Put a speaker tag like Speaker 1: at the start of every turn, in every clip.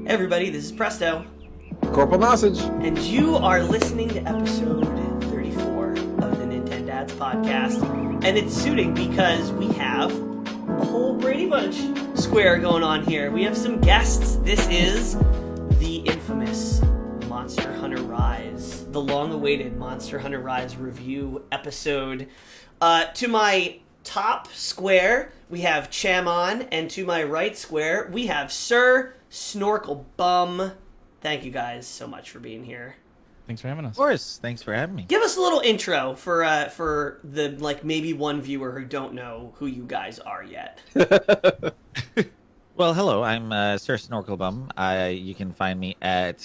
Speaker 1: Everybody, this is Presto.
Speaker 2: CorporalNosaj.
Speaker 1: And you are listening to episode 34 of the Nintendads podcast. And it's suiting because we have a whole Brady Bunch square going on here. We have some guests. This is the infamous Monster Hunter Rise, the long-awaited Monster Hunter Rise review episode. To my top square, we have Chamon, and to my right square, we have Sir Snorklebum. Thank you guys so much for being here.
Speaker 3: Thanks for having us.
Speaker 4: Of course, thanks for having me.
Speaker 1: Give us a little intro for the maybe one viewer who don't know who you guys are yet.
Speaker 4: Well, hello, I'm Sir Snorklebum. You can find me at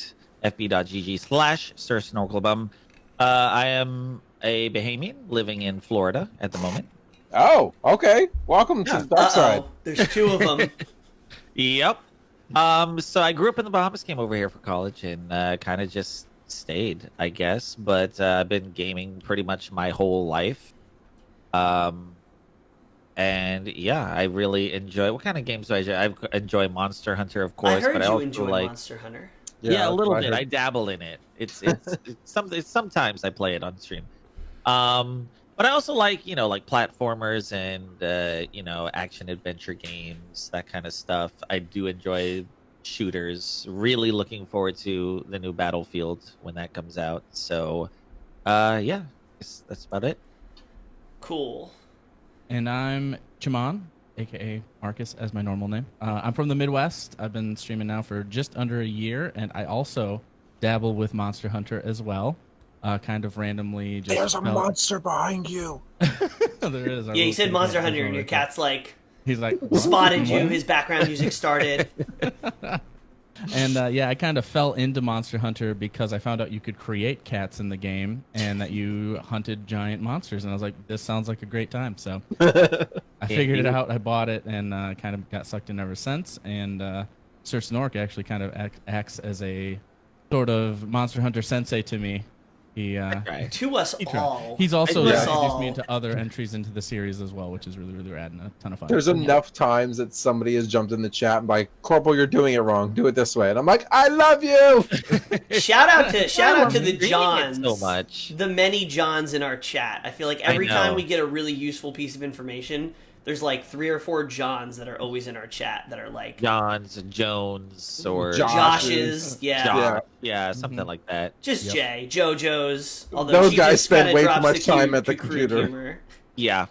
Speaker 4: fb.gg/Sir Snorklebum. I am a Bahamian living in Florida at the moment.
Speaker 2: Oh, okay. Welcome to the dark side.
Speaker 1: There's two of them.
Speaker 4: Yep. So I grew up in the Bahamas, came over here for college, and kind of just stayed, I guess. But I've been gaming pretty much my whole life. And yeah, I really enjoy. What kind of games do I enjoy? I enjoy Monster Hunter, of course.
Speaker 1: I heard
Speaker 4: but
Speaker 1: you
Speaker 4: I also
Speaker 1: enjoy
Speaker 4: like
Speaker 1: Monster Hunter.
Speaker 4: Yeah, a little bit. I dabble in it. It's sometimes I play it on stream. But I also like platformers and action adventure games, that kind of stuff. I do enjoy shooters. Really looking forward to the new Battlefield when that comes out. So yeah, that's about it.
Speaker 1: Cool.
Speaker 3: And I'm Chamon, aka Marcus, as my normal name. I'm from the Midwest. I've been streaming now for just under a year, and I also dabble with Monster Hunter as well. Kind of randomly.
Speaker 2: There's a monster behind you.
Speaker 3: There is.
Speaker 1: Yeah, you said Monster Hunter, and your cat's like.
Speaker 3: He's like
Speaker 1: spotted you. His background music started.
Speaker 3: And yeah, I kind of fell into Monster Hunter because I found out you could create cats in the game and that you hunted giant monsters. And I was like, this sounds like a great time. So I figured it out. I bought it and kind of got sucked in ever since. And Sir Snork actually kind of acts as a sort of Monster Hunter sensei to me. He
Speaker 1: to us all.
Speaker 3: He's also introduced
Speaker 1: all.
Speaker 3: me into other entries into the series as well, which is really, really rad and a ton of fun.
Speaker 2: There's enough times that somebody has jumped in the chat and like, Corporal, you're doing it wrong. Do it this way. And I'm like, I love you.
Speaker 1: Shout out to the Johns.
Speaker 4: So much.
Speaker 1: The many Johns in our chat. I feel like every time we get a really useful piece of information, there's like 3 or 4 Johns that are always in our chat that are like
Speaker 4: Jones, or
Speaker 1: Josh's,
Speaker 4: yeah, something like that.
Speaker 1: Just Jay, JoJo's. Although
Speaker 2: those guys spend way too much time at the computer.
Speaker 1: Humor.
Speaker 4: Yeah,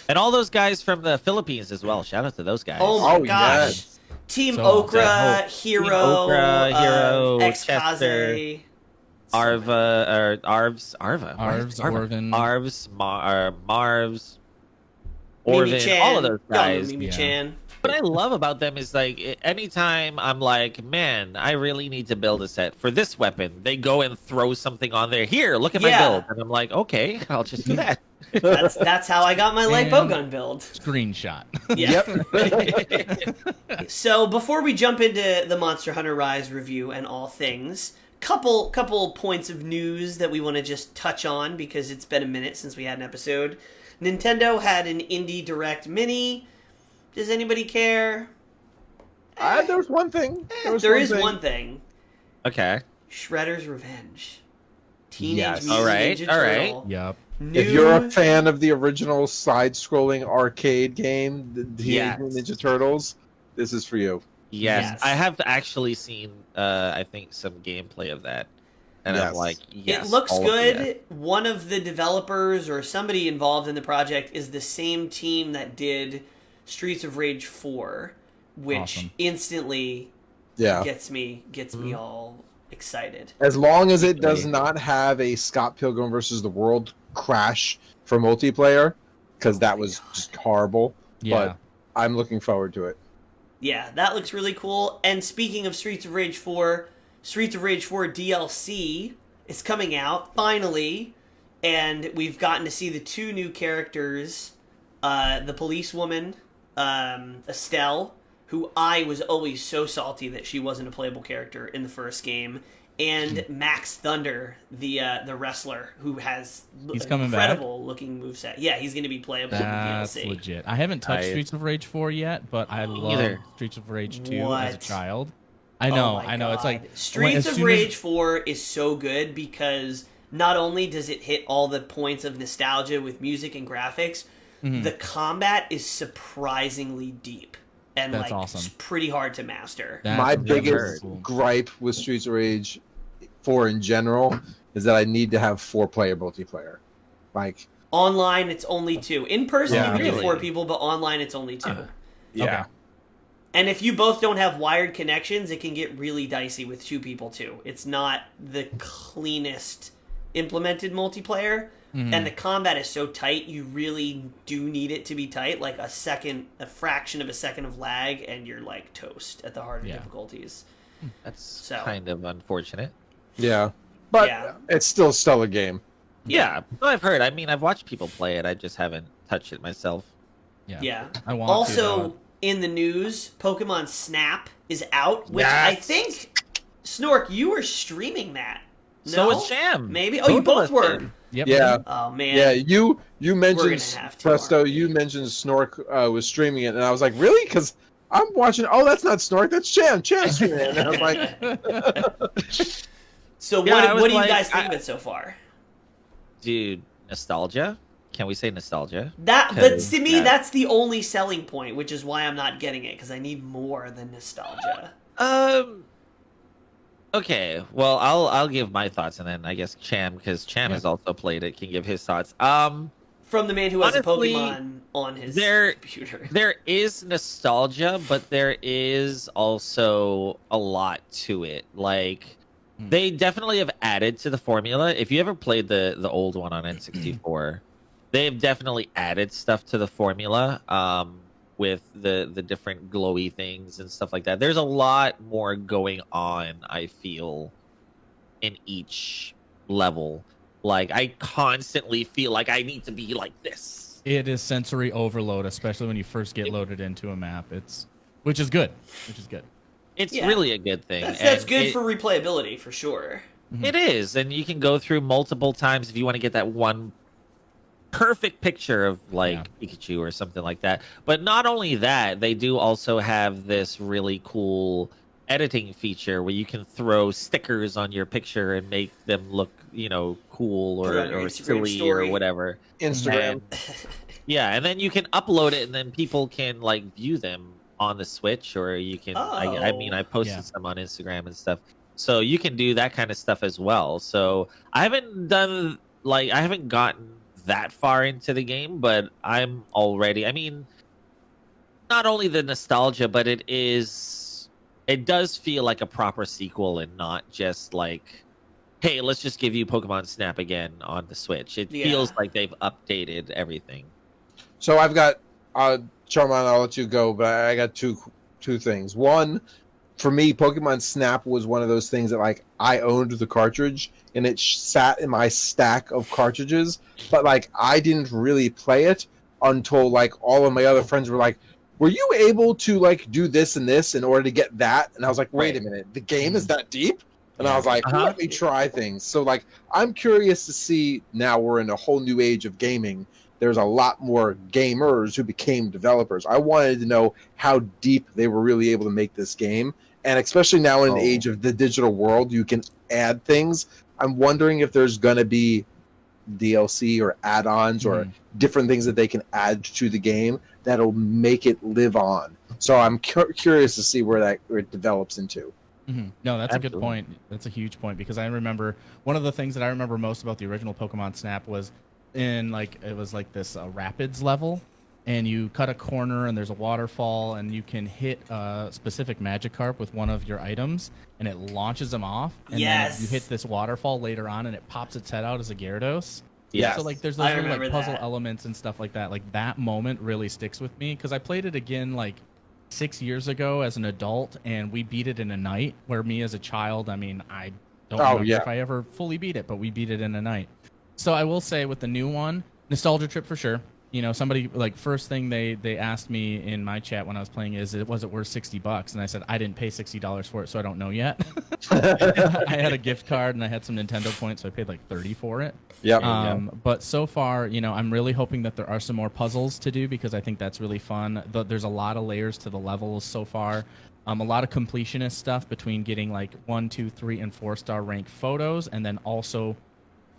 Speaker 4: and all those guys from the Philippines as well. Shout out to those guys.
Speaker 1: Oh my gosh,
Speaker 2: yes.
Speaker 1: Team Okra, Hero, Xkaze,
Speaker 3: Arvs,
Speaker 4: Marvs. Orvin, all of those guys.
Speaker 1: Mimi-chan.
Speaker 4: What I love about them is like anytime I'm like, man, I really need to build a set for this weapon. They go and throw something on there. Here, look at my build, and I'm like, okay, I'll just do that.
Speaker 1: That's how I got my light bowgun build.
Speaker 3: Screenshot.
Speaker 1: Yep. So before we jump into the Monster Hunter Rise review and all things, couple points of news that we want to just touch on because it's been a minute since we had an episode. Nintendo had an Indie Direct Mini. Does anybody care?
Speaker 2: There was one thing.
Speaker 1: There is one thing.
Speaker 4: Okay.
Speaker 1: Shredder's Revenge. Teenage Mutant Ninja Turtle.
Speaker 4: All right.
Speaker 3: Yep.
Speaker 2: If you're a fan of the original side-scrolling arcade game, the Teenage Mutant Ninja Turtles, this is for you.
Speaker 4: Yes. I have actually seen, I think, some gameplay of that. And I'm like, yes.
Speaker 1: It looks good. One of the developers or somebody involved in the project is the same team that did Streets of Rage 4, which instantly gets me all excited.
Speaker 2: As long as it does not have a Scott Pilgrim versus the World crash for multiplayer, because that was just horrible.
Speaker 3: Yeah.
Speaker 2: But I'm looking forward to it.
Speaker 1: Yeah, that looks really cool. And speaking of Streets of Rage 4, Streets of Rage 4 DLC is coming out, finally, and we've gotten to see the 2 new characters, the policewoman, Estelle, who I was always so salty that she wasn't a playable character in the first game, and Max Thunder, the wrestler, who has incredible looking moveset. Yeah, he's going to be playable in the DLC.
Speaker 3: That's legit. I haven't touched Streets of Rage 4 yet, but I love Streets of Rage 2 as a child. I know,
Speaker 1: Oh my
Speaker 3: I know. It's
Speaker 1: God.
Speaker 3: like
Speaker 1: Streets
Speaker 3: as
Speaker 1: of
Speaker 3: soon
Speaker 1: Rage 4 is so good because not only does it hit all the points of nostalgia with music and graphics, the combat is surprisingly deep and
Speaker 3: That's
Speaker 1: like
Speaker 3: awesome.
Speaker 1: pretty hard to master.
Speaker 3: That's
Speaker 2: My
Speaker 3: really
Speaker 2: biggest
Speaker 3: cool.
Speaker 2: gripe with Streets of Rage 4 in general is that I need to have 4-player multiplayer. Like,
Speaker 1: Online, it's only 2. In person,
Speaker 2: Yeah.
Speaker 1: you can get
Speaker 4: Really?
Speaker 1: 4 people, but online, it's only 2.
Speaker 2: yeah.
Speaker 3: Okay.
Speaker 1: And if you both don't have wired connections, it can get really dicey with 2 people too. It's not the cleanest implemented multiplayer, and the combat is so tight, you really do need it to be tight. Like a fraction of a second of lag, and you're like toast at the harder difficulties.
Speaker 4: That's kind of unfortunate.
Speaker 2: Yeah. But
Speaker 1: Yeah.
Speaker 2: it's still a stellar game.
Speaker 4: Yeah, I've heard. I mean, I've watched people play it. I just haven't touched it myself.
Speaker 1: Yeah.
Speaker 3: I want
Speaker 1: Also,
Speaker 3: to.
Speaker 1: in the news, Pokemon Snap is out, which
Speaker 4: Yes.
Speaker 1: I think, Snork, you were streaming that.
Speaker 4: So
Speaker 1: No?
Speaker 4: was Cham.
Speaker 1: Maybe. Oh, you
Speaker 4: Both of
Speaker 1: both
Speaker 4: us
Speaker 1: were.
Speaker 4: did.
Speaker 3: Yep.
Speaker 2: Yeah.
Speaker 1: Oh man.
Speaker 2: Yeah, you mentioned
Speaker 1: gonna have to,
Speaker 2: Presto.
Speaker 1: aren't we?
Speaker 2: You mentioned Snork was streaming it, and I was like, really? Because I'm watching. Oh, that's not Snork. That's Cham. Cham's streaming it. And I was like,
Speaker 1: So
Speaker 4: Yeah, I
Speaker 1: what
Speaker 4: was
Speaker 1: do you
Speaker 4: like,
Speaker 1: guys think of it so far?
Speaker 4: Dude, nostalgia? Can we say nostalgia?
Speaker 1: But
Speaker 4: Because
Speaker 1: to me,
Speaker 4: that-
Speaker 1: that's the only selling point, which is why I'm not getting it because I need more than nostalgia.
Speaker 4: Okay. Well, I'll give my thoughts, and then I guess Cham, because Cham has also played it, can give his thoughts.
Speaker 1: From the man who has
Speaker 4: Honestly,
Speaker 1: a Pokemon on his
Speaker 4: there-
Speaker 1: computer.
Speaker 4: There is nostalgia, but there is also a lot to it. Like, they definitely have added to the formula. If you ever played the old one on N64, they've definitely added stuff to the formula. With the different glowy things and stuff like that. There's a lot more going on, I feel, in each level. Like, I constantly feel like I need to be like this.
Speaker 3: It is sensory overload, especially when you first get loaded into a map. Which is good.
Speaker 4: It's
Speaker 1: Yeah.
Speaker 4: really a good thing.
Speaker 1: That's
Speaker 4: and
Speaker 1: good for replayability for sure.
Speaker 4: It is, and you can go through multiple times if you want to get that one perfect picture of like Pikachu or something like that. But not only that, they do also have this really cool editing feature where you can throw stickers on your picture and make them look, cool
Speaker 1: Put it on your
Speaker 4: or
Speaker 1: Instagram
Speaker 4: silly
Speaker 1: story.
Speaker 4: or whatever.
Speaker 2: Instagram.
Speaker 4: And- yeah, and then you can upload it, and then people can like view them on the Switch, or you can. I mean, I posted some on Instagram and stuff, so you can do that kind of stuff as well. So I haven't gotten that far into the game, but I'm already. I mean, not only the nostalgia, but it does feel like a proper sequel and not just like, hey, let's just give you Pokemon Snap again on the Switch. It feels like they've updated everything.
Speaker 2: So I've got Charmant, I'll let you go, but I got two things. One, for me, Pokemon Snap was one of those things that like I owned the cartridge and it sat in my stack of cartridges, but like I didn't really play it until like all of my other friends were like, "Were you able to like do this and this in order to get that?" And I was like, "Wait a minute, the game is that deep?" And I was like, "Let me try things." So like I'm curious to see, now we're in a whole new age of gaming. There's a lot more gamers who became developers. I wanted to know how deep they were really able to make this game. And especially now in an age of the digital world, you can add things. I'm wondering if there's going to be DLC or add-ons or different things that they can add to the game that'll make it live on. So I'm curious to see where it develops into.
Speaker 3: No, that's a good point. That's a huge point, because I remember one of the things that I remember most about the original Pokemon Snap was it was like this rapids level, and you cut a corner and there's a waterfall, and you can hit a specific Magikarp with one of your items, and it launches them off. And then you hit this waterfall later on, and it pops its head out as a Gyarados.
Speaker 2: Yeah.
Speaker 3: So like there's those little like puzzle elements and stuff like that. Like that moment really sticks with me, because I played it again like 6 years ago as an adult, and we beat it in a night. Where me as a child, I mean, I don't remember if I ever fully beat it, but we beat it in a night. So I will say with the new one, nostalgia trip for sure. Somebody like first thing they asked me in my chat when I was playing was it worth $60? And I said I didn't pay $60 for it, so I don't know yet. I had a gift card and I had some Nintendo points, so I paid like $30 for it. But so far, I'm really hoping that there are some more puzzles to do, because I think that's really fun. There's a lot of layers to the levels so far. A lot of completionist stuff between getting like 1, 2, 3, and 4-star rank photos, and then also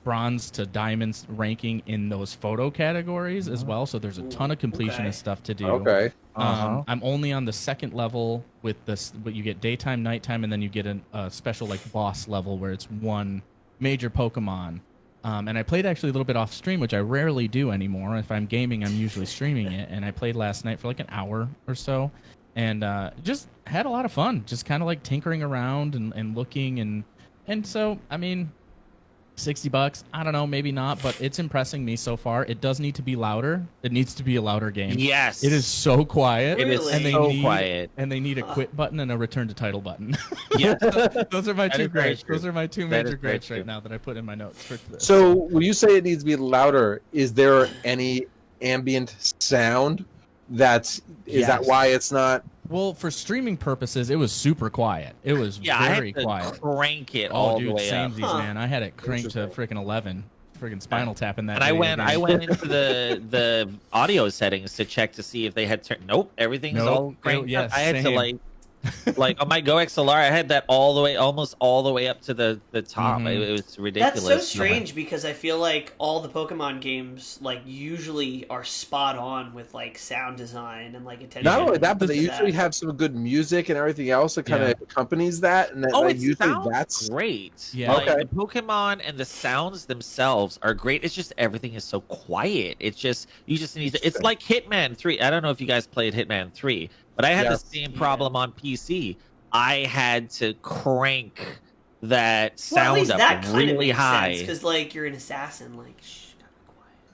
Speaker 3: bronze to diamonds ranking in those photo categories as well. So there's a ton of completionist stuff to do.
Speaker 2: Okay.
Speaker 3: I'm only on the second level with this, but you get daytime, nighttime, and then you get a special like boss level where it's one major Pokemon. And I played actually a little bit off stream, which I rarely do anymore. If I'm gaming, I'm usually streaming it. And I played last night for like an hour or so, and just had a lot of fun, just kind of like tinkering around and looking and so I mean, $60, I don't know, maybe not, but it's impressing me so far. It does need to be louder. It needs to be a louder game.
Speaker 4: Yes,
Speaker 3: it is so quiet.
Speaker 1: It is
Speaker 3: and
Speaker 4: so quiet,
Speaker 3: and they need a quit button and a return to title button.
Speaker 4: Yeah,
Speaker 3: those are my
Speaker 4: That
Speaker 3: two
Speaker 4: is very
Speaker 3: gripes.
Speaker 4: true.
Speaker 3: Those are my two
Speaker 4: That
Speaker 3: major
Speaker 4: is very
Speaker 3: gripes
Speaker 4: true.
Speaker 3: right now that I put in my notes for this.
Speaker 2: So when you say it needs to be louder, is there any ambient sound? Is that
Speaker 3: Yes.
Speaker 2: why it's not?
Speaker 3: Well, for streaming purposes, it was super quiet. It was
Speaker 4: yeah.
Speaker 3: very
Speaker 4: I had to
Speaker 3: quiet.
Speaker 4: crank it
Speaker 3: Oh,
Speaker 4: all
Speaker 3: dude,
Speaker 4: the way up.
Speaker 3: samesies, man. I had it cranked to freaking 11. Freaking Spinal Tap in that.
Speaker 4: And I
Speaker 3: video
Speaker 4: went
Speaker 3: game.
Speaker 4: into the audio settings to check to see if they had turned. Nope, everything's
Speaker 3: Nope.
Speaker 4: all cranked
Speaker 3: Yeah,
Speaker 4: up. I had to
Speaker 3: same.
Speaker 4: like on my Go XLR, I had that all the way, almost all the way up to the top.
Speaker 3: Mhm.
Speaker 4: It was ridiculous.
Speaker 1: That's so strange because I feel like all the Pokemon games like usually are spot on with like sound design and like attention.
Speaker 2: Not only that, but
Speaker 1: to
Speaker 2: they usually have some good music and everything else that kind of accompanies that. And
Speaker 4: Oh,
Speaker 2: that
Speaker 4: it
Speaker 2: usually
Speaker 4: sounds
Speaker 2: that's
Speaker 4: great.
Speaker 3: Yeah.
Speaker 4: Like,
Speaker 2: Okay.
Speaker 4: the Pokemon and the sounds themselves are great. It's just everything is so quiet. It's just you just need to. It's like Hitman 3. I don't know if you guys played Hitman 3, but I had
Speaker 2: Yes.
Speaker 4: the same problem on PC. I had to crank that
Speaker 1: well, at
Speaker 4: sound
Speaker 1: least that
Speaker 4: up
Speaker 1: kind
Speaker 4: really
Speaker 1: of
Speaker 4: high.
Speaker 1: because like you're an assassin, like shh,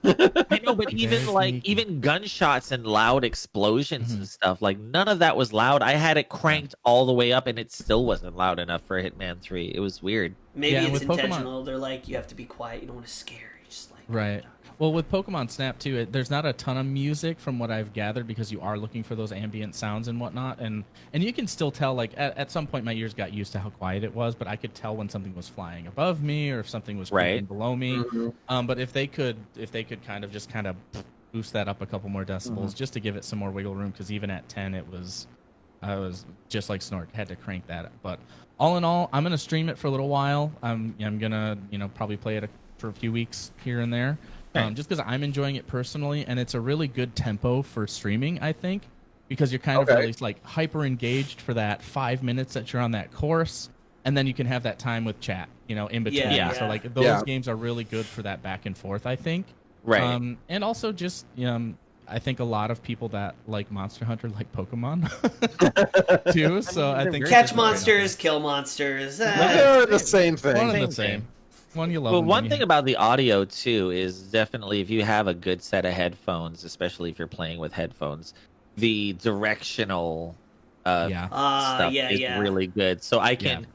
Speaker 1: quiet.
Speaker 4: I know, but even
Speaker 3: Very
Speaker 4: like
Speaker 3: sneaky.
Speaker 4: even gunshots and loud explosions
Speaker 3: Mhm.
Speaker 4: and stuff, like none of that was loud. I had it cranked all the way up, and it still wasn't loud enough for Hitman 3. It was weird.
Speaker 1: Maybe
Speaker 3: Yeah, and
Speaker 1: it's
Speaker 3: with Pokemon-
Speaker 1: intentional. They're like you have to be quiet. You don't want to scare. You just like
Speaker 3: Right. Well, with Pokemon Snap too, there's not a ton of music from what I've gathered because you are looking for those ambient sounds and whatnot, and you can still tell. Like at some point, my ears got used to how quiet it was, but I could tell when something was flying above me or if something was creeping
Speaker 4: Right.
Speaker 3: below me.
Speaker 2: Mhm.
Speaker 3: But if they could kind of boost that up a couple more decibels just to give it some more wiggle room, because even at 10, I was just like Snork, had to crank that. But all in all, I'm gonna stream it for a little while. I'm gonna probably play it for a few weeks here and there.
Speaker 4: Okay.
Speaker 3: Just because I'm enjoying it personally, and it's a really good tempo for streaming, I think, because you're kind of
Speaker 2: Okay.
Speaker 3: at least like hyper engaged for that 5 minutes that you're on that course, and then you can have that time with chat, in between.
Speaker 1: Yeah.
Speaker 3: So like those
Speaker 2: Yeah.
Speaker 3: games are really good for that back and forth, I think.
Speaker 4: Right.
Speaker 3: And also just I think a lot of people that like Monster Hunter like Pokemon too. So I
Speaker 4: they're
Speaker 3: think
Speaker 4: very
Speaker 1: catch
Speaker 3: it's a great
Speaker 1: monsters, kill monsters.
Speaker 2: They're the same
Speaker 3: option. One
Speaker 2: thing.
Speaker 3: and the
Speaker 4: Same
Speaker 3: same. One you love.
Speaker 4: Well,
Speaker 3: and
Speaker 4: one
Speaker 3: you
Speaker 4: thing
Speaker 3: hate.
Speaker 4: about the audio too is definitely if you have a good set of headphones, especially if you're playing with headphones, the directional
Speaker 3: Yeah.
Speaker 4: stuff
Speaker 1: Yeah,
Speaker 4: is
Speaker 1: yeah.
Speaker 4: really good. So I can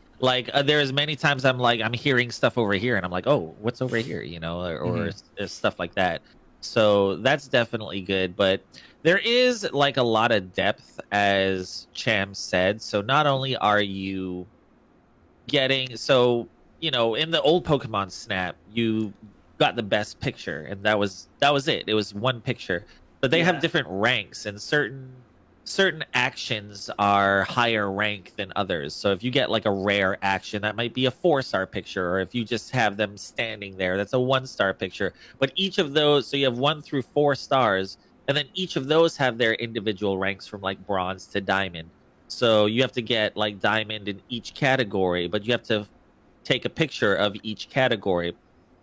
Speaker 4: there's many times I'm hearing stuff over here and I'm like, oh, what's over here, or stuff like that. So that's definitely good. But there is like a lot of depth, as Cham said. So not only are you getting in the old Pokemon Snap, you got the best picture, and that was it. It was one picture, but they
Speaker 1: Yeah.
Speaker 4: have different ranks, and certain actions are higher rank than others. So if you get like a rare action, that might be a 4-star picture, or if you just have them standing there, that's a 1-star picture. But each of those, so you have 1 through 4 stars, and then each of those have their individual ranks from like bronze to diamond. So you have to get like diamond in each category, but you have to take a picture of each category.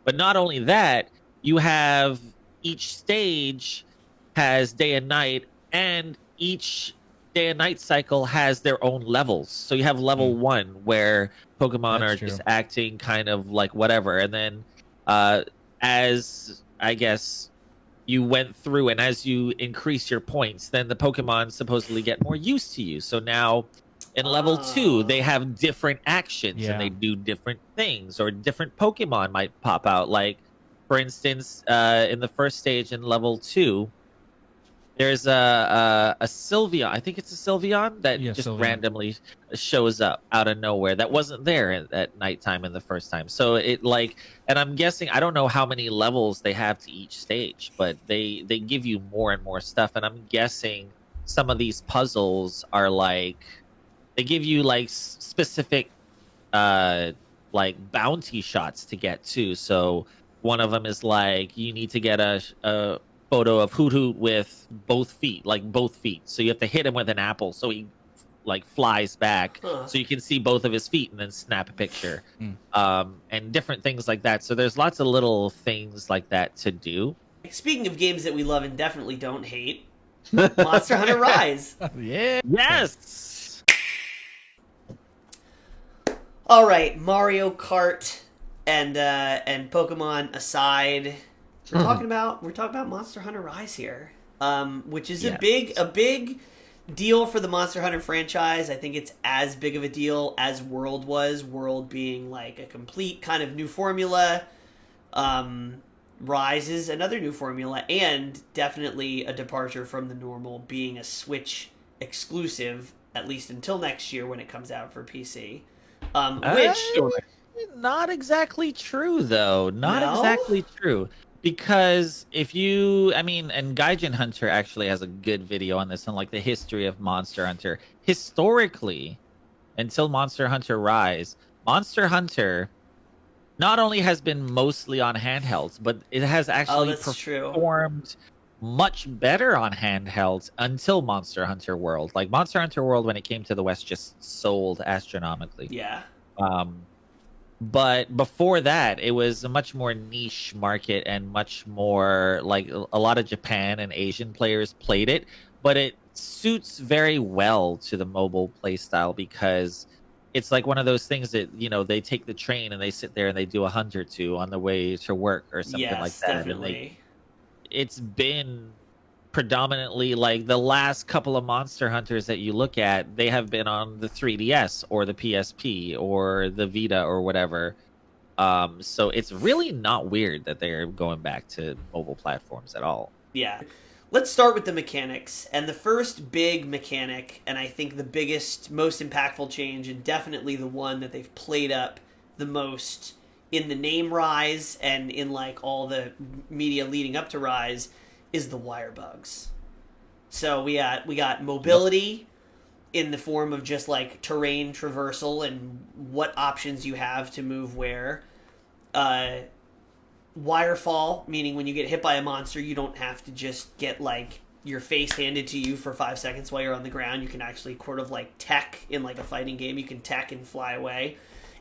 Speaker 4: But not only that, you have each stage has day and night, and each day and night cycle has their own levels. So you have level 1 where Pokemon
Speaker 3: That's
Speaker 4: are
Speaker 3: true.
Speaker 4: just acting kind of like whatever, and then as I guess you went through and as you increase your points, then the Pokemon supposedly get more used to you. So now in level 2, they have different actions
Speaker 3: Yeah.
Speaker 4: and they do different things, or different Pokemon might pop out. Like, for instance, in the first stage in level 2, there's a Sylveon. I think it's a Sylveon that
Speaker 3: Yeah,
Speaker 4: just
Speaker 3: Sylveon.
Speaker 4: randomly shows up out of nowhere. That wasn't there at nighttime in the first time. So and I'm guessing, I don't know how many levels they have to each stage, but they give you more and more stuff. And I'm guessing some of these puzzles are like, they give you like specific like bounty shots to get too. So one of them is like you need to get a photo of Hoot Hoot with both feet. So you have to hit him with an apple so he like flies back, so you can see both of his feet and then snap a picture. And different things like that. So there's lots of little things like that to do.
Speaker 1: Speaking of games that we love and definitely don't hate, Monster Hunter Rise.
Speaker 3: Yeah.
Speaker 4: Yes.
Speaker 1: All right, Mario Kart and Pokemon aside, we're talking about Monster Hunter Rise here, which is a big deal for the Monster Hunter franchise. I think it's as big of a deal as World was. World being like a complete kind of new formula. Rise is another new formula, and definitely a departure from the normal, being a Switch exclusive, at least until next year when it comes out for PC.
Speaker 4: Not exactly true, though. Not
Speaker 1: No?
Speaker 4: exactly true. Because if you, and Gaijin Hunter actually has a good video on this, on like the history of Monster Hunter. Historically, until Monster Hunter Rise, Monster Hunter not only has been mostly on handhelds, but it has actually performed much better on handhelds until Monster Hunter World. Like Monster Hunter World, when it came to the West, just sold astronomically.
Speaker 1: Yeah.
Speaker 4: But before that, it was a much more niche market and much more like a lot of Japan and Asian players played it. But it suits very well to the mobile play style because it's like one of those things that, they take the train and they sit there and they do a hunt or two on the way to work or something like that.
Speaker 1: Definitely.
Speaker 4: It's been predominantly like the last couple of Monster Hunters that you look at, they have been on the 3DS or the PSP or the Vita or whatever. So it's really not weird that they're going back to mobile platforms at all.
Speaker 1: Yeah. Let's start with the mechanics. And the first big mechanic, and I think the biggest, most impactful change, and definitely the one that they've played up the most in the name Rise and in like all the media leading up to Rise, is the wire bugs. So we got mobility in the form of just like terrain traversal and what options you have to move where. Wirefall, meaning when you get hit by a monster, you don't have to just get like your face handed to you for 5 seconds while you're on the ground. You can actually sort of like tech in like a fighting game. You can tech and fly away.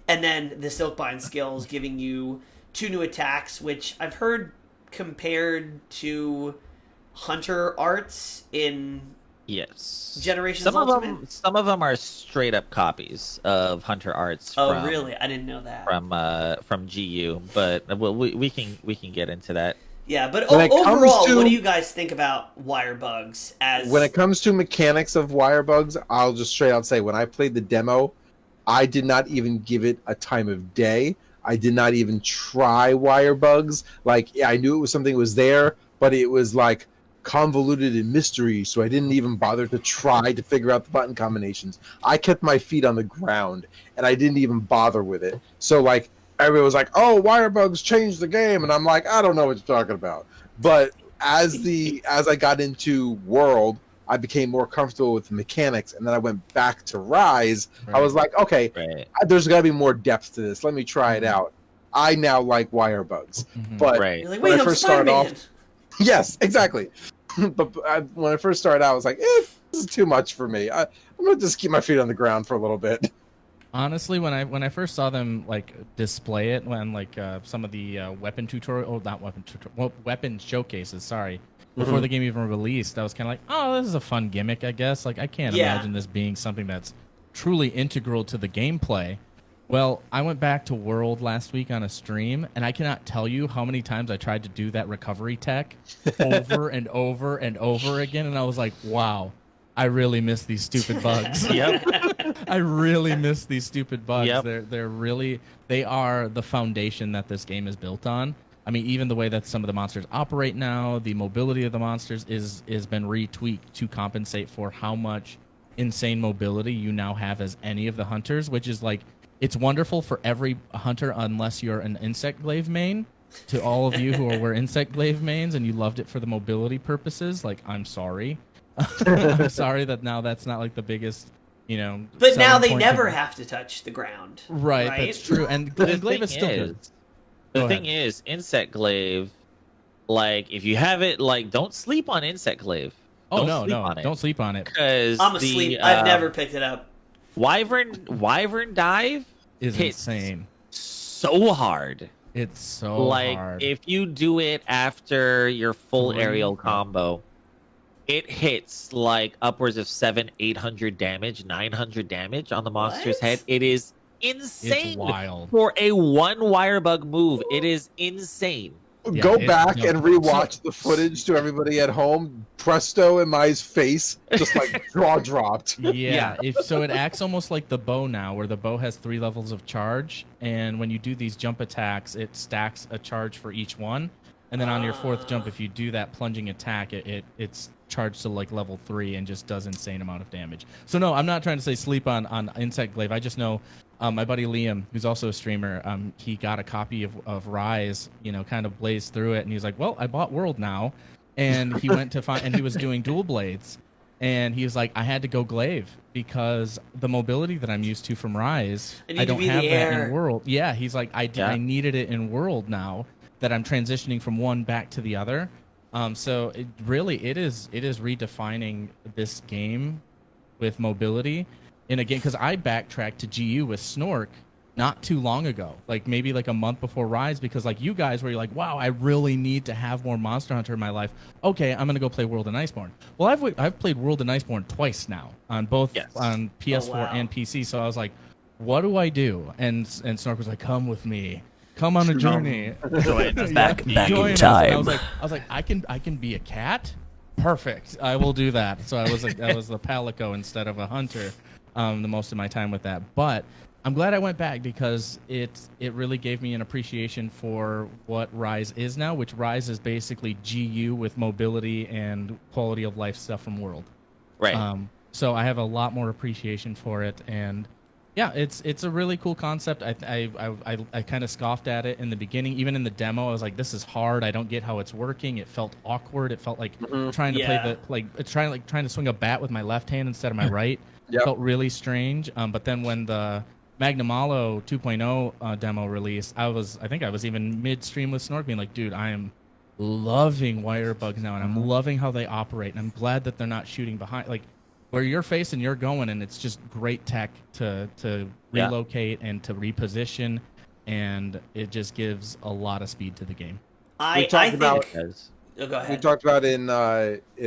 Speaker 1: And then the Silkbind skills giving you 2 new attacks, which I've heard compared to Hunter arts in Generations Ultimate.
Speaker 4: Some of them are straight up copies of Hunter arts.
Speaker 1: Oh, really? I didn't know that.
Speaker 4: From GU, but we can get into that.
Speaker 1: Yeah, but overall, what do you guys think about wire bugs?
Speaker 2: When it comes to mechanics of wire bugs, I'll just straight out say when I played the demo, I did not even give it a time of day. I did not even try wire bugs. Like, yeah, I knew it was something that was there, but it was like convoluted in mystery, so I didn't even bother to try to figure out the button combinations. I kept my feet on the ground, and I didn't even bother with it. So, like, everybody was like, oh, wire bugs changed the game, and I'm like, I don't know what you're talking about. But as I got into World, I became more comfortable with the mechanics, and then I went back to Rise. Right. I was like, okay, there's got to be more depth to this. Let me try it out. I now like wire bugs. But
Speaker 1: like,
Speaker 2: when I first started off... Yes, exactly. But when I first started out, I was like, this is too much for me. I'm going to just keep my feet on the ground for a little bit.
Speaker 3: Honestly, when I first saw them like display it, when like some of the weapon showcases, sorry, before the game even released, I was kind of like, oh, this is a fun gimmick, I guess. Like, I can't imagine this being something that's truly integral to the gameplay. Well, I went back to World last week on a stream, and I cannot tell you how many times I tried to do that recovery tech over and over and over again, and I was like, wow, I really miss these stupid bugs.
Speaker 4: Yep.
Speaker 3: I really miss these stupid bugs.
Speaker 4: Yep.
Speaker 3: They are the foundation that this game is built on. I mean, even the way that some of the monsters operate now, the mobility of the monsters is been retweaked to compensate for how much insane mobility you now have as any of the hunters, which is like, it's wonderful for every hunter unless you're an insect glaive main. To all of you who were insect glaive mains and you loved it for the mobility purposes, like, I'm sorry. I'm sorry that now that's not like the biggest
Speaker 1: But now
Speaker 3: selling
Speaker 1: they
Speaker 3: points
Speaker 1: never
Speaker 3: of-
Speaker 1: have to touch the ground.
Speaker 3: Right, that's true. And glaive is still good.
Speaker 4: The
Speaker 3: Go
Speaker 4: thing is, insect glaive, like if you have it, like don't sleep on insect glaive.
Speaker 3: Oh
Speaker 4: Don't sleep
Speaker 3: no,
Speaker 4: on it.
Speaker 3: don't sleep on it.
Speaker 4: Because
Speaker 1: I'm asleep. I've never picked it up.
Speaker 4: wyvern dive
Speaker 3: Is
Speaker 4: hits
Speaker 3: insane.
Speaker 4: so hard.
Speaker 3: It's so
Speaker 4: Like
Speaker 3: hard.
Speaker 4: if you do it after your full
Speaker 3: Three,
Speaker 4: aerial
Speaker 3: yeah.
Speaker 4: combo, it hits like upwards of 800 damage, 900 damage on the monster's
Speaker 1: What?
Speaker 4: head. It is
Speaker 3: It's
Speaker 4: insane
Speaker 3: wild.
Speaker 4: for a one wire bug move. It is insane.
Speaker 3: Yeah,
Speaker 2: Go
Speaker 3: it's
Speaker 2: back
Speaker 3: no-
Speaker 2: and rewatch
Speaker 3: so-
Speaker 2: the footage to everybody at home. Presto and my face just like jaw dropped.
Speaker 3: Yeah, so it acts almost like the bow now, where the bow has 3 levels of charge, and when you do these jump attacks, it stacks a charge for each one, and then on your 4th jump, if you do that plunging attack, it's charged to like level 3 and just does insane amount of damage. So no, I'm not trying to say sleep on insect glaive. I just know my buddy Liam, who's also a streamer, he got a copy of Rise, kind of blazed through it, and he's like, well, I bought World now, and he went to find, and he was doing dual blades. And he was like, I had to go glaive because the mobility that I'm used to from Rise,
Speaker 1: I need
Speaker 3: I
Speaker 1: to
Speaker 3: don't
Speaker 1: be in
Speaker 3: have
Speaker 1: the
Speaker 3: that
Speaker 1: air.
Speaker 3: in World. Yeah, he's like,
Speaker 4: Yeah.
Speaker 3: I needed it in World now that I'm transitioning from one back to the other. So it is redefining this game with mobility in a game, because I backtracked to GU with Snork not too long ago, like maybe like a month before Rise, because like you guys were like, wow, I really need to have more Monster Hunter in my life. Okay, I'm gonna go play World and Iceborne. Well, I've played World and Iceborne twice now on both
Speaker 4: Yes.
Speaker 3: on PS4
Speaker 1: wow.
Speaker 3: and PC. So I was like, what do I do? And Snork was like, come with me, come on a journey.
Speaker 1: Back
Speaker 3: Join
Speaker 1: in
Speaker 3: us.
Speaker 1: time.
Speaker 3: And I was like, I can be a cat. Perfect. I will do that. So I was like, I was the palico instead of a hunter. The most of my time with that, but I'm glad I went back because it really gave me an appreciation for what Rise is now, which Rise is basically GU with mobility and quality of life stuff from World.
Speaker 4: Right.
Speaker 3: So I have a lot more appreciation for it, and yeah, it's a really cool concept. I kind of scoffed at it in the beginning, even in the demo. I was like, this is hard. I don't get how it's working. It felt awkward. It felt like trying to
Speaker 1: Yeah.
Speaker 3: trying to swing a bat with my left hand instead of my right.
Speaker 2: Yep.
Speaker 3: Felt really strange. But then when the Magnum Malo 2.0 demo released, I think I was even midstream with Snork being like, dude, I am loving wire bugs now, and I'm loving how they operate, and I'm glad that they're not shooting behind, like where you're facing, you're going, and it's just great tech to
Speaker 4: Yeah.
Speaker 3: relocate and to reposition, and it just gives a lot of speed to the game.
Speaker 1: I
Speaker 2: talked
Speaker 1: think.
Speaker 2: about-
Speaker 4: Because
Speaker 1: Oh, go
Speaker 2: We
Speaker 1: ahead.
Speaker 2: talked about in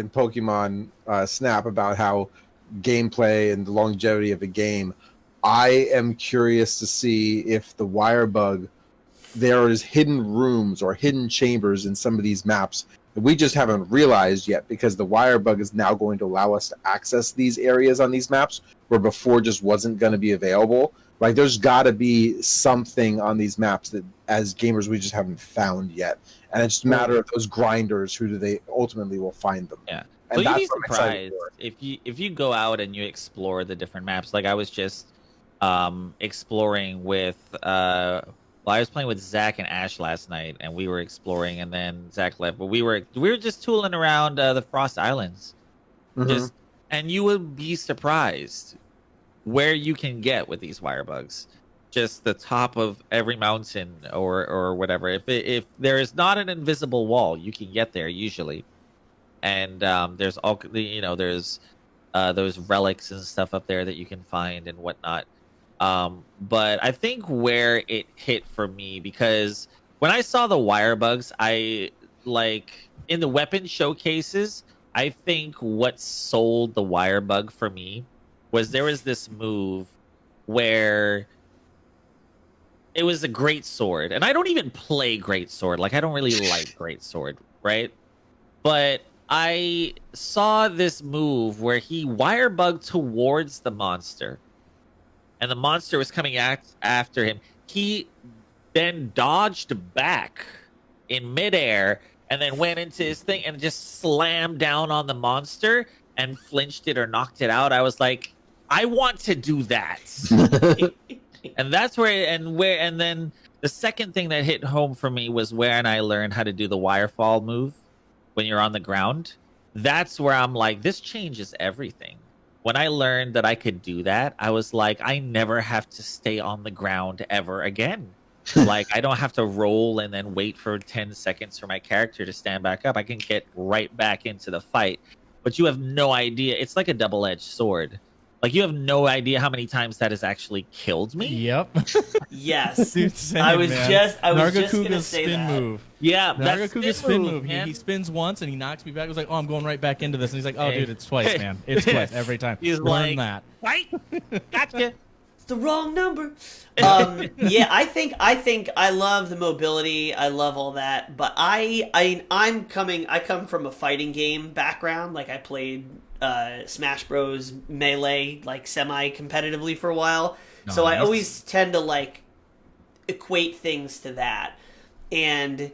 Speaker 2: Pokemon Snap about how gameplay and the longevity of a game. I am curious to see if the wire bug, there is hidden rooms or hidden chambers in some of these maps that we just haven't realized yet, because the wire bug is now going to allow us to access these areas on these maps where before just wasn't going to be available. Like there's got to be something on these maps that as gamers we just haven't found yet, and it's just a matter of those grinders who do they ultimately will find them.
Speaker 4: Yeah.
Speaker 2: And
Speaker 4: Well, you'd be
Speaker 2: that's what I'm excited
Speaker 4: surprised
Speaker 2: for.
Speaker 4: if you go out and you explore the different maps. Like I was just exploring with I was playing with Zach and Ash last night, and we were exploring, and then Zach left. But we were just tooling around the Frost Islands,
Speaker 2: Mhm.
Speaker 4: just and you would be surprised where you can get with these wire bugs. Just the top of every mountain or whatever. If there is not an invisible wall, you can get there usually. And there's there's those relics and stuff up there that you can find and whatnot. But I think where it hit for me, because when I saw the wire bugs, I like in the weapon showcases, I think what sold the wire bug for me was there was this move where it was a great sword, and I don't even play great sword. Like I don't really like great sword, right? But I saw this move where he wire bugged towards the monster, and the monster was coming after him. He then dodged back in midair and then went into his thing and just slammed down on the monster and flinched it or knocked it out. I was like, I want to do that. And that's and then the second thing that hit home for me was when I learned how to do the wirefall move when you're on the ground. That's where I'm like, this changes everything. when I learned that I could do that, I was like, I never have to stay on the ground ever again. Like, I don't have to roll and then wait for 10 seconds for my character to stand back up. I can get right back into the fight. But you have no idea. It's like a double-edged sword. Like, you have no idea how many times that has actually killed me.
Speaker 3: Yep.
Speaker 1: Yes.
Speaker 3: Dude, same,
Speaker 1: I was
Speaker 3: man.
Speaker 1: just gonna
Speaker 3: Nargacuga's
Speaker 1: say
Speaker 3: spin
Speaker 1: that.
Speaker 3: move.
Speaker 4: Yeah,
Speaker 3: Nargacuga's spin move.
Speaker 4: man.
Speaker 3: He spins once and he knocks me back. I was like, oh, I'm going right back into this. And he's like, oh,
Speaker 4: Hey.
Speaker 3: dude, it's twice, man. It's twice every time.
Speaker 4: He's
Speaker 3: Learn
Speaker 4: like,
Speaker 3: that.
Speaker 4: Right? Gotcha.
Speaker 1: It's the wrong number. Yeah, I think I love the mobility. I love all that, but I come from a fighting game background. Like I played Smash Bros. Melee like semi-competitively for a while. So I
Speaker 3: Nice.
Speaker 1: always tend to like equate things to that. And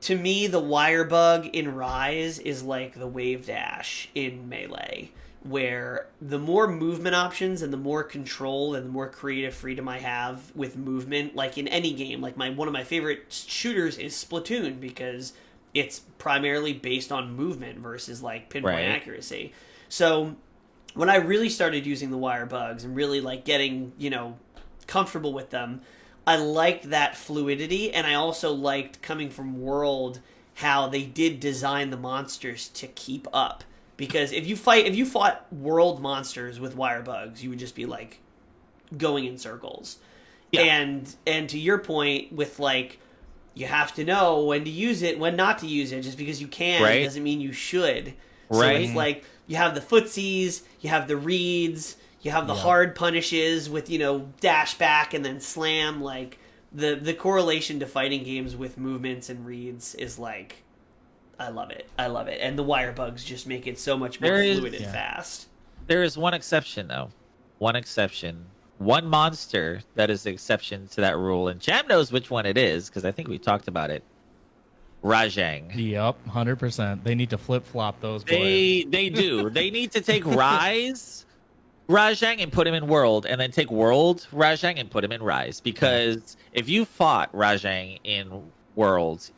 Speaker 1: to me, the wire bug in Rise is like the wave dash in Melee, where the more movement options and the more control and the more creative freedom I have with movement, like in any game, like one of my favorite shooters is Splatoon because it's primarily based on movement versus like pinpoint
Speaker 4: Right.
Speaker 1: accuracy. So when I really started using the wire bugs and really like getting, comfortable with them, I liked that fluidity, and I also liked coming from World how they did design the monsters to keep up. Because if you fought World monsters with wire bugs, you would just be like going in circles.
Speaker 4: Yeah.
Speaker 1: And to your point with like you have to know when to use it, when not to use it. Just because you can
Speaker 4: Right.
Speaker 1: doesn't mean you should. So
Speaker 4: Right.
Speaker 1: it's like you have the footsies, you have the reads, you have the hard punishes with, dash back and then slam. Like the correlation to fighting games with movements and reads is like, I love it. I love it. And the wire bugs just make it so much more fluid and fast.
Speaker 4: There is one exception, though. One exception. One monster that is the exception to that rule, and Cham knows which one it is because I think we talked about it. Rajang.
Speaker 3: Yep, 100%. They need to flip flop those boys.
Speaker 4: They do. They need to take Rise Rajang and put him in World, and then take World Rajang and put him in Rise. Because if you fought Rajang in World,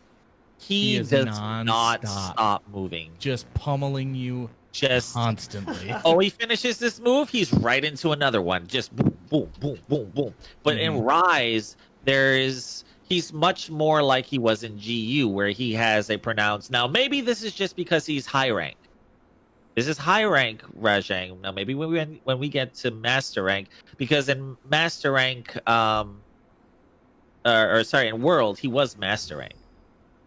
Speaker 4: he
Speaker 3: is
Speaker 4: does not
Speaker 3: non-stop.
Speaker 4: stop moving.
Speaker 3: Just pummeling you
Speaker 4: Just
Speaker 3: constantly.
Speaker 4: he finishes this move, he's right into another one. Just boom, boom, boom, boom, boom. But in
Speaker 3: Mhm.
Speaker 4: Rise, he's much more like he was in GU, where he has a pronounced. Now, maybe this is just because he's high rank. This is high rank Rajang. Now, maybe when we get to master rank, because in master rank, in World, he was master rank.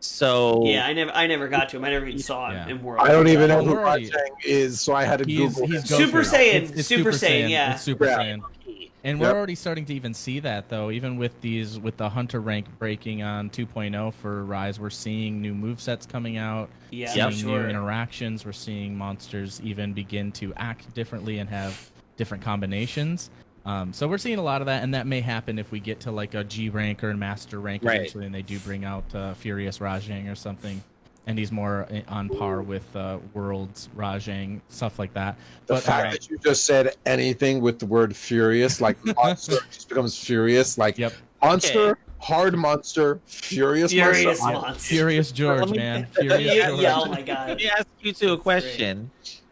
Speaker 4: So
Speaker 1: Yeah, I never got to him. I never even saw him in World.
Speaker 2: I don't even know who
Speaker 3: We're already-
Speaker 2: Rajang is, so I had to Google him.
Speaker 1: Super
Speaker 3: Goku.
Speaker 1: Saiyan,
Speaker 3: It's
Speaker 1: Super Saiyan, yeah.
Speaker 3: It's Super
Speaker 2: Yeah.
Speaker 3: Saiyan. And we're
Speaker 2: Yep.
Speaker 3: already starting to even see that, though. Even with the Hunter rank breaking on 2.0 for Rise, we're seeing new movesets coming out,
Speaker 1: Yeah,
Speaker 3: seeing
Speaker 1: for sure.
Speaker 3: new interactions. We're seeing monsters even begin to act differently and have different combinations. So we're seeing a lot of that, and that may happen if we get to like a G rank or a Master rank
Speaker 4: Right.
Speaker 3: eventually, and they do bring out Furious Rajang or something, and he's more on par with World's Rajang, stuff like that.
Speaker 2: The fact that you just said anything with the word furious, like monster just becomes furious. Like
Speaker 3: Yep.
Speaker 2: monster, hard monster, furious
Speaker 1: Furious
Speaker 2: monster.
Speaker 1: monster.
Speaker 3: Furious George,
Speaker 4: Let me-
Speaker 3: man.
Speaker 1: Yeah,
Speaker 3: Furious George.
Speaker 1: yeah, oh my god.
Speaker 4: Let me ask you two a question.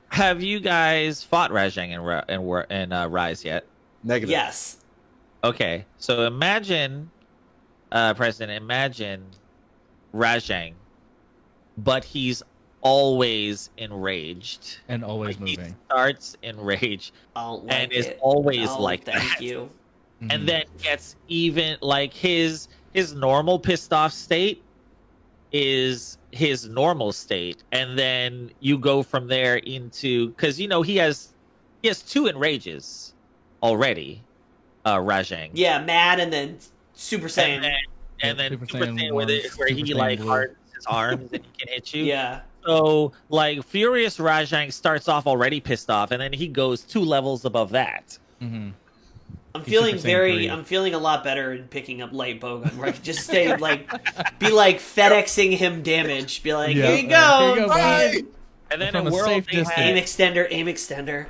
Speaker 4: Have you guys fought Rajang in Rise yet?
Speaker 2: Negative.
Speaker 1: Yes.
Speaker 4: Okay, so imagine, President, imagine Rajang, but he's always enraged.
Speaker 3: And always
Speaker 4: Like, he
Speaker 3: moving.
Speaker 4: starts enraged
Speaker 1: I don't like
Speaker 4: and is
Speaker 1: it.
Speaker 4: always
Speaker 1: No,
Speaker 4: like
Speaker 1: thank
Speaker 4: that.
Speaker 1: you.
Speaker 3: Mhm.
Speaker 4: And then gets even like his normal pissed off state is his normal state, and then you go from there into, because he has two enrages already, Rajang.
Speaker 1: Yeah, mad and then Super Saiyan.
Speaker 4: And then
Speaker 3: Super
Speaker 4: Super
Speaker 3: Saiyan
Speaker 4: Saiyan with it,
Speaker 3: one's
Speaker 4: where
Speaker 3: Super
Speaker 4: he
Speaker 3: Saiyan
Speaker 4: like
Speaker 3: blue.
Speaker 4: hardens his arms and he can hit you.
Speaker 1: Yeah.
Speaker 4: So like Furious Rajang starts off already pissed off, and then he goes 2 levels above that.
Speaker 3: Mhm.
Speaker 1: I'm
Speaker 3: He's
Speaker 1: feeling
Speaker 3: Super Saiyan 3.
Speaker 1: I'm feeling a lot better in picking up light bowgun, where I can just stay be like FedExing him damage. Be like,
Speaker 3: Yeah.
Speaker 1: here you go.
Speaker 3: Here you go,
Speaker 1: man.
Speaker 3: buddy.
Speaker 4: And then
Speaker 3: From
Speaker 4: in
Speaker 3: a
Speaker 4: World
Speaker 3: safe
Speaker 4: they
Speaker 3: distance.
Speaker 1: Aim
Speaker 4: had,
Speaker 1: extender, aim extender.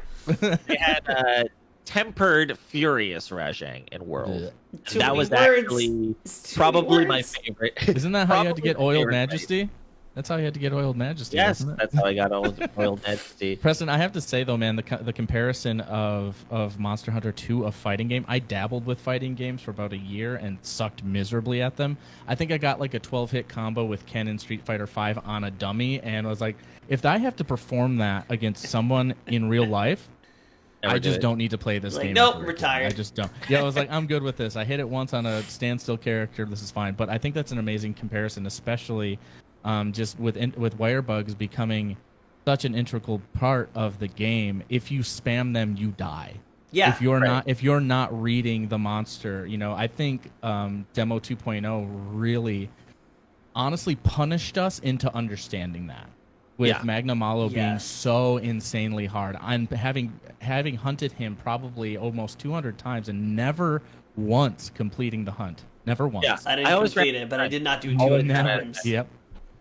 Speaker 4: they had tempered Furious Rajang in World.
Speaker 1: Too
Speaker 4: That
Speaker 1: many
Speaker 4: was
Speaker 1: words.
Speaker 4: actually
Speaker 1: It's too
Speaker 4: probably
Speaker 1: many
Speaker 4: my
Speaker 1: words.
Speaker 4: favorite.
Speaker 3: Isn't that how you had to
Speaker 4: Probably
Speaker 3: get
Speaker 4: my
Speaker 3: Oiled
Speaker 4: favorite fight.
Speaker 3: Majesty? That's how you had to get Oiled Majesty.
Speaker 4: Yes,
Speaker 3: wasn't it?
Speaker 4: that's how I got Oiled Majesty.
Speaker 3: Preston, I have to say though, man, the comparison of Monster Hunter to a fighting game. I dabbled with fighting games for about a year and sucked miserably at them. I think I got like a 12-hit combo with Ken in Street Fighter V on a dummy, and was like, if I have to perform that against someone in real life,
Speaker 4: Never
Speaker 3: I
Speaker 4: do
Speaker 3: just
Speaker 4: it.
Speaker 3: don't need to play this
Speaker 1: Like,
Speaker 3: game.
Speaker 1: nope,
Speaker 3: ever again.
Speaker 1: retired.
Speaker 3: I just don't. Yeah, I was like, I'm good with this. I hit it once on a standstill character. This is fine. But I think that's an amazing comparison, especially just with wire bugs becoming such an integral part of the game. If you spam them, you die.
Speaker 1: Yeah.
Speaker 3: If you're not reading the monster, I think Demo 2.0 really honestly punished us into understanding that. With Magna Malo being
Speaker 1: Yes.
Speaker 3: so insanely hard. I'm having hunted him probably almost 200 times and never once completing the hunt. Never once.
Speaker 4: Yeah.
Speaker 1: I
Speaker 4: I
Speaker 1: didn't
Speaker 4: always
Speaker 1: complete it, but I did not do
Speaker 3: Oh,
Speaker 1: 200
Speaker 3: never.
Speaker 1: times.
Speaker 3: Yep.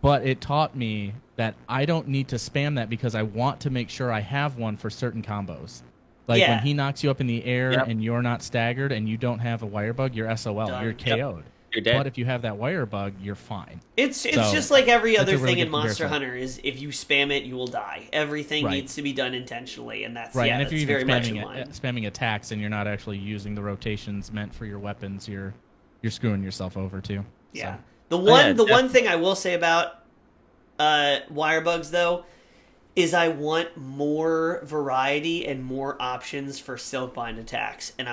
Speaker 3: But it taught me that I don't need to spam that because I want to make sure I have one for certain combos. Like
Speaker 1: Yeah.
Speaker 3: when he knocks you up in the air
Speaker 4: Yep.
Speaker 3: and you're not staggered and you don't have a wire bug, you're SOL.
Speaker 1: Done.
Speaker 3: You're
Speaker 1: Yep.
Speaker 3: KO'd.
Speaker 4: You're dead.
Speaker 3: But if you have that wire bug, you're fine.
Speaker 1: It's
Speaker 3: So,
Speaker 1: just like every
Speaker 3: that's
Speaker 1: other
Speaker 3: a really
Speaker 1: thing in
Speaker 3: good
Speaker 1: Monster
Speaker 3: comparison.
Speaker 1: Hunter is if you spam it, you will die. Everything
Speaker 3: Right.
Speaker 1: needs to be done intentionally, and that's
Speaker 3: Right, and if
Speaker 1: that's
Speaker 3: you're
Speaker 1: very
Speaker 3: even
Speaker 1: much in line.
Speaker 3: spamming attacks and you're not actually using the rotations meant for your weapons, you're screwing yourself over too.
Speaker 1: Yeah.
Speaker 3: So.
Speaker 1: The
Speaker 4: yeah,
Speaker 1: one thing I will say about wire bugs though is I want more variety and more options for silkbind attacks, and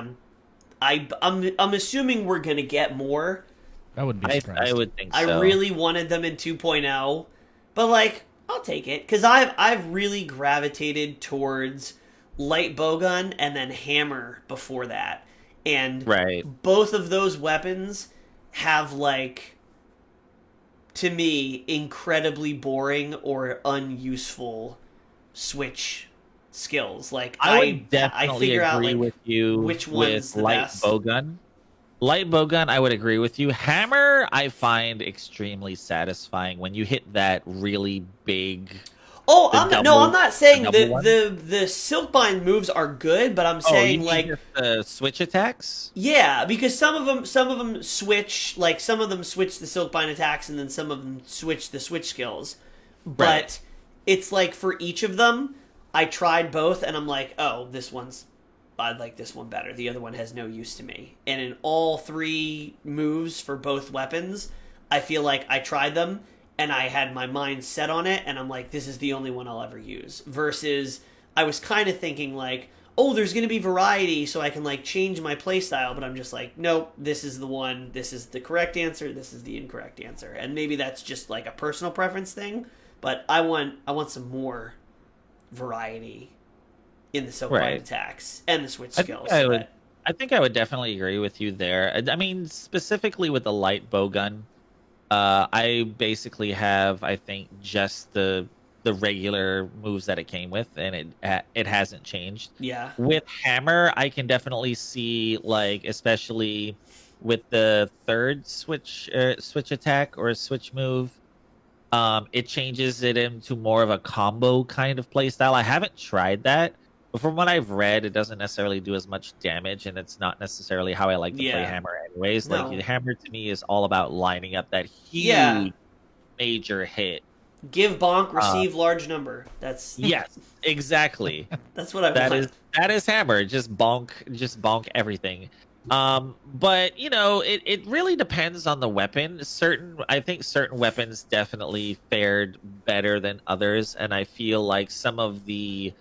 Speaker 1: I'm assuming we're gonna get more.
Speaker 3: I wouldn't be surprised.
Speaker 4: I would think so.
Speaker 1: I really wanted them in 2.0, but like I'll take it because I've really gravitated towards light bowgun and then hammer before that, and
Speaker 4: Right.
Speaker 1: both of those weapons have like, to me, incredibly boring or unuseful switch skills. Like
Speaker 4: I would
Speaker 1: I
Speaker 4: definitely
Speaker 1: figure out
Speaker 4: agree
Speaker 1: like
Speaker 4: with you
Speaker 1: which one's
Speaker 4: with
Speaker 1: the
Speaker 4: light
Speaker 1: best.
Speaker 4: bowgun. Light bowgun, I would agree with you. Hammer, I find extremely satisfying when you hit that really big.
Speaker 1: Oh,
Speaker 4: The
Speaker 1: I'm
Speaker 4: double-
Speaker 1: not saying
Speaker 4: the
Speaker 1: the
Speaker 4: double one?
Speaker 1: the silkbind moves are good, but I'm saying
Speaker 4: you
Speaker 1: like
Speaker 4: mean the switch attacks?
Speaker 1: yeah, because some of them switch, like some of them switch the silkbind attacks and then some of them switch the switch skills. But
Speaker 4: Right.
Speaker 1: it's like for each of them, I tried both and I'm like, "Oh, I like this one better. The other one has no use to me." And in all three moves for both weapons, I feel like I tried them and I had my mind set on it and I'm like, this is the only one I'll ever use. Versus I was kind of thinking like, oh, there's going to be variety so I can like change my playstyle, but I'm just like, nope, this is the one, this is the correct answer, this is the incorrect answer. And maybe that's just like a personal preference thing, but I want some more variety in the silkbind
Speaker 4: Right.
Speaker 1: attacks and the switch
Speaker 4: I
Speaker 1: skills.
Speaker 4: think I would definitely agree with you there. I mean, specifically with the light bowgun, I basically have, I think, just the regular moves that it came with, and it hasn't changed.
Speaker 1: Yeah.
Speaker 4: With hammer, I can definitely see, like, especially with the third switch attack or switch move, it changes it into more of a combo kind of play style. I haven't tried that, but from what I've read, it doesn't necessarily do as much damage, and it's not necessarily how I like to play
Speaker 1: Yeah.
Speaker 4: hammer anyways.
Speaker 1: No.
Speaker 4: Like, hammer to me is all about lining up that huge
Speaker 1: Yeah.
Speaker 4: major hit.
Speaker 1: Give bonk, receive large number. That's
Speaker 4: Yes, exactly.
Speaker 1: that's what I want.
Speaker 4: That is hammer. Just bonk everything. But it really depends on the weapon. I think certain weapons definitely fared better than others, and I feel like some of the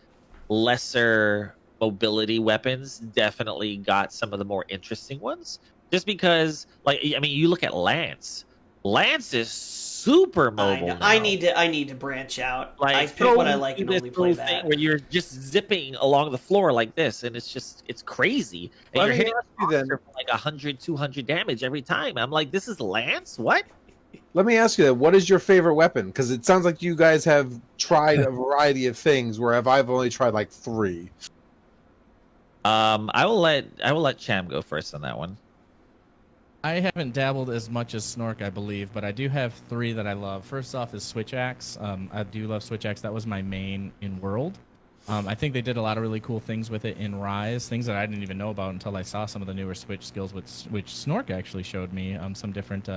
Speaker 4: lesser mobility weapons definitely got some of the more interesting ones. Just because, like, I mean, you look at Lance. Lance is super mobile. Now.
Speaker 1: I need to branch out.
Speaker 4: Like,
Speaker 1: I pick what I like and
Speaker 4: this
Speaker 1: only play
Speaker 4: little
Speaker 1: that.
Speaker 4: thing where you're just zipping along the floor like this, and it's crazy. And
Speaker 2: Let
Speaker 4: you're
Speaker 2: me
Speaker 4: hitting
Speaker 2: ask you then.
Speaker 4: for like 100, 200 damage every time. I'm like, this is Lance? What?
Speaker 2: Let me ask you that. What is your favorite weapon? Because it sounds like you guys have tried a variety of things, where I've only tried like 3.
Speaker 4: I will let Cham go first on that one.
Speaker 3: I haven't dabbled as much as Snork, I believe, but I do have 3 that I love. First off is Switch Axe. I do love Switch Axe. That was my main in World. I think they did a lot of really cool things with it in Rise, things that I didn't even know about until I saw some of the newer Switch skills, which Snork actually showed me. Some different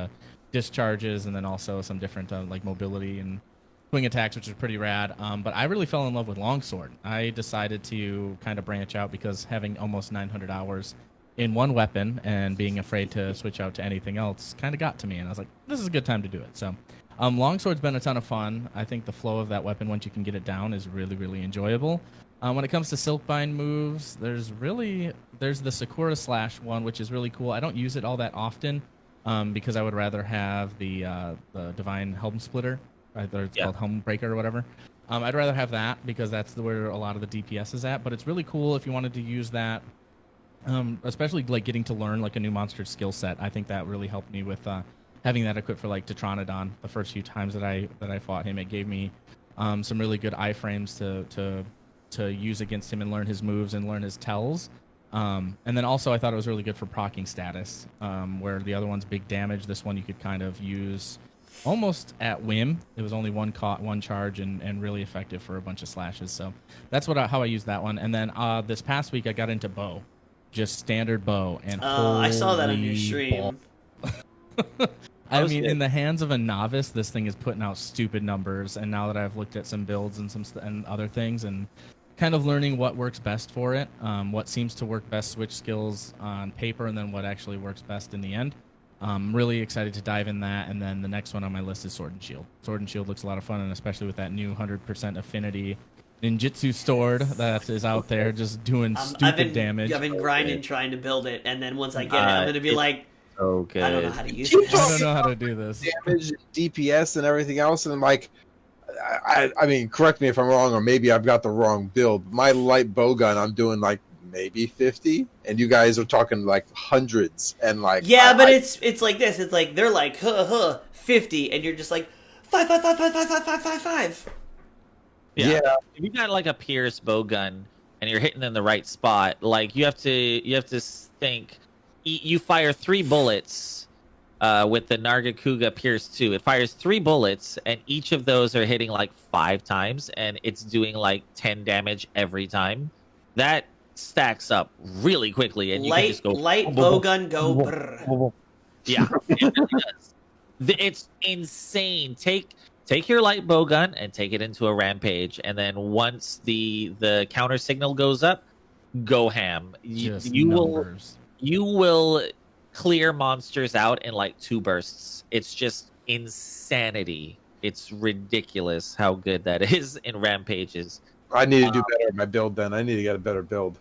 Speaker 3: discharges, and then also some different like mobility and swing attacks, which is pretty rad. But I really fell in love with Longsword. I decided to kind of branch out because having almost 900 hours in one weapon and being afraid to switch out to anything else kind of got to me, and I was like, this is a good time to do it. So Longsword's been a ton of fun. I think the flow of that weapon, once you can get it down, is really, really enjoyable. When it comes to Silkbind moves, there's the Sakura Slash one, which is really cool. I don't use it all that often because I would rather have the Divine Helm Splitter. Either it's called Home Breaker or whatever. I'd rather have that because that's where a lot of the DPS is at. But it's really cool if you wanted to use that, especially like getting to learn like a new monster skill set. I think that really helped me with having that equipped for like Tetranodon. The first few times that I fought him, it gave me some really good iframes to use against him and learn his moves and learn his tells. And then also I thought it was really good for proccing status, where the other one's big damage. This one you could kind of use almost at whim. It was only one charge and really effective for a bunch of slashes. So that's how I used that one. And then this past week I got into bow, just standard bow. And
Speaker 1: I saw that on your stream.
Speaker 3: I mean, in the hands of a novice, this thing is putting out stupid numbers. And now that I've looked at some builds and other things and kind of learning what works best for it, what seems to work best switch skills on paper, and then what actually works best in the end. I'm really excited to dive in that. And then the next one on my list is Sword and Shield. Sword and Shield looks a lot of fun, and especially with that new 100% affinity ninjutsu sword that is out there just doing stupid damage.
Speaker 1: I've been grinding trying to build it, and then once I get it, I'm going to be like,
Speaker 4: okay,
Speaker 1: I don't know how to use this.
Speaker 3: I don't know how to do this.
Speaker 2: Damage, DPS, and everything else, and I'm like, I mean, correct me if I'm wrong, or maybe I've got the wrong build. My light bow gun, I'm doing like maybe 50, and you guys are talking like hundreds, and like
Speaker 1: but it's like this. It's like they're like 50, and you're just like 5.
Speaker 4: Yeah. If you got like a Pierce bow gun and you're hitting in the right spot, like you have to think. You fire 3 bullets with the Nargacuga Pierce 2. It fires 3 bullets, and each of those are hitting like 5 times, and it's doing like 10 damage every time. That stacks up really quickly, and you can just go
Speaker 1: light bowgun go. Brr.
Speaker 4: Yeah, it really does. It's insane. Take your light bowgun and take it into a rampage, and then once the counter signal goes up, go ham. You will clear monsters out in like 2 bursts. It's just insanity. It's ridiculous how good that is in rampages.
Speaker 2: I need to do better at my build then. I need to get a better build.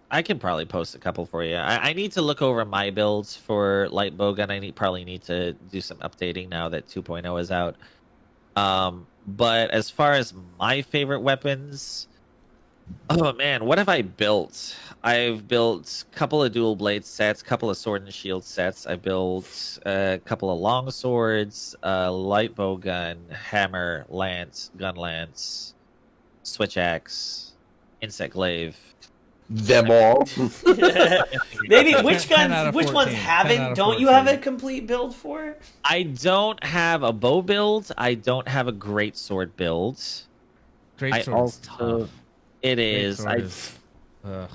Speaker 4: I can probably post a couple for you. I need to look over my builds for light bowgun. I probably need to do some updating now that 2.0 is out. But as far as my favorite weapons, oh man, what have I built? I've built a couple of dual blade sets, a couple of sword and shield sets. I built a couple of long swords, light bowgun, hammer, lance, gun lance, switch axe, insect glaive.
Speaker 2: Them all.
Speaker 1: Maybe which ones haven't? Don't you have a complete build for?
Speaker 4: I don't have a bow build. I don't have a great sword build.
Speaker 3: Great sword's tough.
Speaker 4: It is.
Speaker 3: Ugh.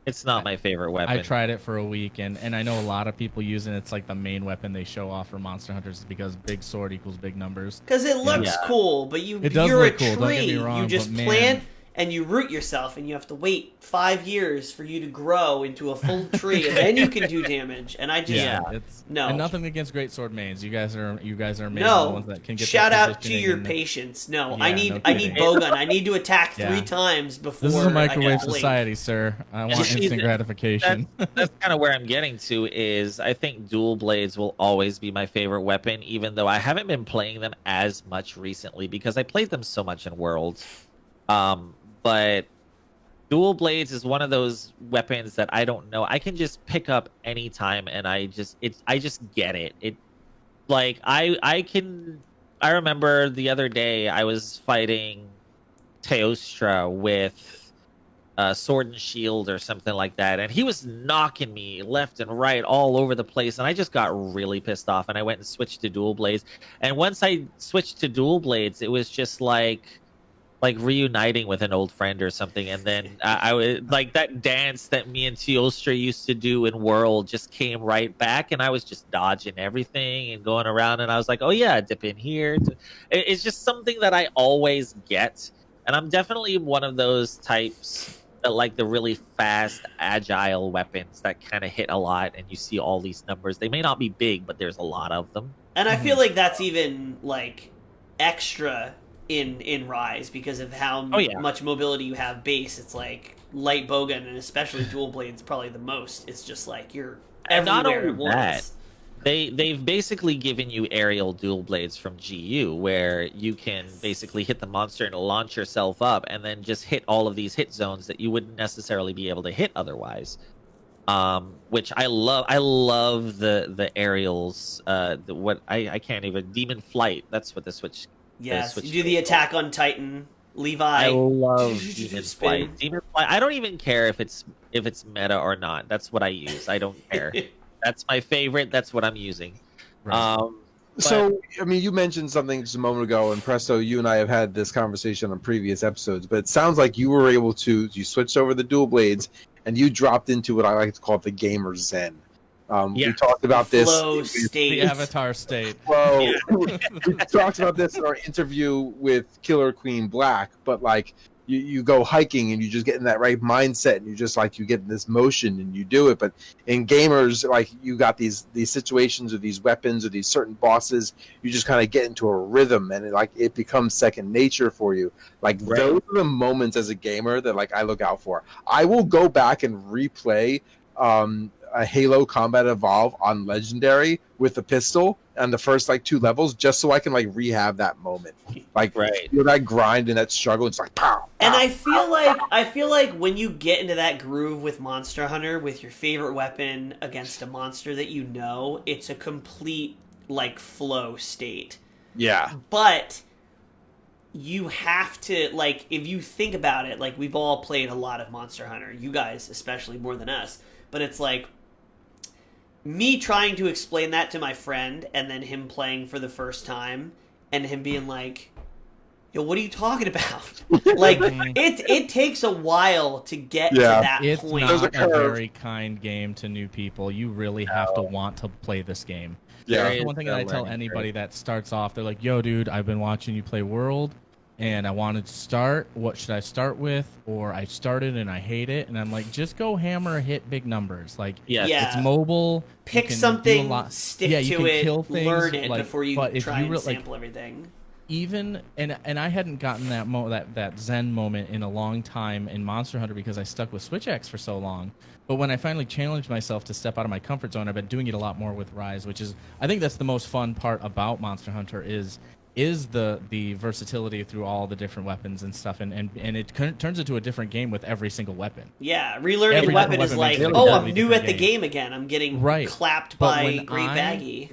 Speaker 4: It's not my favorite weapon.
Speaker 3: I tried it for a week, and I know a lot of people use it. It's like the main weapon they show off for monster hunters because big sword equals big numbers.
Speaker 1: Because it looks cool, but you're a tree. Don't get me wrong, you just plant and you root yourself, and you have to wait 5 years for you to grow into a full tree, and then you can do damage. And I just no.
Speaker 3: And nothing against great sword mains. You guys are amazing.
Speaker 1: No.
Speaker 3: The ones that can get
Speaker 1: shout out to your patience. No, I need bowgun. I need to attack 3 times before.
Speaker 3: This is a microwave society, sir. I want instant gratification.
Speaker 4: That's kind of where I'm getting to. Is I think dual blades will always be my favorite weapon, even though I haven't been playing them as much recently because I played them so much in Worlds. But dual blades is one of those weapons that I don't know. I can just pick up anytime, and I just get it. It like I remember the other day I was fighting Teostra with sword and shield or something like that, and he was knocking me left and right all over the place, and I just got really pissed off, and I went and switched to dual blades. And once I switched to dual blades, it was just like like reuniting with an old friend or something, and then I would like that dance that me and Teostra used to do in World just came right back, and I was just dodging everything and going around, and I was like, oh yeah, dip in here. It's just something that I always get, and I'm definitely one of those types that like the really fast, agile weapons that kind of hit a lot, and you see all these numbers. They may not be big, but there's a lot of them.
Speaker 1: And I feel like that's even like extra in Rise because of how much mobility you have base. It's like light bowgun and especially dual blades probably the most. It's just like you're everywhere at once.
Speaker 4: They've basically given you aerial dual blades from GU where you can basically hit the monster and launch yourself up and then just hit all of these hit zones that you wouldn't necessarily be able to hit otherwise. Which I love. I love the aerials. I can't even Demon Flight. That's what the Switch.
Speaker 1: Yes, you do the attack on Titan, Levi.
Speaker 4: I love Demon Flight. Demon Flight. I don't even care if it's meta or not. That's what I use. I don't care. That's my favorite. That's what I'm using.
Speaker 3: Right.
Speaker 2: So, I mean, you mentioned something just a moment ago, and Presto, you and I have had this conversation on previous episodes, but it sounds like you were able to, you switched over the dual blades, and you dropped into what I like to call the gamer zen. We talked about this.
Speaker 1: Flow state.
Speaker 3: The avatar state.
Speaker 2: Well, we talked about this in our interview with Killer Queen Black, but like, you go hiking and you just get in that right mindset and you just like you get in this motion and you do it. But in gamers, like you got these situations or these weapons or these certain bosses, you just kind of get into a rhythm and it becomes second nature for you. Like those are the moments as a gamer that like I look out for. I will go back and replay a Halo Combat Evolve on Legendary with the pistol and the first like 2 levels just so I can like rehab that moment. Like that grind and that struggle, it's like pow.
Speaker 1: And I feel like when you get into that groove with Monster Hunter with your favorite weapon against a monster that you know, it's a complete like flow state.
Speaker 2: Yeah.
Speaker 1: But you have to like if you think about it, like we've all played a lot of Monster Hunter, you guys especially more than us, but it's like me trying to explain that to my friend and then him playing for the first time and him being like, yo, what are you talking about? Like, it takes a while to get to that point.
Speaker 3: It's not a very kind game to new people. You really have to want to play this game.
Speaker 2: Yeah.
Speaker 3: That's the one thing that I tell anybody that starts off. They're like, yo, dude, I've been watching you play World, and I wanted to start. What should I start with? Or I started and I hate it. And I'm like, just go hammer, hit big numbers. Like, it's mobile.
Speaker 1: Pick something, stick to it, kill things, learn it before you try and sample everything.
Speaker 3: Even and I hadn't gotten that zen moment in a long time in Monster Hunter because I stuck with Switch X for so long. But when I finally challenged myself to step out of my comfort zone, I've been doing it a lot more with Rise, which is I think that's the most fun part about Monster Hunter is the versatility through all the different weapons and stuff, and it turns into a different game with every single weapon.
Speaker 1: Yeah, relearning the weapon is like, I'm new at the game again. I'm getting clapped by Great Baggy.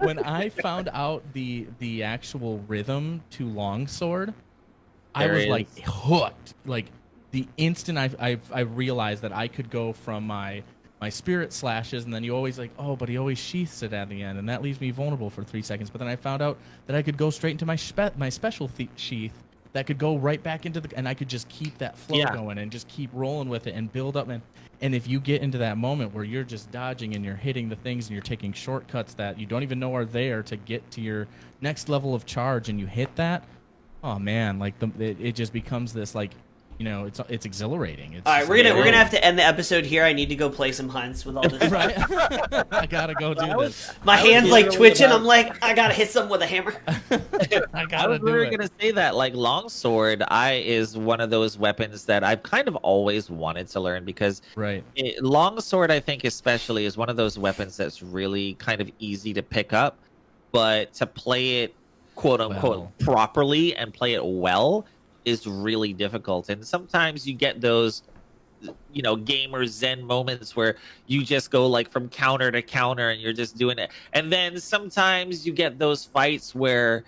Speaker 3: When I found out the actual rhythm to Longsword, I was like hooked. Like the instant I realized that I could go from my spirit slashes, and then you always like, oh, but he always sheaths it at the end, and that leaves me vulnerable for 3 seconds. But then I found out that I could go straight into my special sheath that could go right back into and I could just keep that flow going and just keep rolling with it and build up. And if you get into that moment where you're just dodging and you're hitting the things and you're taking shortcuts that you don't even know are there to get to your next level of charge, and you hit that, oh man, like it just becomes this like, you know, it's exhilarating. All
Speaker 1: right, we're gonna have to end the episode here. I need to go play some hunts with all this.
Speaker 3: Right, I gotta go do this.
Speaker 1: My hands like twitching. I'm like, I gotta hit something with a hammer.
Speaker 4: I was really gonna say that like Longsword, is one of those weapons that I've kind of always wanted to learn because Longsword, I think especially, is one of those weapons that's really kind of easy to pick up, but to play it quote unquote properly and play it well is really difficult. And sometimes you get those, you know, gamer zen moments where you just go like from counter to counter and you're just doing it. And then sometimes you get those fights where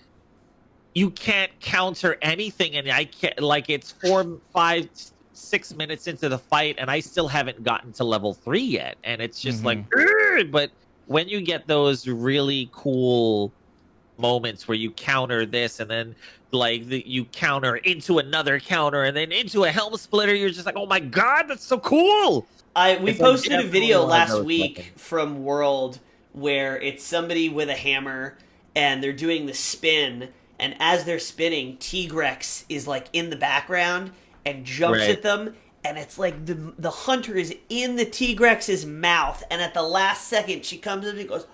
Speaker 4: you can't counter anything, and I can't, like, it's 4, 5, 6 minutes into the fight and I still haven't gotten to level 3 yet. And it's just like, but when you get those really cool moments where you counter this and then like you counter into another counter and then into a helm splitter. You're just like, oh my god, that's so cool.
Speaker 1: We
Speaker 4: It's
Speaker 1: posted a
Speaker 4: definitely
Speaker 1: video
Speaker 4: one of
Speaker 1: last
Speaker 4: those
Speaker 1: week
Speaker 4: weapons.
Speaker 1: from World where it's somebody with a hammer and they're doing the spin, and as they're spinning, Tigrex is like in the background and jumps
Speaker 4: Right.
Speaker 1: at them, and it's like the hunter is in the Tigrex's mouth, and at the last second she comes in and goes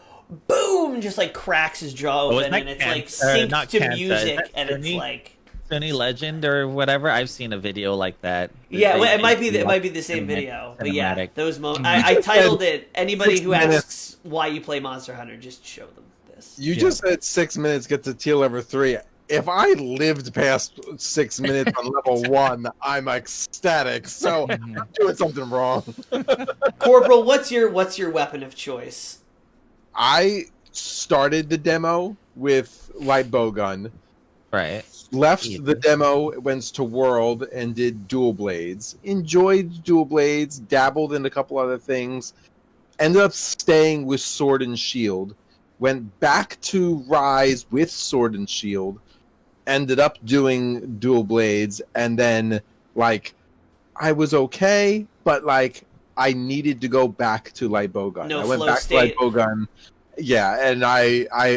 Speaker 1: boom, and just like cracks his jaw
Speaker 4: Oh, is
Speaker 1: open,
Speaker 4: that
Speaker 1: and it's
Speaker 4: Kanta?
Speaker 1: like synced
Speaker 4: Not
Speaker 1: to
Speaker 4: Kanta, is
Speaker 1: music,
Speaker 4: that
Speaker 1: and it's
Speaker 4: Sunny?
Speaker 1: like
Speaker 4: Sunny Legend or whatever. I've seen a video like that.
Speaker 1: yeah,
Speaker 4: They-
Speaker 1: well, it
Speaker 4: they
Speaker 1: might be
Speaker 4: do
Speaker 1: it
Speaker 4: like
Speaker 1: might be the same video, but yeah,
Speaker 4: cinematic.
Speaker 1: those moments. I titled it. Anybody
Speaker 2: 6
Speaker 1: who
Speaker 2: minutes.
Speaker 1: asks why you play Monster Hunter, just show them this.
Speaker 2: You
Speaker 3: Yeah.
Speaker 2: just said 6 minutes get to tier level 3. If I lived past 6 minutes on level 1, I'm ecstatic. So I'm doing something wrong.
Speaker 1: Corporal, what's your weapon of choice?
Speaker 2: I started the demo with light bowgun,
Speaker 4: Right.
Speaker 2: left
Speaker 4: Easy.
Speaker 2: the demo, went to World and did dual blades. Enjoyed dual blades, dabbled in a couple other things, ended up staying with sword and shield. Went back to Rise with sword and shield, ended up doing dual blades, and then like I was okay, but like I needed to go back to light bowgun.
Speaker 1: No
Speaker 2: I went
Speaker 1: flow
Speaker 2: back to light
Speaker 1: state.
Speaker 2: bowgun. Yeah, and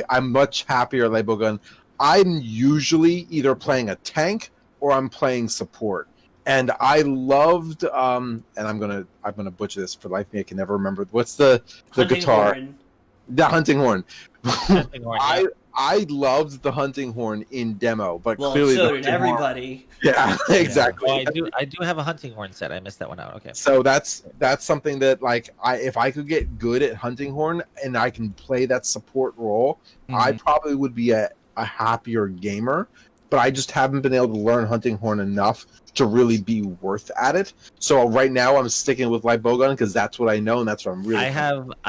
Speaker 2: I'm much happier at light bowgun. I'm usually either playing a tank or I'm playing support. And I loved and I'm gonna butcher this for life. I can never remember what's the
Speaker 1: Hunting
Speaker 2: guitar.
Speaker 1: horn.
Speaker 2: The hunting horn.
Speaker 4: Hunting horn, yeah.
Speaker 2: I loved the hunting horn in demo, but
Speaker 1: Well,
Speaker 2: clearly
Speaker 1: so
Speaker 2: the
Speaker 1: did
Speaker 2: hunting horn-
Speaker 1: everybody.
Speaker 2: Yeah, exactly.
Speaker 4: Oh, I do have a hunting horn set. I missed that one out. Okay.
Speaker 2: So that's something that like if I could get good at hunting horn and I can play that support role, I probably would be a happier gamer. But I just haven't been able to learn hunting horn enough to really be worth at it. So right now I'm sticking with light bowgun because that's what I know and that's what I'm really.
Speaker 4: I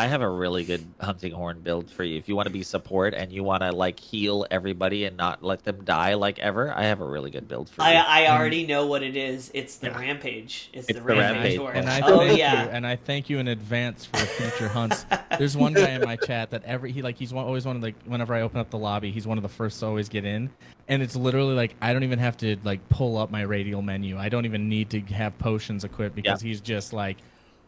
Speaker 4: have a really good hunting horn build for you. If you want to be support and you want to like heal everybody and not let them die like ever, I have a really good build for you.
Speaker 1: I already know what it is. It's the
Speaker 4: Yeah.
Speaker 1: rampage. It's
Speaker 4: It's
Speaker 1: the
Speaker 4: the
Speaker 1: rampage
Speaker 4: rampage.
Speaker 1: horn.
Speaker 3: And I
Speaker 1: Oh
Speaker 3: thank
Speaker 1: yeah.
Speaker 3: you, and I thank you in advance for future hunts. There's one guy in my chat that always one of like whenever I open up the lobby, he's one of the first to always get in, and it's literally like I don't even have to like pull up my radial menu. I don't even need to have potions equipped because he's just like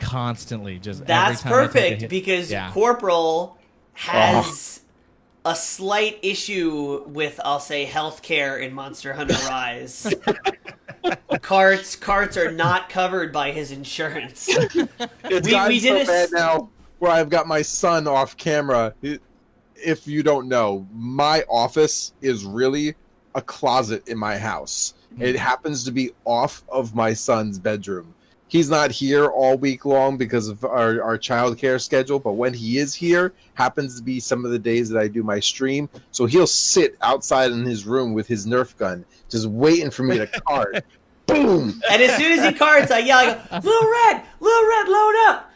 Speaker 3: constantly just.
Speaker 1: That's
Speaker 3: every time I take a
Speaker 1: perfect
Speaker 3: hit-
Speaker 1: because
Speaker 3: yeah.
Speaker 1: Corporal has a slight issue with, I'll say, healthcare in Monster Hunter Rise. Carts are not covered by his insurance.
Speaker 2: It's
Speaker 1: we
Speaker 2: gotten
Speaker 1: did
Speaker 2: so
Speaker 1: a
Speaker 2: bad now where I've got my son off camera. If you don't know, my office is really a closet in my house. It happens to be off of my son's bedroom. He's not here all week long because of our childcare schedule, but when he is here, happens to be some of the days that I do my stream. So he'll sit outside in his room with his Nerf gun, just waiting for me to cart. Boom!
Speaker 1: And as soon as he carts, I yell, I go, Little Red, load up!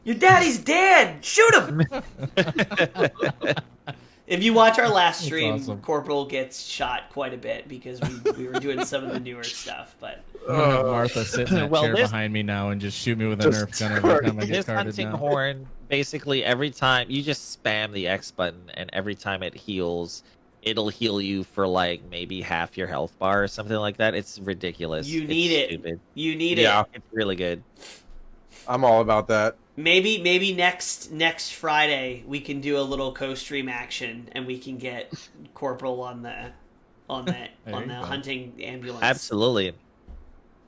Speaker 1: Your daddy's dead! Shoot him! If you watch our last stream,
Speaker 3: awesome.
Speaker 1: Corporal gets shot quite a bit because we were doing some of the newer stuff. But
Speaker 3: I'm gonna have Martha sit in that
Speaker 4: Well,
Speaker 3: chair
Speaker 4: this-
Speaker 3: behind me now and just shoot me with a
Speaker 2: Just
Speaker 3: Nerf gun every time I get
Speaker 4: This
Speaker 3: carded
Speaker 4: hunting
Speaker 3: now.
Speaker 4: horn, basically every time you just spam the X button, and every time it heals, it'll heal you for like maybe half your health bar or something like that. It's ridiculous.
Speaker 1: You
Speaker 4: It's
Speaker 1: need it.
Speaker 4: Stupid.
Speaker 1: you need
Speaker 2: Yeah.
Speaker 1: it.
Speaker 4: It's really good.
Speaker 2: I'm all about that.
Speaker 1: Maybe next Friday we can do a little co-stream action and we can get Corporal on the
Speaker 3: There you go.
Speaker 1: hunting ambulance.
Speaker 4: Absolutely.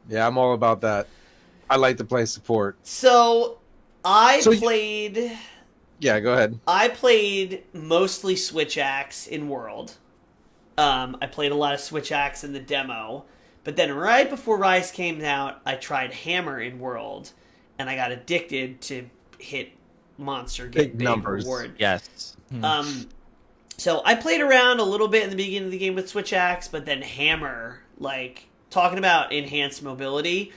Speaker 2: Yeah, I'm all about that. I like to play support.
Speaker 1: So
Speaker 2: So you-
Speaker 1: played.
Speaker 2: Yeah, go ahead.
Speaker 1: I played mostly Switch Axe in World. I played a lot of Switch Axe in the demo, but then right before Rise came out, I tried Hammer in World, and I got addicted to hit monster get
Speaker 2: Big numbers.
Speaker 1: reward.
Speaker 4: Yes.
Speaker 1: So I played around a little bit in the beginning of the game with Switch Axe, but then Hammer, like talking about enhanced mobility.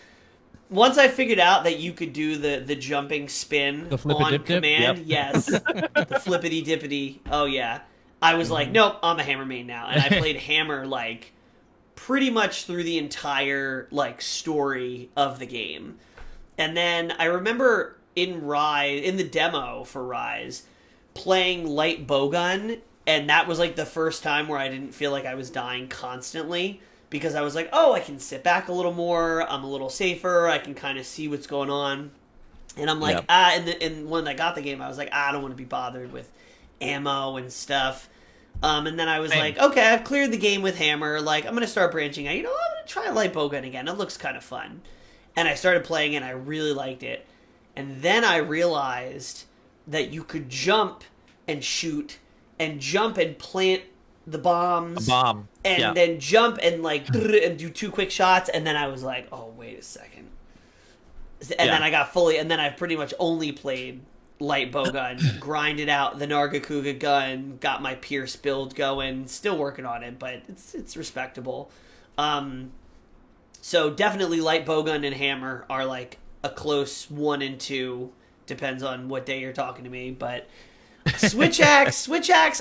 Speaker 1: Once I figured out that you could do the jumping spin
Speaker 3: The
Speaker 1: on
Speaker 3: flippity-dip-dip?
Speaker 1: command,
Speaker 4: Yep.
Speaker 1: yes, the flippity dippity, oh yeah, I was like, nope, I'm a Hammer main now, and I played Hammer like pretty much through the entire like story of the game. And then I remember in the demo for Rise, playing light bowgun And that was like the first time where I didn't feel like I was dying constantly, because I was like, oh, I can sit back a little more, I'm a little safer, I can kind of see what's going on. And I'm like, and when I got the game, I was like, I don't want to be bothered with ammo and stuff. And then I was like, okay, I've cleared the game with hammer, like, I'm going to start branching out. I'm going to try a light bowgun again, it looks kind of fun. And I started playing it, and I really liked it. And then I realized that you could jump and shoot, and jump and plant the bombs, and then jump and like and do 2 quick shots, and then I was like, oh, wait a second. And then I got fully, and then I've pretty much only played light bowgun, grinded out the Nargacuga gun, got my Pierce build going, still working on it, but it's respectable. So definitely light bowgun and hammer are like a close 1 and 2, depends on what day you're talking to me, but Switch axe,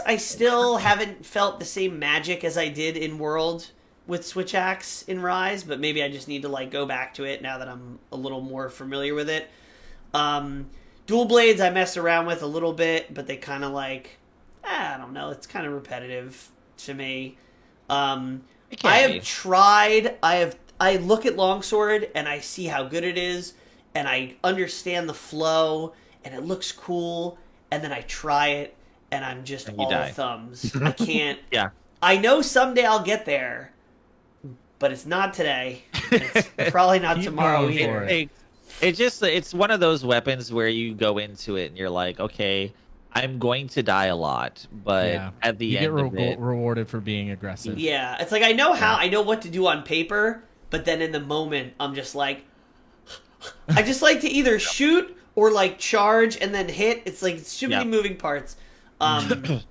Speaker 1: I still haven't felt the same magic as I did in World with Switch axe in Rise, but maybe I just need to like go back to it now that I'm a little more familiar with it. Dual blades I messed around with a little bit, but they kind of like, I don't know, it's kind of repetitive to me. I have tried, I look at Longsword and I see how good it is, and I understand the flow, and it looks cool. And then I try it, and I'm just all thumbs. I can't. I know someday I'll get there, but it's not today. It's probably not tomorrow either.
Speaker 4: It's one of those weapons where you go into it and you're like, okay, I'm going to die a lot, but at the end of it,
Speaker 3: rewarded for being aggressive.
Speaker 1: Yeah, it's like I know I know what to do on paper, but then in the moment, I'm just like, I just like to either shoot or like charge and then hit. It's like too many moving parts. But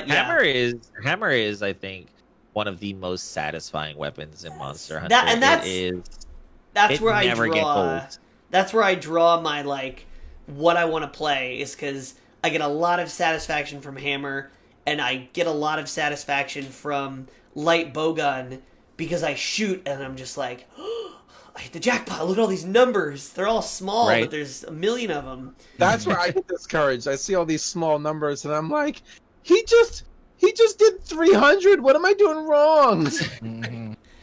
Speaker 4: hammer is I think one of the most satisfying weapons in Monster Hunter.
Speaker 1: That's where I draw my like what I want to play, is because I get a lot of satisfaction from hammer, and I get a lot of satisfaction from light bowgun, because I shoot and I'm just like, I hit the jackpot. Look at all these numbers. They're all small, but there's a million of them.
Speaker 2: That's where I get discouraged. I see all these small numbers, and I'm like, he just did 300. What am I doing wrong?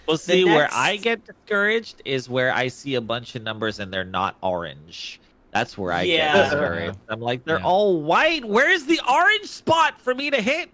Speaker 4: Well, see, where I get discouraged is where I see a bunch of numbers and they're not orange. That's where I get discouraged. I'm like, they're all white. Where's the orange spot for me to hit?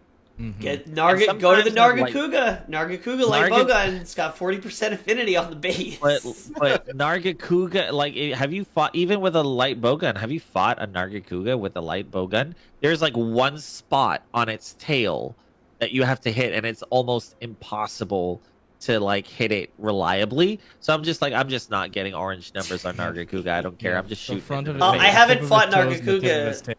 Speaker 1: Get go to the Nargacuga. Nargacuga light bowgun. It's got 40% affinity on the base.
Speaker 4: But Nargacuga, like, have you fought even with a light bowgun? Have you fought a Nargacuga with a light bowgun? There's like one spot on its tail that you have to hit, and it's almost impossible to like hit it reliably. So I'm just not getting orange numbers on Nargacuga. I don't care. I'm just shooting.
Speaker 1: I haven't fought Nargacuga.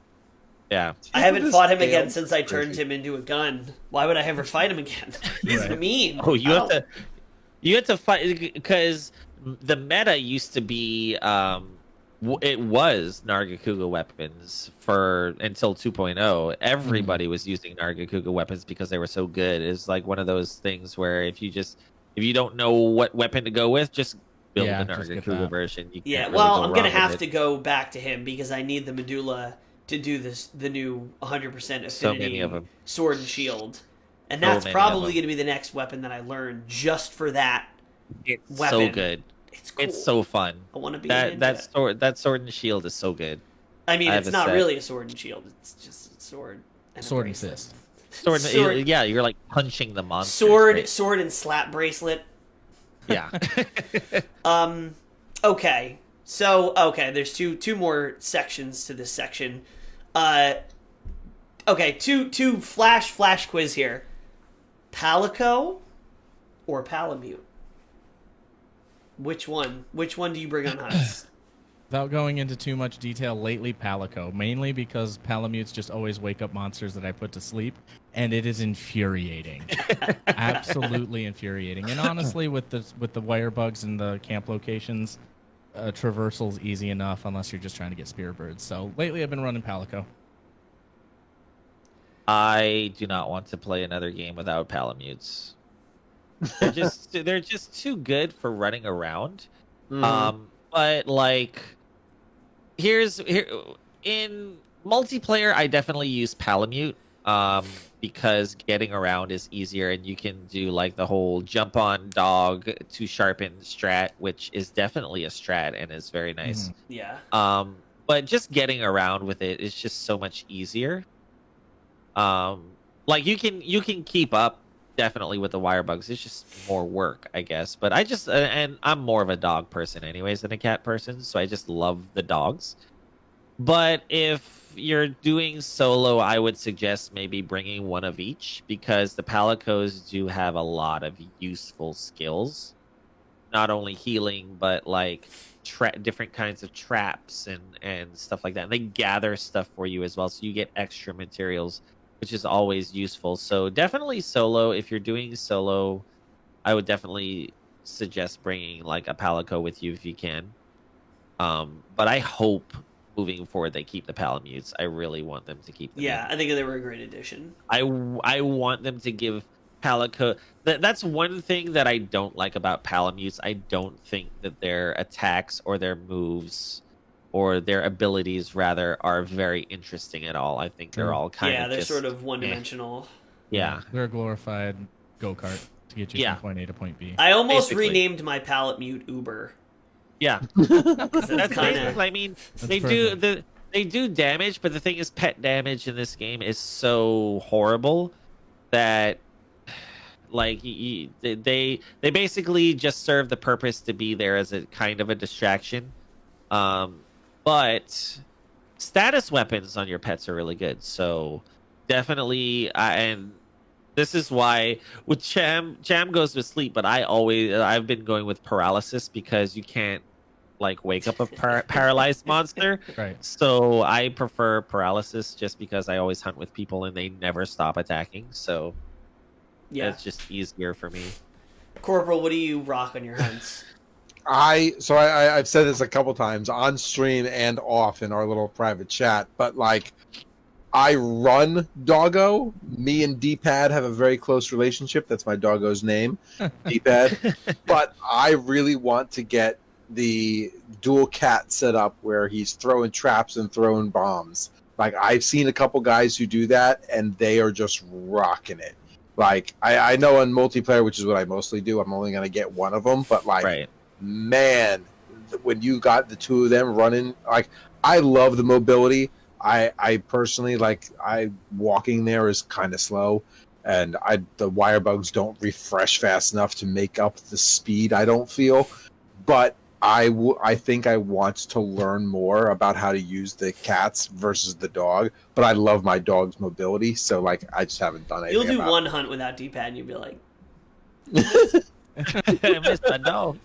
Speaker 4: Yeah,
Speaker 1: I haven't fought him again since I turned him into a gun. Why would I ever fight him again? He's mean.
Speaker 4: Oh, you have to fight, because the meta used to be it was Nargacuga weapons until 2.0. Everybody was using Nargacuga weapons because they were so good. It's like one of those things where if you don't know what weapon to go with, just build the Nargacuga version.
Speaker 1: I'm gonna have to go back to him because I need the medulla to do the new 100% affinity
Speaker 4: so many of them.
Speaker 1: Sword and shield, and that's probably going to be the next weapon that I learn just for that.
Speaker 4: It's
Speaker 1: weapon.
Speaker 4: So good.
Speaker 1: It's cool.
Speaker 4: It's so fun.
Speaker 1: I want to be
Speaker 4: that sword and shield is so good.
Speaker 1: I mean, it's not really a sword and shield. It's just a sword. And
Speaker 3: sword and fist.
Speaker 4: Sword. Yeah, you're like punching the monster.
Speaker 1: Sword and slap bracelet.
Speaker 4: Yeah.
Speaker 1: Okay. So there's two more sections to this section. Two flash quiz here. Palico or Palamute? Which one do you bring on hunts?
Speaker 3: Without going into too much detail, lately Palico, mainly because Palamutes just always wake up monsters that I put to sleep, and it is infuriating. Absolutely infuriating. And honestly, with the wire bugs and the camp locations, traversal's easy enough unless you're just trying to get spear birds. So lately I've been running Palico.
Speaker 4: I do not want to play another game without Palamutes. They're just too good for running around. But like here in multiplayer I definitely use Palamute. because getting around is easier, and you can do like the whole jump on dog to sharpen strat, which is definitely a strat and is very nice.
Speaker 1: Yeah.
Speaker 4: But just getting around with it is just so much easier. Like you can keep up definitely with the wire bugs. It's just more work, I guess. But I just and I'm more of a dog person anyways than a cat person, so I just love the dogs. But if you're doing solo, I would suggest maybe bringing one of each, because the palicos do have a lot of useful skills, not only healing but like different kinds of traps and stuff like that. And they gather stuff for you as well, so you get extra materials, which is always useful. So definitely solo. If you're doing solo, I would definitely suggest bringing like a palico with you if you can. But I hope moving forward they keep the palamutes. I really want them to keep them.
Speaker 1: Yeah, I think they were a great addition.
Speaker 4: I want them to give palico. That's one thing that I don't like about palamutes. I don't think that their attacks or their moves or their abilities rather are very interesting at all. I think they're all kind of
Speaker 1: they're
Speaker 4: just,
Speaker 1: sort of one-dimensional.
Speaker 4: Yeah.
Speaker 3: They're a glorified go-kart to get you
Speaker 4: Yeah.
Speaker 3: from point A to point B.
Speaker 1: I almost
Speaker 4: Basically.
Speaker 1: renamed my pallet mute Uber.
Speaker 4: Yeah.
Speaker 1: That's
Speaker 4: That's
Speaker 1: kinda,
Speaker 4: basically, I mean,
Speaker 3: That's
Speaker 4: they do damage, but the thing is, pet damage in this game is so horrible that like they basically just serve the purpose to be there as a kind of a distraction. But status weapons on your pets are really good, so definitely. And this is why with Cham goes to sleep, but I've been going with paralysis, because you can't like wake up a paralyzed monster.
Speaker 3: Right.
Speaker 4: So I prefer paralysis just because I always hunt with people and they never stop attacking. So it's just easier for me.
Speaker 1: Corporal, what do you rock on your hunts?
Speaker 2: I've said this a couple times on stream and off in our little private chat, but like I run Doggo. Me and D-Pad have a very close relationship. That's my Doggo's name, D-Pad. But I really want to get the dual cat set up where he's throwing traps and throwing bombs. Like I've seen a couple guys who do that, and they are just rocking it. Like I know in multiplayer, which is what I mostly do, I'm only going to get one of them. But like, man, when you got the two of them running, like I love the mobility. I personally walking there is kind of slow, and the wire bugs don't refresh fast enough to make up the speed. I don't feel, but I think I want to learn more about how to use the cats versus the dog. But I love my dog's mobility, so like I just haven't done anything.
Speaker 1: You'll do one hunt without D-pad, and you'll be like,
Speaker 4: I missed my dog.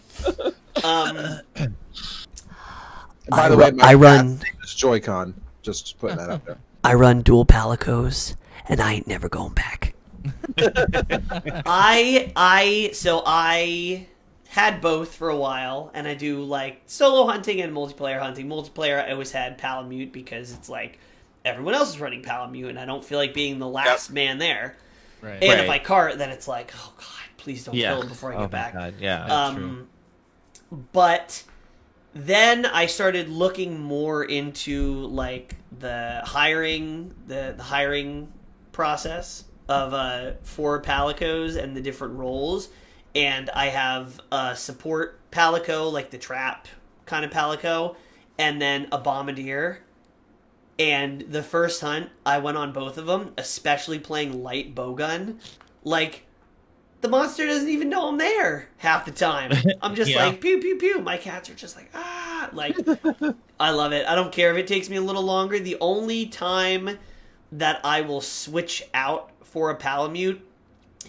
Speaker 2: By the way,
Speaker 5: I run
Speaker 2: Joy-Con. Just putting that out there.
Speaker 5: I run dual palicos, and I ain't never going back.
Speaker 1: I had both for a while, and I do like solo hunting and multiplayer hunting. Multiplayer, I always had Palamute because it's like everyone else is running Palamute, and I don't feel like being the last man there.
Speaker 3: Right.
Speaker 1: And if I cart, then it's like, oh god, please don't kill him before I get back.
Speaker 4: God, yeah.
Speaker 1: But then I started looking more into like the hiring process of for palicos and the different roles. And I have a support palico, like the trap kind of palico, and then a bombardier. And the first hunt, I went on both of them, especially playing light bowgun. Like, the monster doesn't even know I'm there half the time. I'm just like, pew, pew, pew. My cats are just like, ah. Like, I love it. I don't care if it takes me a little longer. The only time that I will switch out for a palamute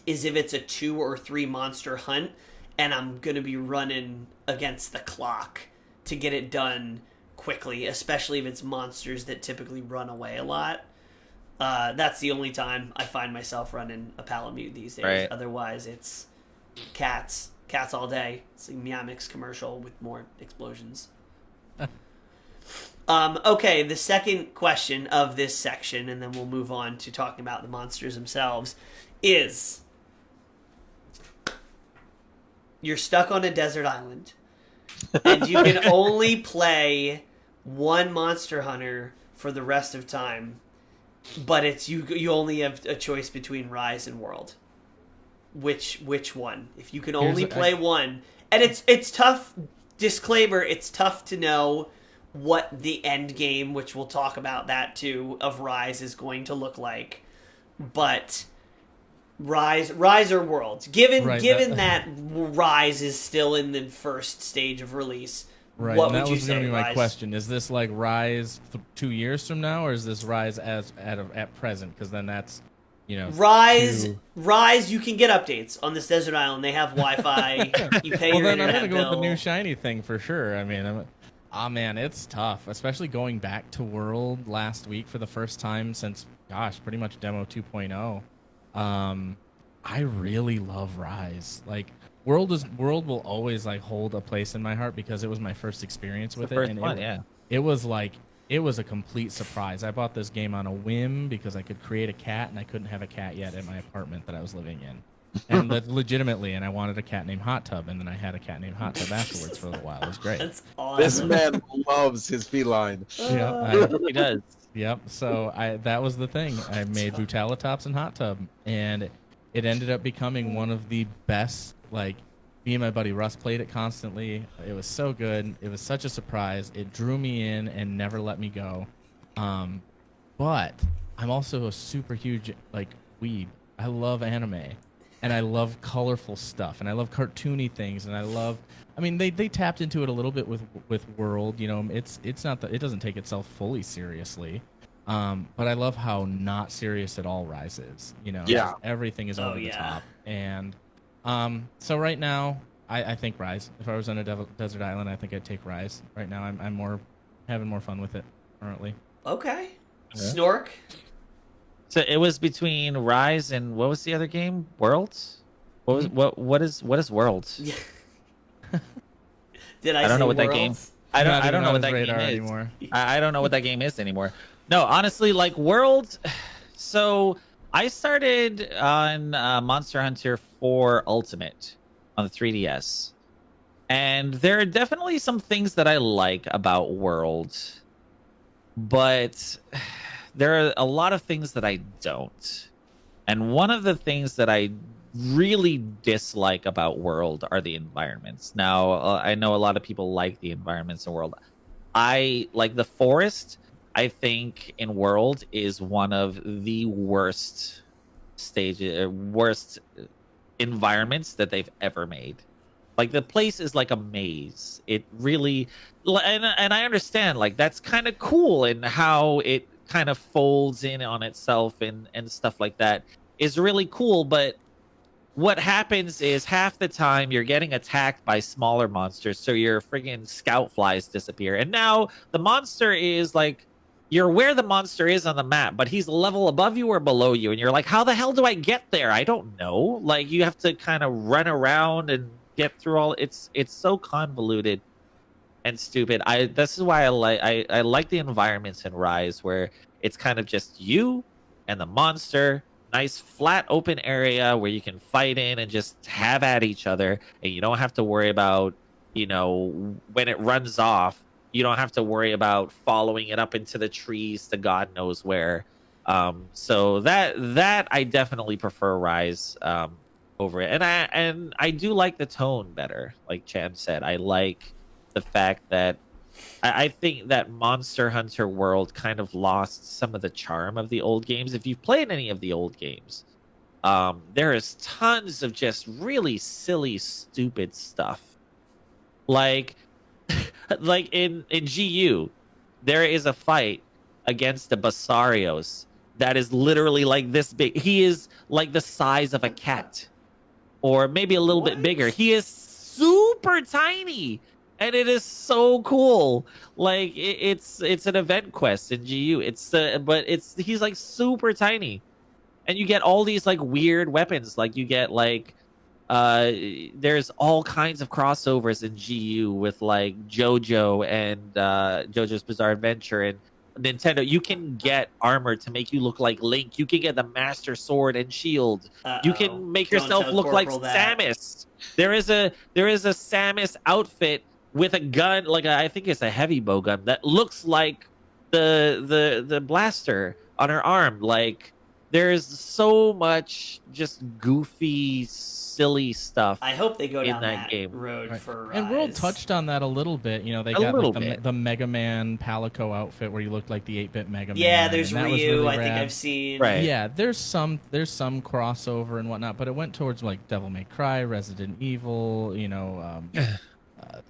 Speaker 1: is if it's a 2 or 3 monster hunt and I'm going to be running against the clock to get it done quickly, especially if it's monsters that typically run away a lot. That's the only time I find myself running a palamute these days.
Speaker 4: Right.
Speaker 1: Otherwise, it's cats all day. It's a Meowmix commercial with more explosions. Okay, the second question of this section, and then we'll move on to talking about the monsters themselves, is you're stuck on a desert island, and you can only play one monster hunter for the rest of time. but it's you only have a choice between Rise and World. Which one? If you can only play one, and it's tough. Disclaimer: it's tough to know what the end game, which we'll talk about that too, of Rise is going to look like. But Rise or Worlds, given that Rise is still in the first stage of release.
Speaker 3: Right,
Speaker 1: What
Speaker 3: and that
Speaker 1: would you
Speaker 3: was going
Speaker 1: say,
Speaker 3: to be my
Speaker 1: Rise?
Speaker 3: question. Is this like Rise 2 years from now, or is this Rise at present? Because then that's,
Speaker 1: Rise, you can get updates on this desert island. They have Wi-Fi. You pay
Speaker 3: well,
Speaker 1: your
Speaker 3: then I'm
Speaker 1: internet
Speaker 3: going to go
Speaker 1: bill.
Speaker 3: with the new shiny thing for sure. I mean, man, it's tough, especially going back to World last week for the first time since, pretty much Demo 2.0. I really love Rise. Like, World will always like hold a place in my heart because it was my first experience with it, and it was a complete surprise. I bought this game on a whim because I could create a cat, and I couldn't have a cat yet in my apartment that I was living in, and legitimately, and I wanted a cat named Hot Tub, and then I had a cat named Hot Tub afterwards for a little while. It was great.
Speaker 1: That's awesome.
Speaker 2: This man loves his feline.
Speaker 3: Yeah,
Speaker 4: He does.
Speaker 3: Yep. So that was the thing. I made Brutalitops and Hot Tub, and it ended up becoming one of the best. Like, me and my buddy Russ played it constantly. It was so good. It was such a surprise. It drew me in and never let me go. But I'm also a super huge weeb. I love anime, and I love colorful stuff, and I love cartoony things, and I mean, they tapped into it a little bit with World. It's not that it doesn't take itself fully seriously. But I love how not serious at all Rise is.
Speaker 2: Yeah.
Speaker 3: Everything is over the top. And so right now, I think Rise. If I was on a desert island, I think I'd take Rise. Right now, I'm having more fun with it currently.
Speaker 1: Okay.
Speaker 2: Yeah.
Speaker 1: Snork?
Speaker 4: So it was between Rise and what was the other game? Worlds? What is Worlds?
Speaker 1: Did
Speaker 4: I don't know what that game. I don't know what that game is
Speaker 3: anymore.
Speaker 4: I don't know what that game is anymore. No, honestly, like Worlds. So I started on Monster Hunter 4 Ultimate on the 3DS, and there are definitely some things that I like about Worlds, but there are a lot of things that I don't. And one of the things that I really dislike about World are the environments. Now, I know a lot of people like the environments in World. I like the forest. I think in World is one of the worst environments that they've ever made. Like, the place is like a maze. It really, and I understand, like, that's kind of cool, and how it kind of folds in on itself and stuff like that is really cool. But what happens is half the time you're getting attacked by smaller monsters, so your friggin' scout flies disappear, and now the monster is like, you're where the monster is on the map, but he's a level above you or below you, and you're like, how the hell do I get there? I don't know. Like, you have to kind of run around and get through all. It's so convoluted and stupid. This is why I like the environments in Rise, where it's kind of just you and the monster, nice flat open area where you can fight in and just have at each other, and you don't have to worry about, when it runs off, you don't have to worry about following it up into the trees to God knows where. So that I definitely prefer Rise over it, and I do like the tone better. Like Cham said, I like the fact that I think that Monster Hunter World kind of lost some of the charm of the old games. If you've played any of the old games, there is tons of just really silly, stupid stuff. Like in GU, there is a fight against the Basarios that is literally like this big. He is like the size of a cat, or maybe a little bit bigger. He is super tiny, and it is so cool. Like, it's an event quest in GU. He's like super tiny, and you get all these like weird weapons. Like, you get like there's all kinds of crossovers in GU with like JoJo and JoJo's Bizarre Adventure and Nintendo. You can get armor to make you look like Link. You can get the Master Sword and Shield. You can make yourself look like Samus. There is a Samus outfit with a gun, like I think it's a heavy bow gun that looks like the blaster on her arm. Like, there's so much just goofy, silly stuff.
Speaker 1: I hope they go
Speaker 4: in
Speaker 1: down
Speaker 4: that
Speaker 1: that
Speaker 4: game.
Speaker 1: road
Speaker 3: Right.
Speaker 1: for
Speaker 3: And World
Speaker 1: Rise.
Speaker 3: touched on that a little bit. You know, they
Speaker 4: A
Speaker 3: got
Speaker 4: little
Speaker 3: like
Speaker 4: bit.
Speaker 3: the Mega Man Palico outfit where you looked like the 8-bit Mega Man.
Speaker 1: Yeah, there's
Speaker 3: and that
Speaker 1: Ryu.
Speaker 3: was really
Speaker 1: I think
Speaker 3: rad.
Speaker 1: I've seen.
Speaker 4: Right.
Speaker 3: Yeah, there's some crossover and whatnot, but it went towards like Devil May Cry, Resident Evil, you know,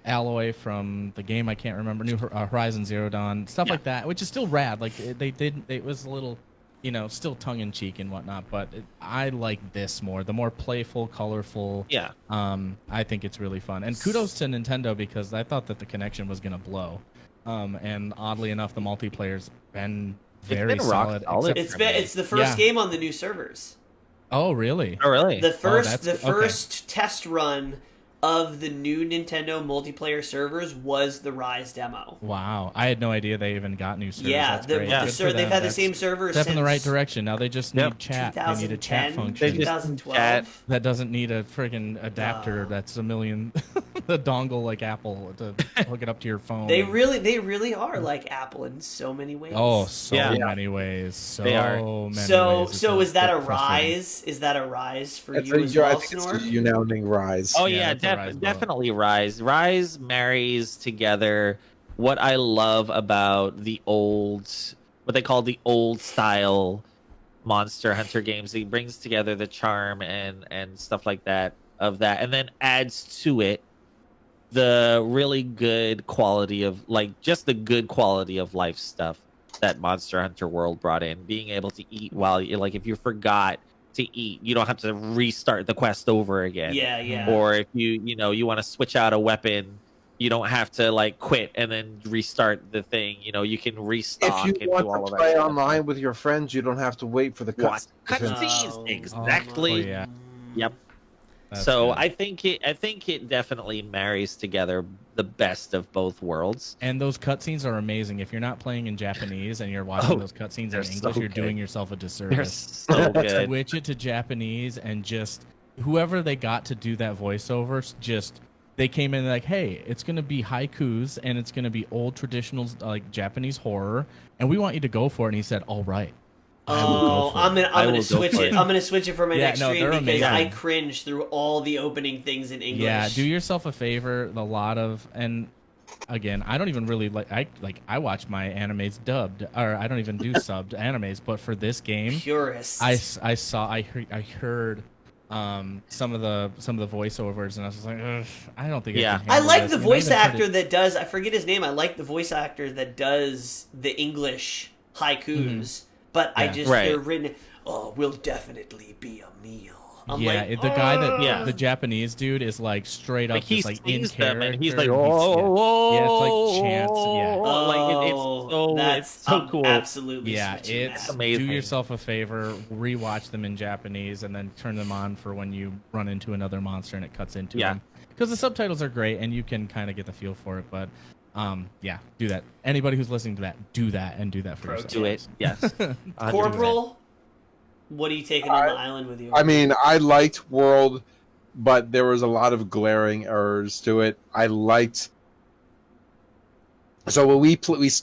Speaker 3: Alloy from the game I can't remember, New Horizon Zero Dawn, stuff like that, which is still rad. Like it was a little, you know, still tongue in cheek and whatnot, but I like this more, the more playful, colorful.
Speaker 4: Yeah.
Speaker 3: I think it's really fun, and kudos to Nintendo because I thought that the connection was gonna blow, and oddly enough, the multiplayer's been very
Speaker 4: been rock
Speaker 3: solid.
Speaker 4: solid.
Speaker 3: except-
Speaker 1: It's the first
Speaker 3: Yeah.
Speaker 1: game on the new servers.
Speaker 3: Oh, really?
Speaker 4: Oh, really?
Speaker 1: The first
Speaker 3: that's-
Speaker 1: the
Speaker 3: okay.
Speaker 1: first test run of the new Nintendo multiplayer servers was the Rise demo.
Speaker 3: Wow, I had no idea they even got new servers.
Speaker 1: Yeah,
Speaker 3: That's great.
Speaker 1: the
Speaker 3: Good for
Speaker 1: they've
Speaker 3: them.
Speaker 1: had the
Speaker 3: That's
Speaker 1: same servers
Speaker 3: step
Speaker 1: since
Speaker 3: in the right direction. Now they just need
Speaker 4: Yep.
Speaker 3: chat. They need a chat
Speaker 1: 2010,
Speaker 3: function.
Speaker 4: They just-
Speaker 1: 2012.
Speaker 4: chat.
Speaker 3: That doesn't need a friggin' adapter. That's a million, the dongle like Apple to hook it up to your phone.
Speaker 1: They really are like Apple in so many ways.
Speaker 3: Oh, so
Speaker 4: Yeah.
Speaker 3: many ways. So
Speaker 4: They are.
Speaker 3: many
Speaker 1: so
Speaker 3: ways.
Speaker 1: so
Speaker 3: It's
Speaker 1: is that a
Speaker 3: frustrating.
Speaker 1: rise? Is that a rise for
Speaker 2: That's
Speaker 1: you as
Speaker 2: I
Speaker 1: well,
Speaker 2: think it's
Speaker 1: Snor?
Speaker 2: you now named Rise.
Speaker 4: Oh
Speaker 3: Yeah,
Speaker 4: yeah,
Speaker 3: that's a Rise bullet.
Speaker 4: definitely Rise. Rise marries together what I love about the old, what they call the old style Monster Hunter games. It brings together the charm and stuff like that of that, and then adds to it the really good quality of, like, just the good quality of life stuff that Monster Hunter World brought in. Being able to eat while you, like, if you forgot to eat, you don't have to restart the quest over again.
Speaker 1: Yeah.
Speaker 4: Or if you want to switch out a weapon, you don't have to like quit and then restart the thing. You can restock
Speaker 2: If
Speaker 4: and
Speaker 2: you
Speaker 4: do all
Speaker 2: want
Speaker 4: of
Speaker 2: to
Speaker 4: that
Speaker 2: play
Speaker 4: stuff.
Speaker 2: online with your friends, you don't have to wait for the
Speaker 4: What?
Speaker 2: cutscenes.
Speaker 4: Cutscenes, exactly.
Speaker 3: Oh, yeah.
Speaker 4: Yep.
Speaker 3: That's
Speaker 4: So
Speaker 3: good.
Speaker 4: I think it definitely marries together the best of both worlds.
Speaker 3: And those cutscenes are amazing. If you're not playing in Japanese and you're watching
Speaker 4: Oh,
Speaker 3: those cutscenes
Speaker 4: they're
Speaker 3: in English,
Speaker 4: so
Speaker 3: you're
Speaker 4: good.
Speaker 3: doing yourself a
Speaker 4: They're
Speaker 3: disservice.
Speaker 4: so good.
Speaker 3: Switch it to Japanese and just whoever they got to do that voiceover, just they came in like, hey, it's gonna be haikus and it's gonna be old traditional like Japanese horror, and we want you to go for it. And he said, all right. I will go
Speaker 1: Oh,
Speaker 3: for
Speaker 1: I'm
Speaker 3: it."
Speaker 1: gonna
Speaker 4: I will
Speaker 1: I'm gonna
Speaker 4: go
Speaker 1: switch
Speaker 4: for
Speaker 1: it.
Speaker 4: it.
Speaker 1: I'm gonna switch it for my
Speaker 3: Yeah,
Speaker 1: next
Speaker 3: no,
Speaker 1: stream
Speaker 3: they're
Speaker 1: because
Speaker 3: amazing.
Speaker 1: I cringed through all the opening things in English.
Speaker 3: Yeah, do yourself a favor. A lot of, and again, I don't even really I watch my animes dubbed, or I don't even do subbed animes. But for this game,
Speaker 1: Purists.
Speaker 3: I heard some of the voiceovers, and I was just like, ugh, I don't think
Speaker 4: Yeah.
Speaker 3: I can
Speaker 1: I
Speaker 3: handle
Speaker 1: like
Speaker 3: this.
Speaker 1: the
Speaker 3: And I
Speaker 1: voice
Speaker 3: even tried
Speaker 1: actor
Speaker 3: to-
Speaker 1: that does. I forget his name. I like the voice actor that does the English haikus, but I
Speaker 3: Yeah.
Speaker 1: just
Speaker 4: Right.
Speaker 1: they're written. Oh, will definitely be a meal. I'm
Speaker 3: yeah,
Speaker 1: like,
Speaker 3: the guy that
Speaker 4: Yeah.
Speaker 3: the Japanese dude is like straight up
Speaker 4: Like he
Speaker 3: just like in
Speaker 4: sees them
Speaker 3: character.
Speaker 4: and he's like,
Speaker 3: yeah.
Speaker 4: oh,
Speaker 3: Yeah, it's like chants, yeah.
Speaker 1: Oh,
Speaker 4: it's so cool.
Speaker 1: Absolutely,
Speaker 3: Yeah,
Speaker 1: switching
Speaker 3: it's
Speaker 1: that.
Speaker 4: amazing.
Speaker 3: Do yourself a favor, rewatch them in Japanese, and then turn them on for when you run into another monster and it cuts into
Speaker 4: Yeah.
Speaker 3: them. Because the subtitles are great and you can kind of get the feel for it. But yeah, do that. Anybody who's listening to that, do that and do that for
Speaker 1: Pro
Speaker 3: yourself.
Speaker 4: Do it. Yes. 100%.
Speaker 1: Corporal, what are you taking on the island with you?
Speaker 2: I mean, I liked World, but there was a lot of glaring errors to it. I liked. So when we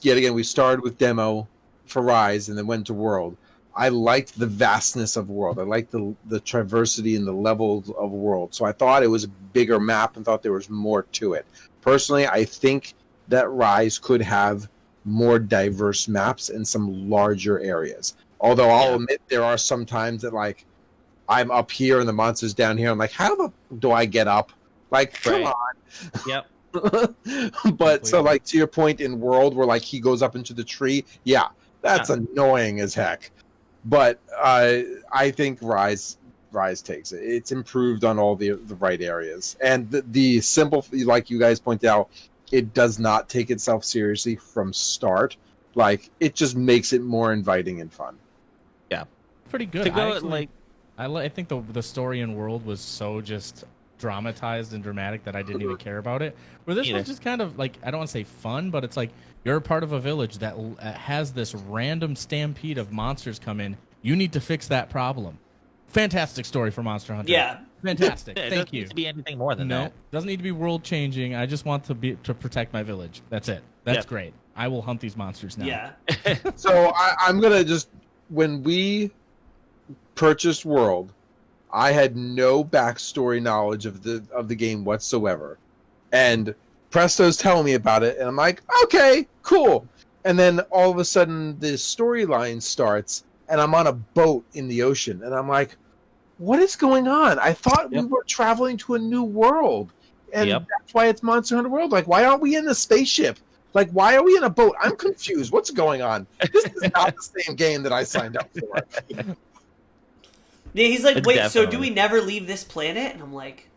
Speaker 2: yet again we started with demo for Rise and then went to World. I liked the vastness of World. I liked the traversity and the levels of World. So I thought it was a bigger map and thought there was more to it. Personally, I think that Rise could have more diverse maps and some larger areas. Although I'll admit there are some times that like I'm up here and the monster's down here. I'm like, how the do I get up? Like, come
Speaker 4: Right.
Speaker 2: on.
Speaker 4: Yep.
Speaker 2: But so like to your point in World where like he goes up into the tree, yeah, that's annoying as heck. But I think Rise takes it. It's improved on all the right areas, and the simple, like you guys point out, it does not take itself seriously from start. Like it just makes it more inviting and fun.
Speaker 3: Pretty good.
Speaker 4: To go
Speaker 3: I think the story in World was so just dramatized and dramatic that I didn't even care about it. Where this
Speaker 4: Either.
Speaker 3: was just kind of like, I don't want to say fun, but it's like you're a part of a village that has this random stampede of monsters come in. You need to fix that problem. Fantastic story for Monster Hunter.
Speaker 1: Yeah.
Speaker 3: Fantastic.
Speaker 4: It
Speaker 3: Thank
Speaker 4: doesn't
Speaker 3: you.
Speaker 4: need to be anything more than
Speaker 3: No,
Speaker 4: that.
Speaker 3: doesn't need to be world changing. I just want to protect my village. That's it. That's
Speaker 4: Yep.
Speaker 3: great. I will hunt these monsters now.
Speaker 1: Yeah.
Speaker 2: So I'm gonna just, when we purchased World, I had no backstory knowledge of the game whatsoever, and Presto's telling me about it, and I'm like, okay, cool. And then all of a sudden, the storyline starts, and I'm on a boat in the ocean, and I'm like, what is going on? I thought we were traveling to a new world, and that's why it's Monster Hunter World. Like, why aren't we in a spaceship? Like, why are we in a boat? I'm confused. What's going on? This is not the same game that I signed up for.
Speaker 1: Yeah, he's like, wait, so do
Speaker 4: Definitely.
Speaker 1: we never leave this planet? And I'm like,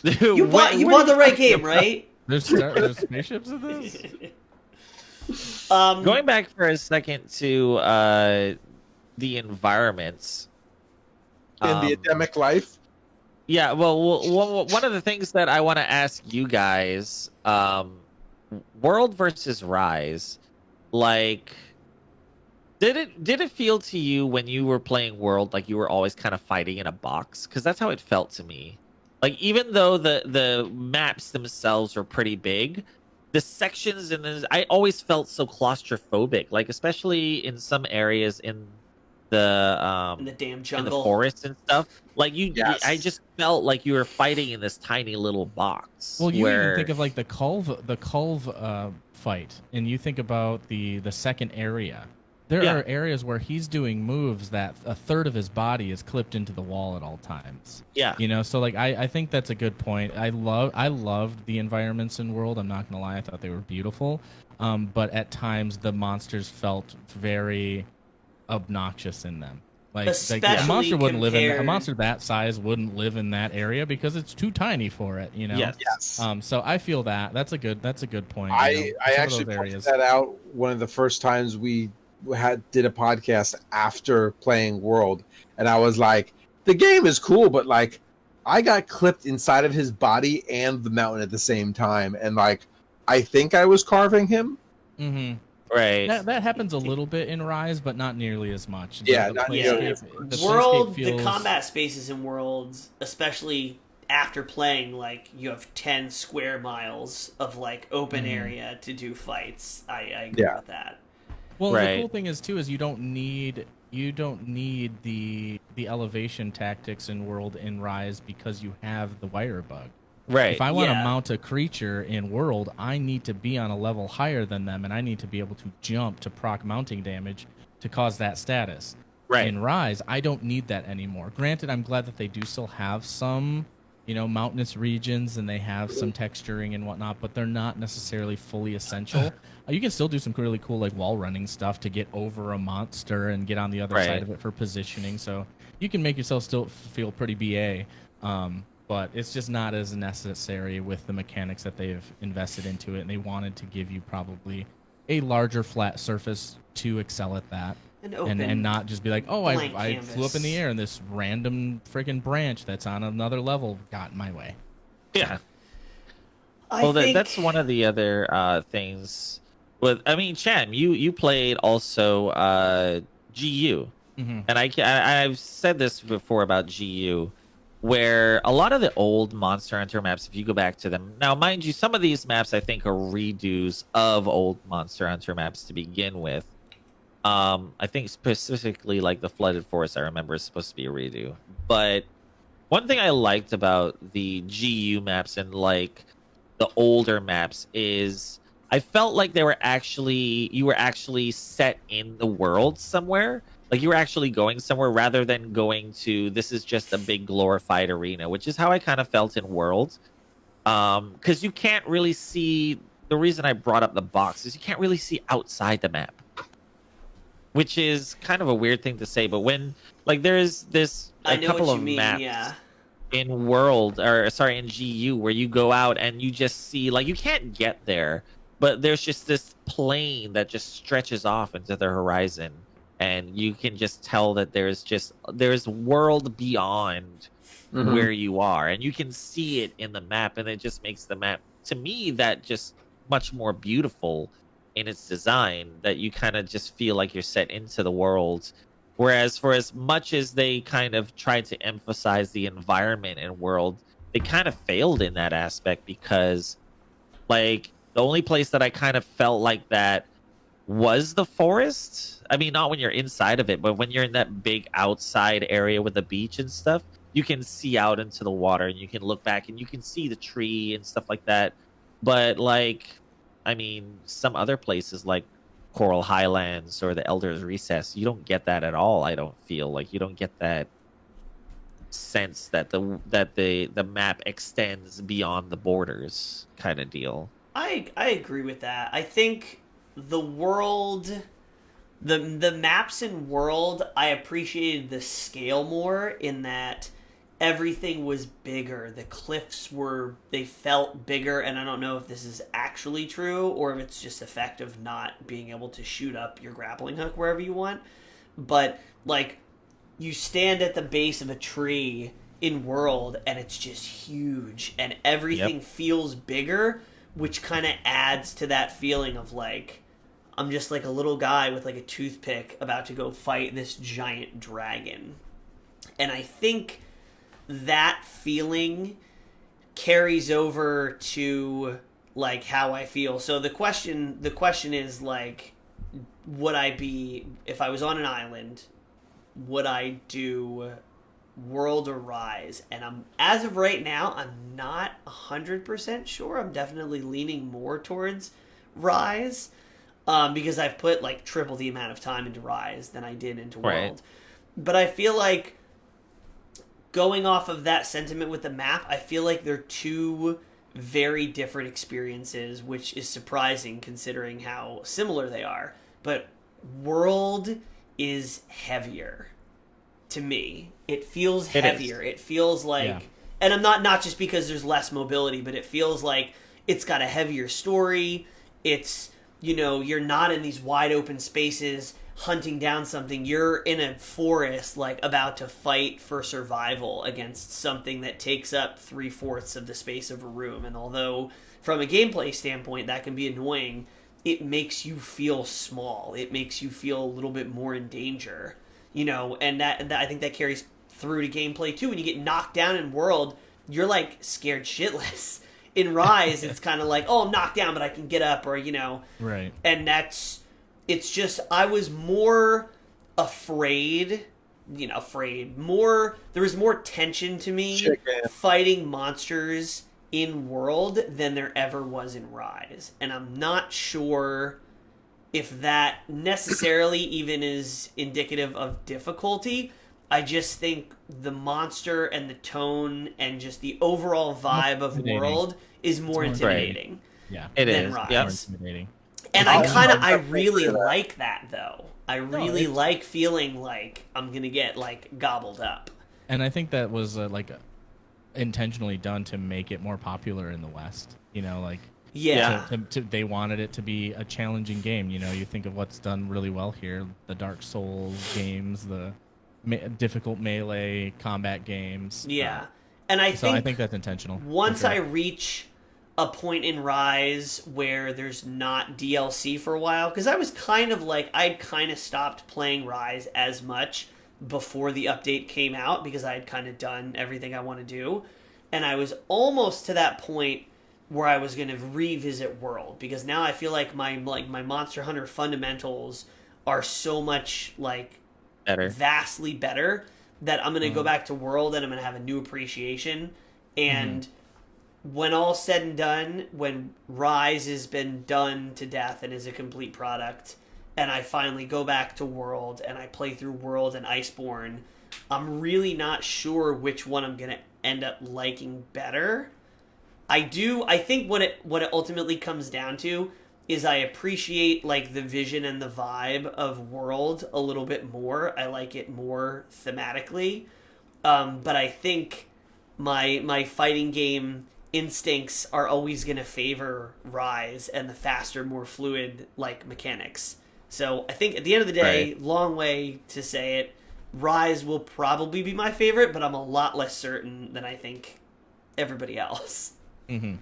Speaker 1: you bought the right game, right?
Speaker 3: There's spaceships in this?
Speaker 4: Going back for a second to the environments.
Speaker 2: In the endemic life?
Speaker 4: Yeah, well, one of the things that I want to ask you guys, World versus Rise, like, did it feel to you when you were playing World like you were always kind of fighting in a box? Because that's how it felt to me. Like, even though the maps themselves were pretty big, the sections I always felt so claustrophobic. Like, especially in some areas in the
Speaker 1: damn
Speaker 4: in
Speaker 1: jungle,
Speaker 4: the forest and stuff. Like I just felt like you were fighting in this tiny little box.
Speaker 3: Well, you even think of like the Culve fight, and you think about the second area. There are areas where he's doing moves that a third of his body is clipped into the wall at all times.
Speaker 4: Yeah.
Speaker 3: You know, so like I think that's a good point. I loved the environments in World. I'm not gonna lie, I thought they were beautiful. But at times the monsters felt very obnoxious in them. Like a monster wouldn't live in a monster that size wouldn't live in that area because it's too tiny for it, you know.
Speaker 2: Yes.
Speaker 3: So I feel that's a good point.
Speaker 2: I actually pointed that out one of the first times we did a podcast after playing World, and I was like, the game is cool, but like I got clipped inside of his body and the mountain at the same time, and like I think I was carving him.
Speaker 3: Mm-hmm.
Speaker 4: Right.
Speaker 3: That happens a little bit in Rise, but not nearly as much.
Speaker 1: The combat spaces in Worlds, especially after playing, like, you have 10 square miles of like open area to do fights. I agree with that.
Speaker 3: Well, the cool thing is too is you don't need the elevation tactics in World in Rise because you have the wire bug.
Speaker 4: Right.
Speaker 3: If I want to mount a creature in World, I need to be on a level higher than them, and I need to be able to jump to proc mounting damage to cause that status.
Speaker 4: Right.
Speaker 3: In Rise, I don't need that anymore. Granted, I'm glad that they do still have some, mountainous regions, and they have some texturing and whatnot, but they're not necessarily fully essential. You can still do some really cool like wall running stuff to get over a monster and get on the other side of it for positioning. So you can make yourself still feel pretty BA. But it's just not as necessary with the mechanics that they've invested into it, and they wanted to give you probably a larger flat surface to excel at that, and not just be like, oh, I flew up in the air and this random freaking branch that's on another level got in my way.
Speaker 4: Yeah. That's one of the other things. Cham, you played also GU, and I've said this before about GU. Where a lot of the old Monster Hunter maps, if you go back to them now, mind you, some of these maps I think are redos of old Monster Hunter maps to begin with. I think specifically like the Flooded Forest, I remember is supposed to be a redo. But one thing I liked about the GU maps and like the older maps is I felt like you were actually set in the world somewhere. Like you were actually going somewhere rather than going to, this is just a big glorified arena, which is how I kind of felt in World. Because you can't really see, the reason I brought up the box is you can't really see outside the map. Which is kind of a weird thing to say, but when, like, there's a couple of maps in in GU where you go out and you just see, like, you can't get there, but there's just this plane that just stretches off into the horizon. And you can just tell that there's world beyond where you are, and you can see it in the map, and it just makes the map, to me, that just much more beautiful in its design, that you kind of just feel like you're set into the world. Whereas for as much as they kind of tried to emphasize the environment and world, they kind of failed in that aspect because, like, The only place that I kind of felt like that was the forest. I mean, not when you're inside of it, but when you're in that big outside area with the beach and stuff, you can see out into the water and you can look back and you can see the tree and stuff like that. But like, I mean, some other places like Coral Highlands or the Elder's Recess, you don't get that at all. I don't feel like you don't get that sense that the map extends beyond the borders kind of deal.
Speaker 1: I agree with that. I think the world, the maps in world, I appreciated the scale more in that everything was bigger. The cliffs they felt bigger, and I don't know if this is actually true or if it's just effect of not being able to shoot up your grappling hook wherever you want. But like, you stand at the base of a tree in world and it's just huge and everything feels bigger, which kind of adds to that feeling of like, I'm just like a little guy with like a toothpick about to go fight this giant dragon. And I think that feeling carries over to like how I feel. So the question is like, would I be, if I was on an island, would I do World or Rise? And as of right now, I'm not 100% sure. I'm definitely leaning more towards Rise, because I've put like triple the amount of time into Rise than I did into World.
Speaker 4: Right.
Speaker 1: But I feel like, going off of that sentiment with the map, I feel like they're two very different experiences, which is surprising considering how similar they are. But World is heavier to me. It feels heavier. It feels like, and I'm not just because there's less mobility, but it feels like it's got a heavier story. It's, you're not in these wide open spaces hunting down something. You're in a forest, like about to fight for survival against something that takes up 3/4 of the space of a room. And although from a gameplay standpoint that can be annoying, it makes you feel small. It makes you feel a little bit more in danger, and that I think that carries through to gameplay too. When you get knocked down in World, you're like scared shitless. In Rise, it's kind of like, oh, I'm knocked down, but I can get up, or
Speaker 3: right.
Speaker 1: And it's just, I was more afraid. There was more tension to me fighting monsters in World than there ever was in Rise. And I'm not sure if that necessarily even is indicative of difficulty. I just think the monster and the tone and just the overall vibe of World is more intimidating.
Speaker 4: Yeah, it is.
Speaker 1: Rise.
Speaker 4: Yep.
Speaker 3: More intimidating.
Speaker 1: And I really like that, though. I really like feeling like I'm going to get, like, gobbled up.
Speaker 3: And I think that was, intentionally done to make it more popular in the West.
Speaker 1: Yeah.
Speaker 3: They wanted it to be a challenging game. You think of what's done really well here, the Dark Souls games, the difficult melee combat games.
Speaker 1: Yeah. And I
Speaker 3: think that's intentional.
Speaker 1: Once I reach a point in Rise where there's not DLC for a while, because I was kind of like, I'd kind of stopped playing Rise as much before the update came out because I had kind of done everything I want to do, and I was almost to that point where I was going to revisit World, because now I feel like my Monster Hunter fundamentals are so much
Speaker 4: better,
Speaker 1: vastly better, that I'm going to go back to World and I'm going to have a new appreciation. And when all said and done, when Rise has been done to death and is a complete product, and I finally go back to World and I play through World and Iceborne, I'm really not sure which one I'm going to end up liking better. I think what it ultimately comes down to is I appreciate the vision and the vibe of World a little bit more. I like it more thematically. But I think my fighting game instincts are always going to favor Rise and the faster, more fluid mechanics. So I think at the end of the day, long way to say it, Rise will probably be my favorite, but I'm a lot less certain than I think everybody else.
Speaker 3: Mm-hmm.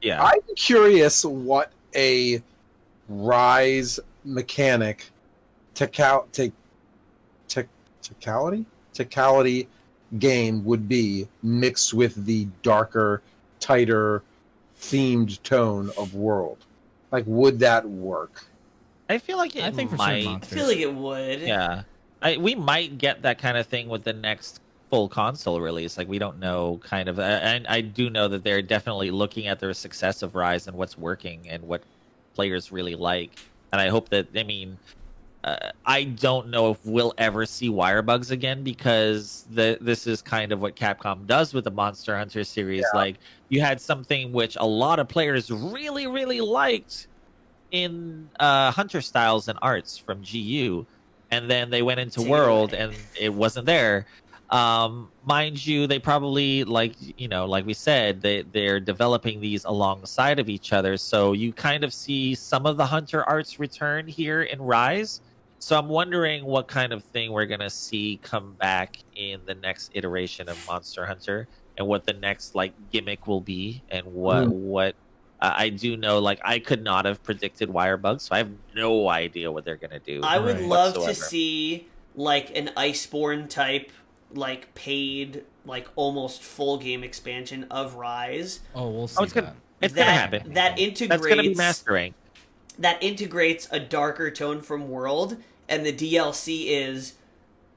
Speaker 4: Yeah,
Speaker 2: I'm curious what a Rise mechanic technicality game would be mixed with the darker, tighter, themed tone of World. Like, would that work?
Speaker 4: I feel like it
Speaker 3: I think for
Speaker 4: might.
Speaker 3: certain
Speaker 1: I
Speaker 3: monsters.
Speaker 1: feel like it would.
Speaker 4: Yeah, we might get that kind of thing with the next full console release. Like, we don't know, kind of. And I do know that they're definitely looking at their success of Rise and what's working and what players really like. And I hope that, I mean, I don't know if we'll ever see wire bugs again, because this is kind of what Capcom does with the Monster Hunter series. Like, you had something which a lot of players really, really liked in Hunter styles and arts from GU, and then they went into
Speaker 1: Take it
Speaker 4: World
Speaker 1: away.
Speaker 4: and it wasn't there. Mind you, they probably, like we said, they're developing these alongside of each other, so you kind of see some of the Hunter arts return here in Rise. So I'm wondering what kind of thing we're gonna see come back in the next iteration of Monster Hunter, and what the next like gimmick will be, and what I do know, like, I could not have predicted wire bugs, so I have no idea what they're gonna do.
Speaker 1: I would
Speaker 3: Right.
Speaker 1: love to
Speaker 4: whatsoever.
Speaker 1: see like an Iceborne type, like paid, like almost full game expansion of Rise
Speaker 3: Oh, we'll see
Speaker 4: Oh, it's gonna
Speaker 3: that.
Speaker 4: it's gonna happen.
Speaker 1: that
Speaker 4: That's gonna be
Speaker 1: integrates
Speaker 4: mastering.
Speaker 1: that integrates a darker tone from World, and the DLC is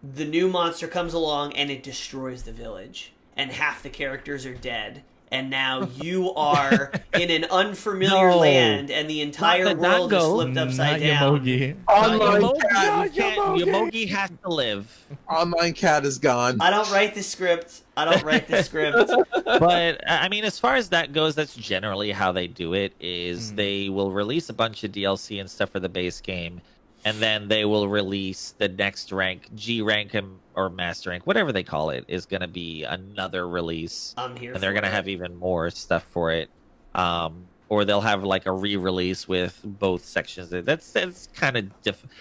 Speaker 1: the new monster comes along and it destroys the village, and half the characters are dead. And now you are in an unfamiliar
Speaker 4: No.
Speaker 1: land, and the entire
Speaker 4: Not the
Speaker 1: world is
Speaker 4: Dango.
Speaker 1: flipped upside
Speaker 3: Not
Speaker 1: down.
Speaker 3: Yomogi.
Speaker 4: Not
Speaker 2: Online
Speaker 4: Yomogi.
Speaker 2: cat,
Speaker 4: You can't- Yomogi has to live.
Speaker 2: online cat is gone.
Speaker 1: I don't write the script. I don't write the script.
Speaker 4: But I mean, as far as that goes, that's generally how they do it. Is
Speaker 3: Mhm.
Speaker 4: they will release a bunch of DLC and stuff for the base game, and then they will release the next rank, G rank or master rank, whatever they call it, is going to be another release,
Speaker 1: I'm here.
Speaker 4: and they're
Speaker 1: for
Speaker 4: going to
Speaker 1: it.
Speaker 4: have even more stuff for it. Or they'll have like a re-release with both sections. That's kind of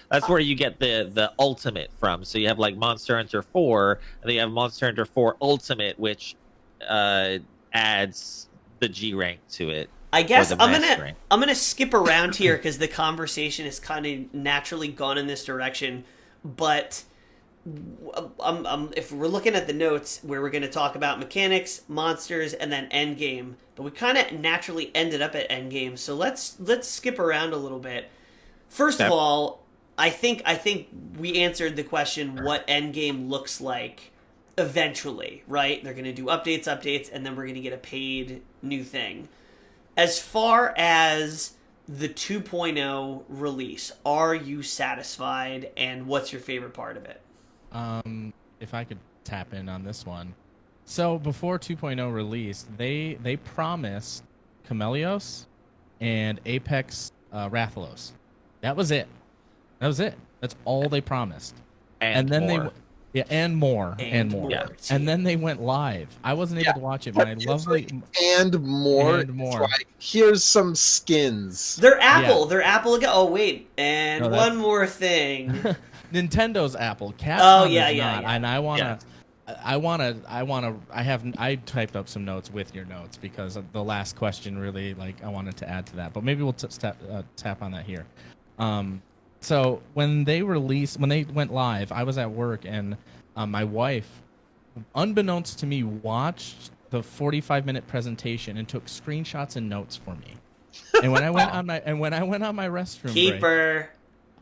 Speaker 4: that's where you get the ultimate from. So you have like Monster Hunter 4, and then you have Monster Hunter 4 Ultimate, which adds the G rank to it.
Speaker 1: I guess
Speaker 4: the
Speaker 1: I'm
Speaker 4: mastering.
Speaker 1: gonna skip around here because the conversation has kind of naturally gone in this direction. But if we're looking at the notes where we're going to talk about mechanics, monsters, and then endgame, but we kind of naturally ended up at endgame. So let's skip around a little bit. First of
Speaker 4: Okay.
Speaker 1: all, I think we answered the question what endgame looks like eventually, right? They're going to do updates, and then we're going to get a paid new thing. As far as the 2.0 release, are you satisfied, and what's your favorite part of it?
Speaker 3: If I could tap in on this one. So before 2.0 released, they promised Camellios and Apex Rathalos. That was it. That's all they promised.
Speaker 4: And
Speaker 3: then
Speaker 4: more.
Speaker 3: and more.
Speaker 4: Yeah.
Speaker 3: And then they went live. I wasn't able to watch it. My
Speaker 2: It's
Speaker 3: lovely
Speaker 2: like, and more.
Speaker 3: And more.
Speaker 2: It's like, here's some skins.
Speaker 1: They're Apple. They're Apple again. Oh wait, and
Speaker 3: No,
Speaker 1: one
Speaker 3: that's-
Speaker 1: more thing.
Speaker 3: Nintendo's Apple. Capcom
Speaker 1: Oh, yeah,
Speaker 3: is
Speaker 1: yeah,
Speaker 3: not.
Speaker 1: yeah.
Speaker 3: And I typed up some notes with your notes because the last question really, like, I wanted to add to that. But maybe we'll tap on that here. So when they went live, I was at work, and my wife, unbeknownst to me, watched the 45-minute presentation and took screenshots and notes for me. And when I went on my restroom break,
Speaker 1: Keeper.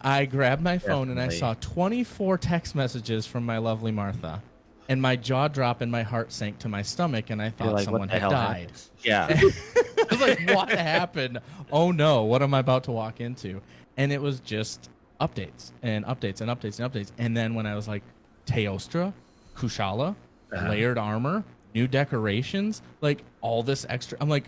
Speaker 3: I grabbed my phone and I
Speaker 4: Definitely.
Speaker 3: saw 24 text messages from my lovely Martha, and my jaw dropped and my heart sank to my stomach, and I thought
Speaker 4: like,
Speaker 3: someone
Speaker 4: what the
Speaker 3: had
Speaker 4: hell
Speaker 3: died.
Speaker 4: Yeah.
Speaker 3: I was like, what happened? Oh no, what am I about to walk into? And it was just updates and updates and updates and updates. And then when I was like, Teostra, Kushala, layered armor, new decorations, like all this extra, I'm like,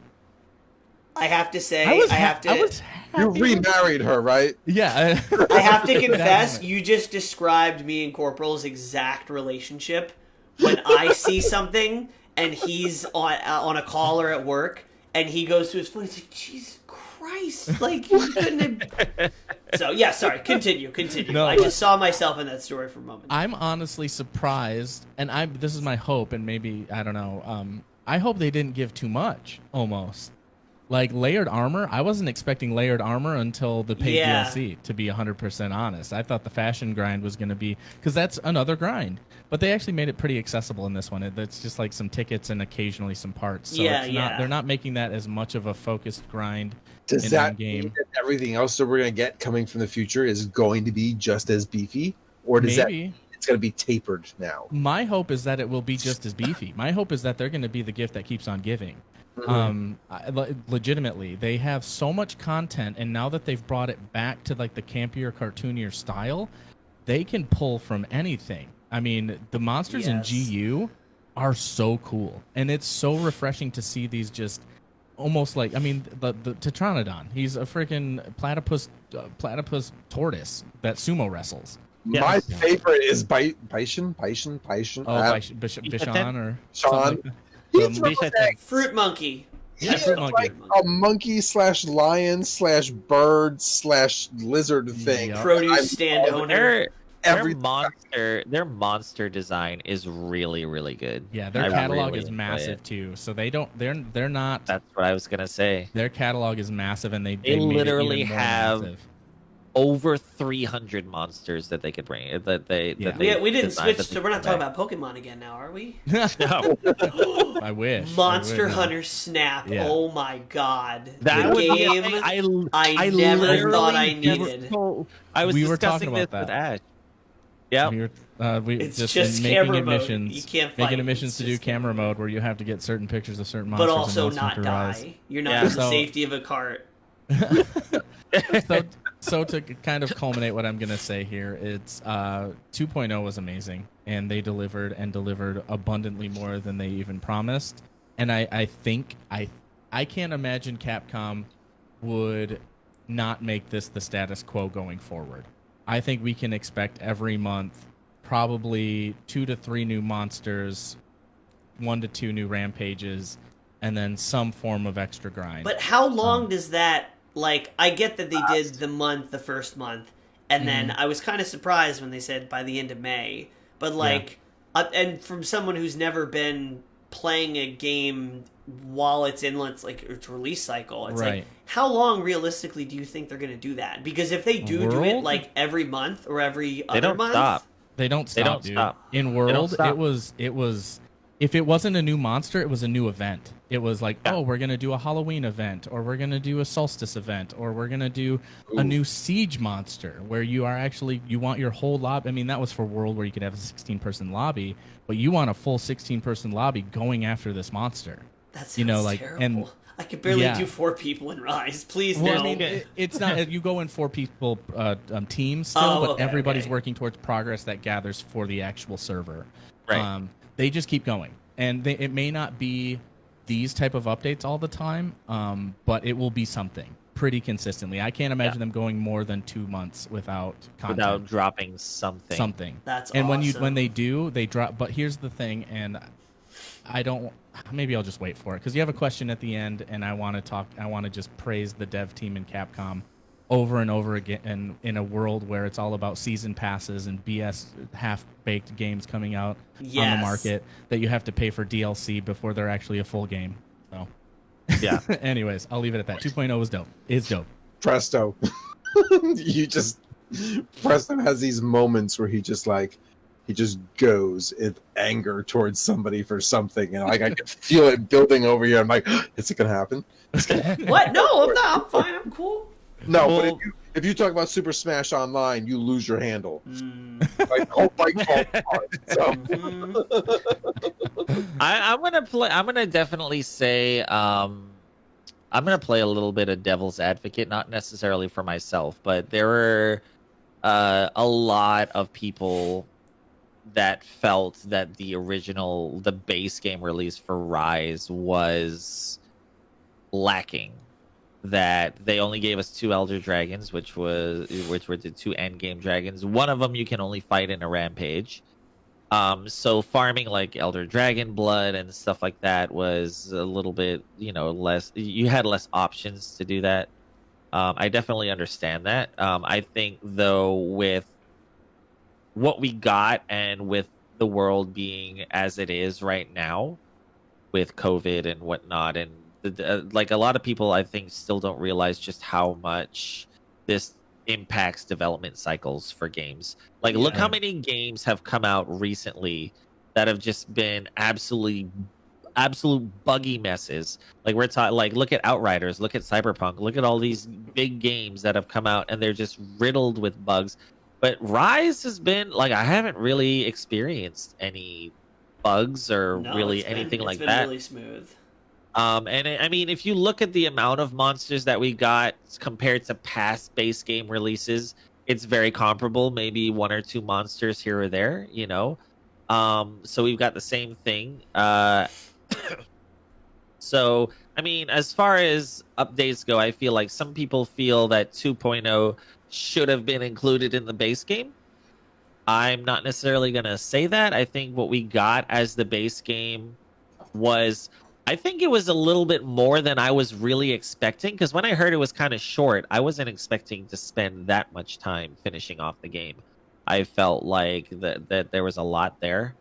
Speaker 1: I have to say,
Speaker 3: I was
Speaker 1: have to.
Speaker 3: happy.
Speaker 2: You remarried her, right?
Speaker 3: Yeah.
Speaker 1: I have to
Speaker 3: That
Speaker 1: confess,
Speaker 3: moment.
Speaker 1: you just described me and Corporal's exact relationship. When I see something and he's on a call or at work, and he goes to his phone, he's like, Jesus Christ, like, you couldn't have... So, yeah, sorry, continue.
Speaker 3: No,
Speaker 1: I just saw myself in that story for a moment.
Speaker 3: I'm honestly surprised, and this is my hope, and maybe, I don't know, I hope they didn't give too much, almost. Like layered armor, I wasn't expecting layered armor until the paid
Speaker 1: Yeah.
Speaker 3: DLC, to be 100% honest. I thought the fashion grind was going to be, because that's another grind. But they actually made it pretty accessible in this one. It's just like some tickets and occasionally some parts. So
Speaker 1: Yeah,
Speaker 3: it's
Speaker 1: yeah.
Speaker 3: not, they're not making that as much of a focused grind
Speaker 2: Does
Speaker 3: in
Speaker 2: that
Speaker 3: game.
Speaker 2: mean that everything else that we're going to get coming from the future is going to be just as beefy? Or does that
Speaker 3: Maybe.
Speaker 2: mean it's going to be tapered now?
Speaker 3: My hope is that it will be just as beefy. My hope is that they're going to be the gift that keeps on giving. Legitimately, they have so much content, and now that they've brought it back to like the campier, cartoonier style, they can pull from anything. I mean, the monsters in
Speaker 1: Yes.
Speaker 3: GU are so cool, and it's so refreshing to see these just almost like, I mean, the Tetranodon. He's a freaking platypus tortoise that sumo wrestles.
Speaker 2: My favorite is Bison.
Speaker 3: Oh, Bishan or
Speaker 2: Sean.
Speaker 3: something like that.
Speaker 2: He
Speaker 3: Um,
Speaker 2: throws that.
Speaker 1: Fruit monkey.
Speaker 2: He
Speaker 3: Yeah,
Speaker 2: is
Speaker 3: fruit monkey.
Speaker 2: like a monkey/lion/bird/lizard thing.
Speaker 3: Yeah.
Speaker 1: Produce stand owner.
Speaker 4: Their monster design is really, really good.
Speaker 3: Yeah, their
Speaker 4: I
Speaker 3: catalog
Speaker 4: really
Speaker 3: is
Speaker 4: enjoy
Speaker 3: massive
Speaker 4: it.
Speaker 3: too. So they're not.
Speaker 4: That's what I was gonna say.
Speaker 3: Their catalog is massive, and they
Speaker 4: They
Speaker 3: made
Speaker 4: literally
Speaker 3: it even more
Speaker 4: have
Speaker 3: massive.
Speaker 4: Over 300 monsters that they could bring.
Speaker 3: Yeah.
Speaker 4: That they
Speaker 1: We didn't
Speaker 4: designed
Speaker 1: switch
Speaker 4: that they
Speaker 1: to. We're not
Speaker 4: could
Speaker 1: talking about Pokemon again now, are we?
Speaker 4: No.
Speaker 3: I wish.
Speaker 1: Monster
Speaker 3: I would.
Speaker 1: Hunter Snap.
Speaker 3: Yeah.
Speaker 1: Oh my god.
Speaker 4: That
Speaker 1: the
Speaker 4: would be a
Speaker 1: game
Speaker 4: thing
Speaker 1: I never
Speaker 4: literally
Speaker 1: thought I
Speaker 4: never
Speaker 1: needed.
Speaker 4: told- I was
Speaker 3: We were
Speaker 4: discussing
Speaker 3: talking about
Speaker 4: this with
Speaker 3: that.
Speaker 4: Ash. Yeah.
Speaker 3: We
Speaker 1: It's
Speaker 3: just,
Speaker 1: just
Speaker 3: in making
Speaker 1: camera mode.
Speaker 3: admissions,
Speaker 1: You can't fight.
Speaker 3: making admissions
Speaker 1: It's
Speaker 3: to do
Speaker 1: just
Speaker 3: camera mode where you have to get certain pictures of certain monsters.
Speaker 1: But
Speaker 3: in
Speaker 1: also
Speaker 3: Monster
Speaker 1: not
Speaker 3: Hunter Rise.
Speaker 1: die. You're not
Speaker 4: Yeah.
Speaker 1: in the
Speaker 3: So-
Speaker 1: safety of a cart.
Speaker 3: So to kind of culminate what I'm going to say here, it's 2.0 was amazing, and they delivered abundantly more than they even promised. And I think I can't imagine Capcom would not make this the status quo going forward. I think we can expect every month probably 2 to 3 new monsters, 1 to 2 new rampages, and then some form of extra grind.
Speaker 1: But how long does that, like, I get that they did the first month, and then I was kind of surprised when they said by the end of May. But, like, and from someone who's never been playing a game while it's in its release cycle, it's like,
Speaker 3: Right.
Speaker 1: how long realistically do you think they're going to do that? Because if they do it,
Speaker 3: World?
Speaker 1: like, every month or every
Speaker 4: They
Speaker 1: other
Speaker 4: don't
Speaker 1: month...
Speaker 4: stop.
Speaker 3: They don't stop,
Speaker 4: don't
Speaker 3: dude.
Speaker 4: stop.
Speaker 3: In
Speaker 4: don't
Speaker 3: World,
Speaker 4: stop.
Speaker 3: it was if it wasn't a new monster, it was a new event. It was like,
Speaker 4: Yeah.
Speaker 3: oh, we're gonna do a Halloween event, or we're gonna do a solstice event, or we're gonna do a new siege monster where you want your whole lobby. I mean, that was for World where you could have a 16-person lobby, but you want a full 16-person lobby going after this monster.
Speaker 1: That sounds
Speaker 3: terrible.
Speaker 1: terrible. I could barely
Speaker 3: Yeah.
Speaker 1: do 4 people in Rise. Please
Speaker 3: Well,
Speaker 1: no.
Speaker 3: I mean, it's not. You go in 4 people teams still,
Speaker 1: Oh,
Speaker 3: but
Speaker 1: okay,
Speaker 3: everybody's
Speaker 1: okay.
Speaker 3: working towards progress that gathers for the actual server.
Speaker 4: Right.
Speaker 3: They just keep going, and it may not be these type of updates all the time, but it will be something pretty consistently. I can't imagine them going more than 2 months without content.
Speaker 4: Without dropping something.
Speaker 3: Something.
Speaker 1: That's
Speaker 3: and
Speaker 1: awesome.
Speaker 3: when they do, they drop. But here's the thing, and I don't. Maybe I'll just wait for it because you have a question at the end, and I want to talk. I want to just praise the dev team in Capcom over and over again, and in a world where it's all about season passes and BS half-baked games coming out on the
Speaker 1: Yes.
Speaker 3: market that you have to pay for DLC before they're actually a full game. So,
Speaker 4: Yeah.
Speaker 3: anyways, I'll leave it at that. 2.0 is dope. It's dope.
Speaker 2: Presto. Presto has these moments where he just goes in anger towards somebody for something, and like I can feel it building over here. I'm like, is it gonna happen?
Speaker 1: What? No, I'm not. I'm fine. I'm cool.
Speaker 2: No,
Speaker 4: Well-
Speaker 2: but if you talk about Super Smash Online, you lose your handle.
Speaker 1: Mm.
Speaker 2: Like, oh my god. So,
Speaker 1: Mm.
Speaker 4: I'm gonna definitely say I'm gonna play a little bit of devil's advocate, not necessarily for myself, but there were a lot of people that felt that the base game release for Rise was lacking. That they only gave us 2 Elder Dragons, which were the 2 end game dragons. One of them you can only fight in a rampage. So farming like Elder Dragon blood and stuff like that was a little bit, less. You had less options to do that. I definitely understand that. I think though, with what we got and with the world being as it is right now, with COVID and whatnot, and like a lot of people, I think, still don't realize just how much this impacts development cycles for games. Like, look how many games have come out recently that have just been absolute buggy messes. Like we're talking, like look at Outriders, look at Cyberpunk, look at all these big games that have come out and they're just riddled with bugs. But Rise has been like, I haven't really experienced any bugs or really anything like that.
Speaker 1: It's been really smooth.
Speaker 4: I mean, if you look at the amount of monsters that we got compared to past base game releases, it's very comparable. Maybe one or two monsters here or there, you know. So we've got the same thing. So I mean, as far as updates go, I feel like some people feel that 2.0 should have been included in the base game. I'm not necessarily gonna say that. I think what we got as the base game was, I think it was a little bit more than I was really expecting, because when I heard it was kind of short, I wasn't expecting to spend that much time finishing off the game. I felt like that there was a lot there.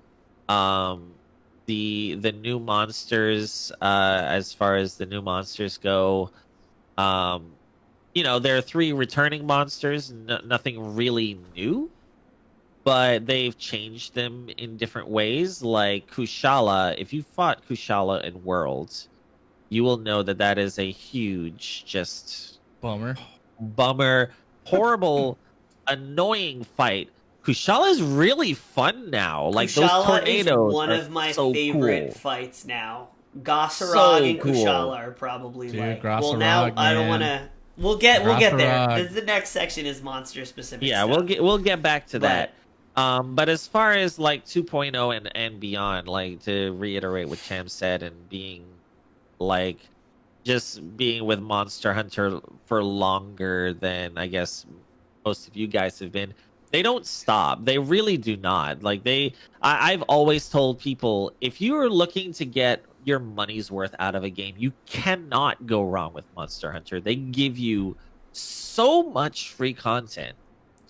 Speaker 4: The new monsters, as far as the new monsters go, you know, there are 3 returning monsters, nothing really new, but they've changed them in different ways. Like Kushala, if you fought Kushala in Worlds, you will know that that is a huge, just bummer, horrible, annoying fight. Kushala is really fun now. Like
Speaker 1: Kushala
Speaker 4: those tornadoes
Speaker 1: is one of my
Speaker 4: so
Speaker 1: favorite
Speaker 4: cool.
Speaker 1: fights now. Grasshorad and
Speaker 4: cool.
Speaker 1: Kushala are probably
Speaker 3: Dude,
Speaker 1: well, now
Speaker 3: Grasshorad,
Speaker 1: I don't
Speaker 3: man.
Speaker 1: want to. We'll get there.
Speaker 3: Grasshorad.
Speaker 1: The next section is monster specific.
Speaker 4: Yeah,
Speaker 1: stuff.
Speaker 4: we'll get back to that. But as far as like 2.0 and beyond, like to reiterate what Cham said, and being like just being with Monster Hunter for longer than I guess most of you guys have been, they don't stop. They really do not. Like I've always told people, if you are looking to get your money's worth out of a game, you cannot go wrong with Monster Hunter. They give you so much free content.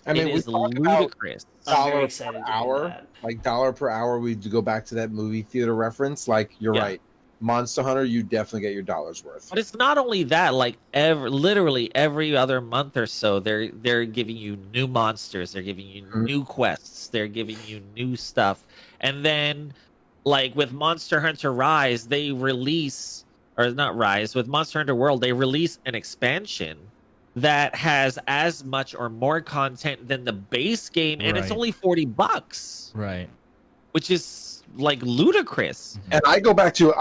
Speaker 2: I mean,
Speaker 4: it
Speaker 2: we
Speaker 4: is
Speaker 2: talk about
Speaker 4: ludicrous.
Speaker 1: I'm very
Speaker 2: dollar
Speaker 1: excited
Speaker 2: per
Speaker 1: to hear
Speaker 2: hour,
Speaker 1: that.
Speaker 2: like dollar per hour. We go back to that movie theater reference. Like you're
Speaker 4: Yeah.
Speaker 2: right, Monster Hunter, you definitely get your dollar's worth.
Speaker 4: But it's not only that. Like literally every other month or so, they're giving you new monsters. They're giving you new quests. They're giving you new stuff. And then, like with Monster Hunter Rise, they release, or not Rise, with Monster Hunter World, they release an expansion that has as much or more content than the base game, and it's
Speaker 3: Right.
Speaker 4: only $40,
Speaker 3: Right.
Speaker 4: which is like ludicrous.
Speaker 2: And I go back to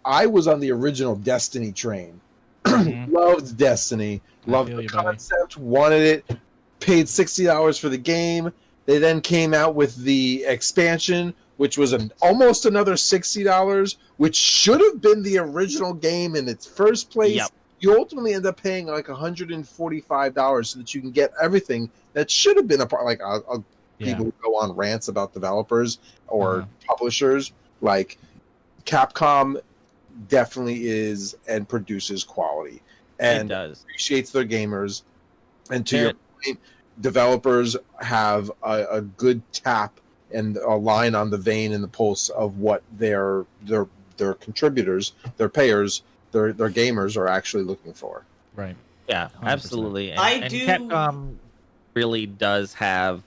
Speaker 2: I was on the original Destiny train.
Speaker 3: Mhm.
Speaker 2: Loved Destiny,
Speaker 3: I
Speaker 2: loved
Speaker 3: feel
Speaker 2: the
Speaker 3: you, buddy.
Speaker 2: concept, wanted it, paid $60 for the game. They then came out with the expansion, which was almost another $60, which should have been the original game in its first place.
Speaker 4: Yep.
Speaker 2: You ultimately end up paying like $145 so that you can get everything that should have been a part. Like people who go on rants about developers or publishers. Like Capcom definitely is and produces quality
Speaker 4: It
Speaker 2: and
Speaker 4: does.
Speaker 2: appreciates their gamers. And to
Speaker 4: Yeah.
Speaker 2: your point, developers have a good tap and a line on the vein and the pulse of what their contributors, their payers, their gamers are actually looking for.
Speaker 3: Right.
Speaker 4: Yeah,
Speaker 3: 100%.
Speaker 4: absolutely. And
Speaker 1: do-
Speaker 4: Capcom really does have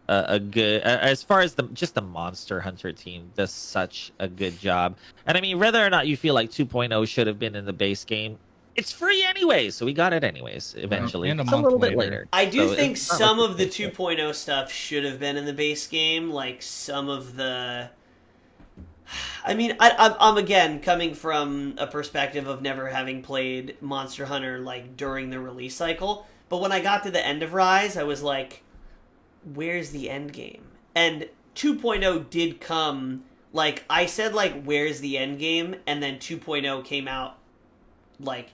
Speaker 4: a good, as far as just the Monster Hunter team does such a good job. And I mean, whether or not you feel like 2.0 should have been in the base game, it's free anyway, so we got it anyways. Eventually,
Speaker 3: And a
Speaker 4: It's
Speaker 3: month
Speaker 4: little bit
Speaker 3: later.
Speaker 4: later.
Speaker 1: I do
Speaker 4: So
Speaker 1: think
Speaker 4: it's not
Speaker 1: some
Speaker 4: like
Speaker 1: of the
Speaker 4: it's big.
Speaker 1: 2.0 stuff should have been in the base game. Like some of the, I mean, I'm again coming from a perspective of never having played Monster Hunter like during the release cycle. But when I got to the end of Rise, I was like, "Where's the end game?" And 2.0 did come. Like I said, like, "Where's the end game?" And then 2.0 came out like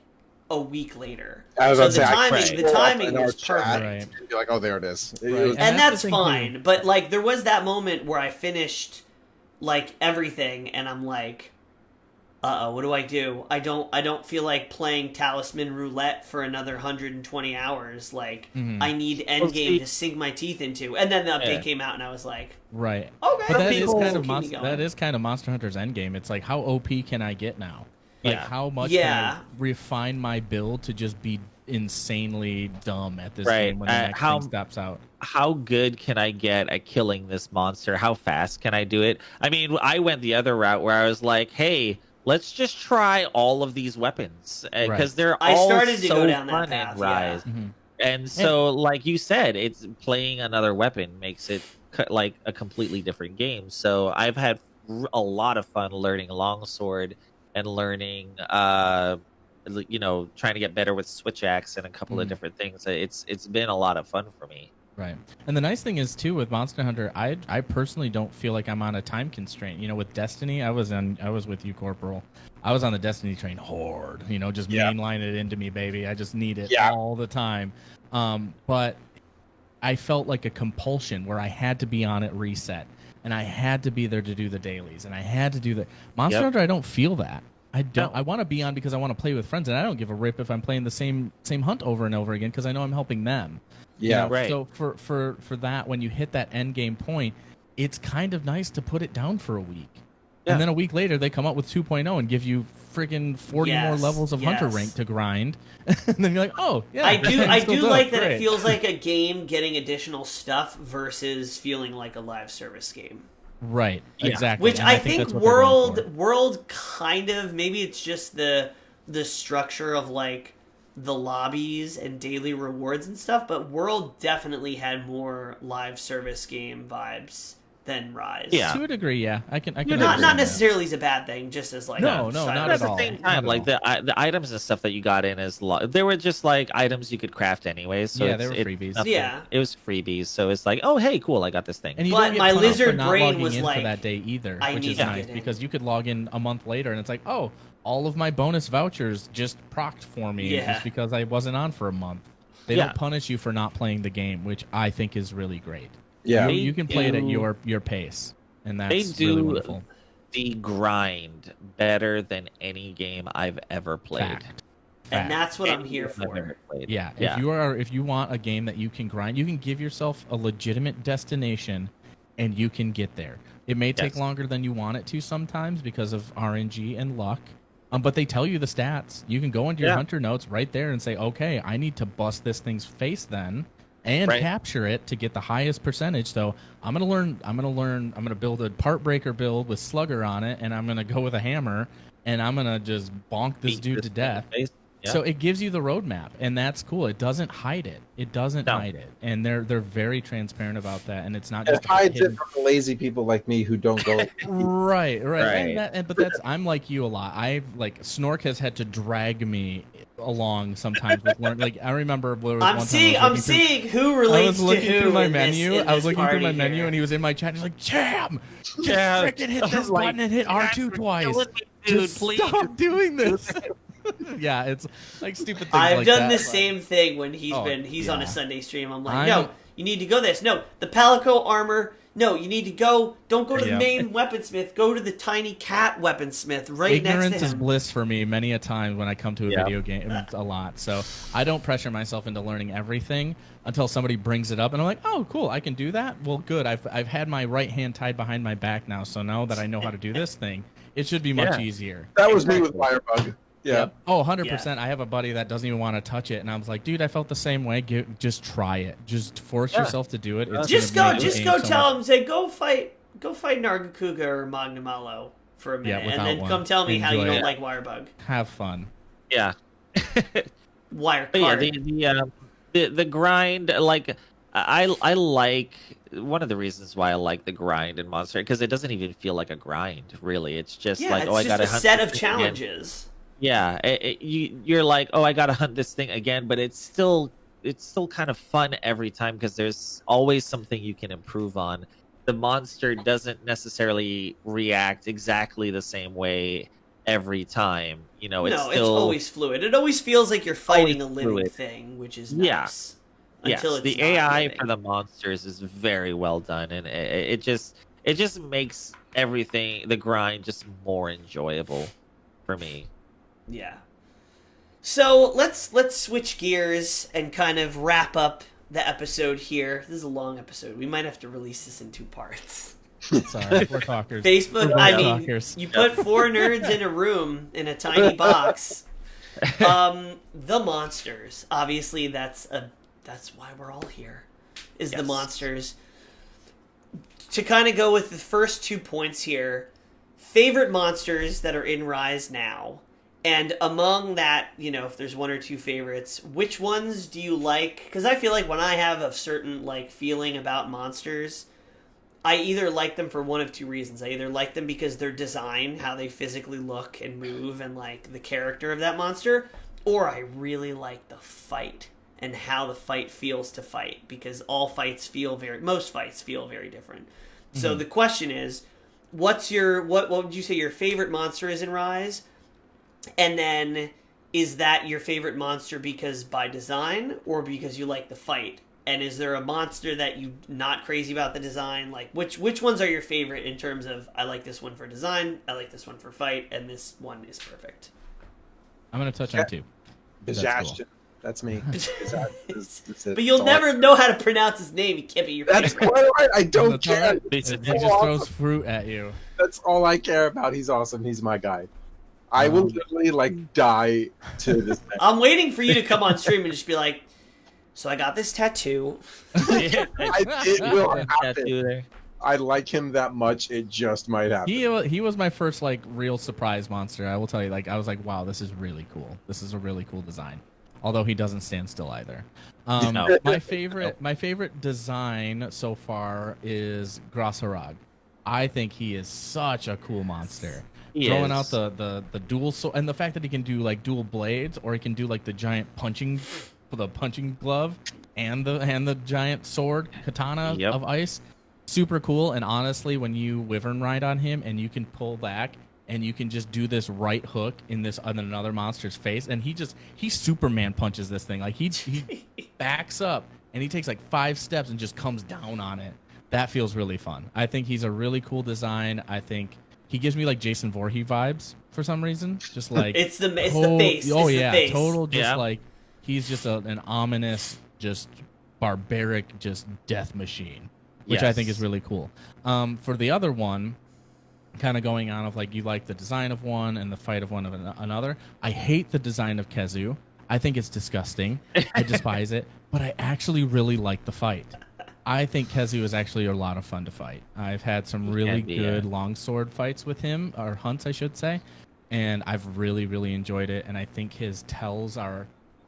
Speaker 1: a week later.
Speaker 2: I was
Speaker 1: So
Speaker 2: about to
Speaker 1: the
Speaker 2: say, I
Speaker 1: timing,
Speaker 2: crashed
Speaker 1: the
Speaker 2: up
Speaker 1: timing
Speaker 2: in our
Speaker 1: was
Speaker 2: chat
Speaker 1: perfect.
Speaker 3: Right.
Speaker 2: and be like, oh, there it is. It
Speaker 3: Right.
Speaker 2: was-
Speaker 1: And
Speaker 3: that's
Speaker 1: that's
Speaker 3: the thing,
Speaker 1: fine,
Speaker 3: too.
Speaker 1: but like there was that moment where I finished like everything and I'm like, what do? I don't feel like playing Talisman Roulette for another 120 hours. Like
Speaker 3: Mhm.
Speaker 1: I need Endgame to sink my teeth into. And then the update came out and I was like,
Speaker 3: Right.
Speaker 1: okay,
Speaker 3: But that is
Speaker 1: people
Speaker 3: kind of
Speaker 1: keep me going.
Speaker 3: Monster Hunter's endgame. It's like, how OP can I get now? Like,
Speaker 4: Yeah.
Speaker 3: how much
Speaker 1: Yeah.
Speaker 3: can I refine my build to just be insanely dumb at this
Speaker 4: Right.
Speaker 3: game when the next
Speaker 4: How
Speaker 3: thing steps out?
Speaker 4: how good can I get at killing this monster? How fast can I do it? I mean, I went the other route where I was like, hey, let's just try all of these weapons because
Speaker 3: Right.
Speaker 4: they're
Speaker 1: I
Speaker 4: all
Speaker 1: started to
Speaker 4: so
Speaker 1: go down that
Speaker 4: fun
Speaker 1: path,
Speaker 4: in Rise.
Speaker 3: Mhm.
Speaker 4: And so, like you said, it's playing another weapon makes it like a completely different game. So I've had a lot of fun learning Longsword and learning, trying to get better with switch axe and a couple of
Speaker 3: Mhm.
Speaker 4: different things. It's been a lot of fun for me.
Speaker 3: Right. And the nice thing is too with Monster Hunter, I personally don't feel like I'm on a time constraint. You know, with Destiny, I was with you, Corporal. I was on the Destiny train hard. You know, just mainline it into me, baby. I just need it all the time. But I felt like a compulsion where I had to be on it reset, and I had to be there to do the dailies, and I had to do the Monster Hunter. I don't feel that. I don't.
Speaker 4: No.
Speaker 3: I want to be on because I want to play with friends, and I don't give a rip if I'm playing the same hunt over and over again because I know I'm helping them.
Speaker 2: Yeah.
Speaker 3: You know?
Speaker 4: Right.
Speaker 3: So for that, when you hit that end game point, it's kind of nice to put it down for a week.
Speaker 4: Yeah.
Speaker 3: And then a week later, they come up with 2.0 and give you friggin' 40 more levels of Hunter rank to grind. And then you're like, oh, yeah.
Speaker 1: I do like that
Speaker 3: Great.
Speaker 1: it feels like a game getting additional stuff versus feeling like a live service game.
Speaker 3: Right,
Speaker 4: Yeah.
Speaker 3: exactly.
Speaker 1: Which
Speaker 3: And
Speaker 1: I
Speaker 3: think
Speaker 1: think
Speaker 3: that's what they're going for.
Speaker 1: World kind of, maybe it's just the structure of like the lobbies and daily rewards and stuff, but World definitely had more live service game vibes than Rise.
Speaker 4: Yeah.
Speaker 3: To a degree, yeah. I can agree
Speaker 1: Not
Speaker 3: with that.
Speaker 1: necessarily is a bad thing, just as like
Speaker 3: No,
Speaker 1: a
Speaker 3: no,
Speaker 1: side
Speaker 3: not
Speaker 4: But
Speaker 3: at
Speaker 4: at
Speaker 3: all.
Speaker 4: the same
Speaker 3: Not
Speaker 4: time,
Speaker 3: at
Speaker 4: like
Speaker 3: all.
Speaker 4: the items and stuff that you got in they were just like items you could craft anyways. So
Speaker 3: Yeah, they were
Speaker 4: it's
Speaker 3: freebies.
Speaker 4: nothing.
Speaker 1: Yeah.
Speaker 4: It was freebies. So it's like, oh hey, cool, I got this thing.
Speaker 3: And you
Speaker 1: But
Speaker 3: don't get
Speaker 1: my
Speaker 3: put off for
Speaker 1: lizard
Speaker 3: not
Speaker 1: brain
Speaker 3: logging
Speaker 1: was
Speaker 3: in
Speaker 1: like,
Speaker 3: for that day either,
Speaker 1: I
Speaker 3: which
Speaker 1: need
Speaker 3: is
Speaker 1: to
Speaker 3: nice
Speaker 1: get in.
Speaker 3: because you could log in a month later and it's like, oh, all of my bonus vouchers just procced for me
Speaker 1: Yeah.
Speaker 3: just because I wasn't on for a month. They
Speaker 4: Yeah.
Speaker 3: don't punish you for not playing the game, which I think is really great.
Speaker 2: Yeah.
Speaker 3: You can play it at
Speaker 4: do-
Speaker 3: your pace, and
Speaker 4: They
Speaker 3: that's
Speaker 4: do
Speaker 3: really wonderful.
Speaker 4: the grind better than any game I've ever played.
Speaker 3: Fact.
Speaker 1: and that's what I'm
Speaker 4: Any
Speaker 1: here
Speaker 4: game I've
Speaker 1: for.
Speaker 4: ever played.
Speaker 3: Yeah,
Speaker 4: yeah.
Speaker 3: if you want a game that you can grind, you can give yourself a legitimate destination and you can get there. It may take
Speaker 4: Yes.
Speaker 3: longer than you want it to sometimes because of RNG and luck. But they tell you the stats. You can go into your
Speaker 4: Yeah.
Speaker 3: hunter notes right there and say, okay, I need to bust this thing's face then and
Speaker 4: Right.
Speaker 3: capture it to get the highest percentage. So I'm gonna build a part breaker build with slugger on it, and I'm gonna go with a hammer and I'm gonna just bonk this
Speaker 4: Beat
Speaker 3: dude
Speaker 4: this
Speaker 3: to
Speaker 4: thing in
Speaker 3: death.
Speaker 4: the face. Yeah.
Speaker 3: So it gives you the roadmap, and that's cool. It doesn't hide it. It doesn't
Speaker 4: No.
Speaker 3: hide it, and they're very transparent about that. And it's not
Speaker 2: It
Speaker 3: just
Speaker 2: hides
Speaker 3: hidden.
Speaker 2: it from the lazy people like me who don't go.
Speaker 3: Right.
Speaker 4: Right.
Speaker 3: But that's I'm like you a lot. I've like Snork has had to drag me along sometimes with learn. Like I remember there was
Speaker 1: I'm
Speaker 3: one
Speaker 1: seeing
Speaker 3: time I was looking
Speaker 1: seeing who
Speaker 3: I
Speaker 1: relates
Speaker 3: was
Speaker 1: to
Speaker 3: looking
Speaker 1: who
Speaker 3: through my
Speaker 1: in
Speaker 3: menu.
Speaker 1: This, in
Speaker 3: I was
Speaker 1: this
Speaker 3: looking through my
Speaker 1: party
Speaker 3: menu,
Speaker 1: here.
Speaker 3: and he was in my chat. He's like, "Jam, just
Speaker 4: Yeah.
Speaker 3: freaking hit this
Speaker 4: Like,
Speaker 3: button and hit R2 twice.
Speaker 4: killing me, dude,
Speaker 3: Just
Speaker 4: please.
Speaker 3: stop doing this." Yeah, it's like stupid things
Speaker 1: I've
Speaker 3: like
Speaker 1: done
Speaker 3: that,
Speaker 1: the
Speaker 3: but-
Speaker 1: same thing when he's on
Speaker 3: yeah.
Speaker 1: a Sunday stream. I'm like,
Speaker 3: I'm-
Speaker 1: no, you need to go this. No, the Palico armor. No, you need to go. Don't go to the
Speaker 3: Yeah.
Speaker 1: main weaponsmith. Go to the tiny cat weaponsmith right
Speaker 3: Ignorance
Speaker 1: next to
Speaker 3: is
Speaker 1: him.
Speaker 3: bliss for me many a time when I come to a
Speaker 4: Yeah.
Speaker 3: video game a lot. So I don't pressure myself into learning everything until somebody brings it up and I'm like, oh, cool, I can do that. Well, good. I've had my right hand tied behind my back now, so now that I know how to do this thing, it should be much
Speaker 4: Yeah.
Speaker 3: easier.
Speaker 2: That was me with Firebug. Yeah.
Speaker 3: Yep. Oh, 100%. I have a buddy that doesn't even want to touch it, and I was like, dude, I felt the same way. Just try it. Just force yourself to do it. It's
Speaker 1: Just
Speaker 3: gonna
Speaker 1: go.
Speaker 3: make the
Speaker 1: Just
Speaker 3: game
Speaker 1: go.
Speaker 3: so
Speaker 1: Tell
Speaker 3: much-
Speaker 1: him. Say, go fight Nargacuga or Magnamalo for a minute, and
Speaker 3: without
Speaker 1: then
Speaker 3: one.
Speaker 1: come tell me how you
Speaker 3: Enjoy
Speaker 1: don't
Speaker 3: it.
Speaker 1: like Wirebug.
Speaker 3: Have fun.
Speaker 4: Yeah.
Speaker 1: Wire
Speaker 4: But yeah,
Speaker 1: card.
Speaker 4: the grind, like I like one of the reasons why I like the grind in Monster because it doesn't even feel like a grind really. It's just
Speaker 1: Yeah,
Speaker 4: like
Speaker 1: it's
Speaker 4: oh, I
Speaker 1: just
Speaker 4: gotta
Speaker 1: a
Speaker 4: hunt
Speaker 1: set
Speaker 4: this
Speaker 1: of
Speaker 4: thing again.
Speaker 1: challenges.
Speaker 4: Yeah, you're like oh, I gotta hunt this thing again, but it's still kind of fun every time because there's always something you can improve on. The monster doesn't necessarily react exactly the same way every time. You know, it's
Speaker 1: No,
Speaker 4: still
Speaker 1: it's always fluid. It always feels like you're fighting a
Speaker 4: Always
Speaker 1: living
Speaker 4: fluid.
Speaker 1: thing, which is
Speaker 4: Yeah.
Speaker 1: nice.
Speaker 4: yes,
Speaker 1: Until it's
Speaker 4: the
Speaker 1: not
Speaker 4: AI
Speaker 1: living.
Speaker 4: for the monsters is very well done, and it just makes everything the grind just more enjoyable for me.
Speaker 1: Yeah. So let's switch gears and kind of wrap up the episode here. This is a long episode. We might have to release this in 2 parts.
Speaker 3: Sorry, we're talkers.
Speaker 1: Facebook.
Speaker 3: We're
Speaker 1: I
Speaker 3: both
Speaker 1: mean,
Speaker 3: talkers.
Speaker 1: you put 4 nerds in a room in a tiny box. The monsters. Obviously, that's why we're all here. Is the monsters. To kind of go with the first 2 points here, favorite monsters that are in Rise now, and among that, if there's 1 or 2 favorites, which ones do you like? Because I feel like when I have a certain feeling about monsters, I either like them for one of 2 reasons. I either like them because their design, how they physically look and move, and the character of that monster, or I really like the fight and how the fight feels to fight, because most fights feel very different. So the question is, what would you say your favorite monster is in Rise? And then, is that your favorite monster because by design or because you like the fight? And is there a monster that you're not crazy about the design? Which ones are your favorite in terms of, I like this one for design, I like this one for fight, and this one is perfect?
Speaker 3: I'm going to touch on 2.
Speaker 2: Bajastian. That's me.
Speaker 1: But you'll never know how to pronounce his name. He can't be your favorite.
Speaker 2: That's quite all right. I don't care.
Speaker 3: He just throws fruit at you.
Speaker 2: That's all I care about. He's awesome. He's my guy. I will literally die to this thing.
Speaker 1: I'm waiting for you to come on stream and just be like, so I got this tattoo.
Speaker 2: It will happen. I like him that much. It just might happen.
Speaker 3: He was my first real surprise monster. I will tell you. I was like, wow, this is really cool. This is a really cool design. Although he doesn't stand still either. My favorite design so far is Grasshorad. I think he is such a cool monster. Throwing out the dual sword, and the fact that he can do dual blades, or he can do the giant punching glove and the giant sword katana of ice. Super cool. And honestly, when you wyvern ride on him and you can pull back and you can just do this right hook in another monster's face, and he Superman punches this thing. He backs up and he takes 5 steps and just comes down on it. That feels really fun. I think he's a really cool design. I think he gives me Jason Voorhees vibes for some reason. Just
Speaker 1: it's the face.
Speaker 3: Oh
Speaker 1: it's
Speaker 3: yeah,
Speaker 1: the face.
Speaker 3: total. Just he's just an ominous, just barbaric, just death machine, which I think is really cool. For the other one, kind of going on of you like the design of one and the fight of one of another. I hate the design of Kezu. I think it's disgusting. I despise it, but I actually really like the fight. I think Kezu is actually a lot of fun to fight. I've had some really good longsword fights with him, or hunts, I should say, and I've really, really enjoyed it. And I think his tells are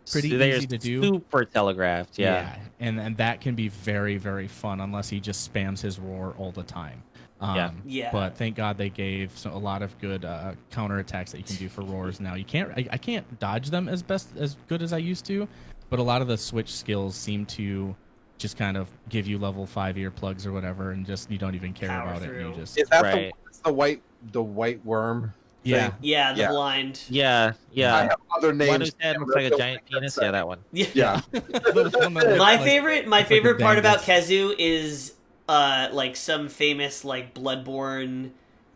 Speaker 3: pretty easy to do.
Speaker 4: Super telegraphed,
Speaker 3: and that can be very, very fun unless he just spams his roar all the time. But thank God they gave a lot of good counter attacks that you can do for roars now. I can't dodge them as good as I used to, but a lot of the switch skills seem to just kind of give you level 5 earplugs or whatever, and just you don't even care about it. You just
Speaker 2: is that the white worm?
Speaker 3: Yeah.
Speaker 2: Thing?
Speaker 1: The blind.
Speaker 4: Yeah.
Speaker 2: I have other names.
Speaker 4: One whose head looks like a giant penis. Yeah, that one.
Speaker 1: Yeah. My favorite part about Kezu is some famous Bloodborne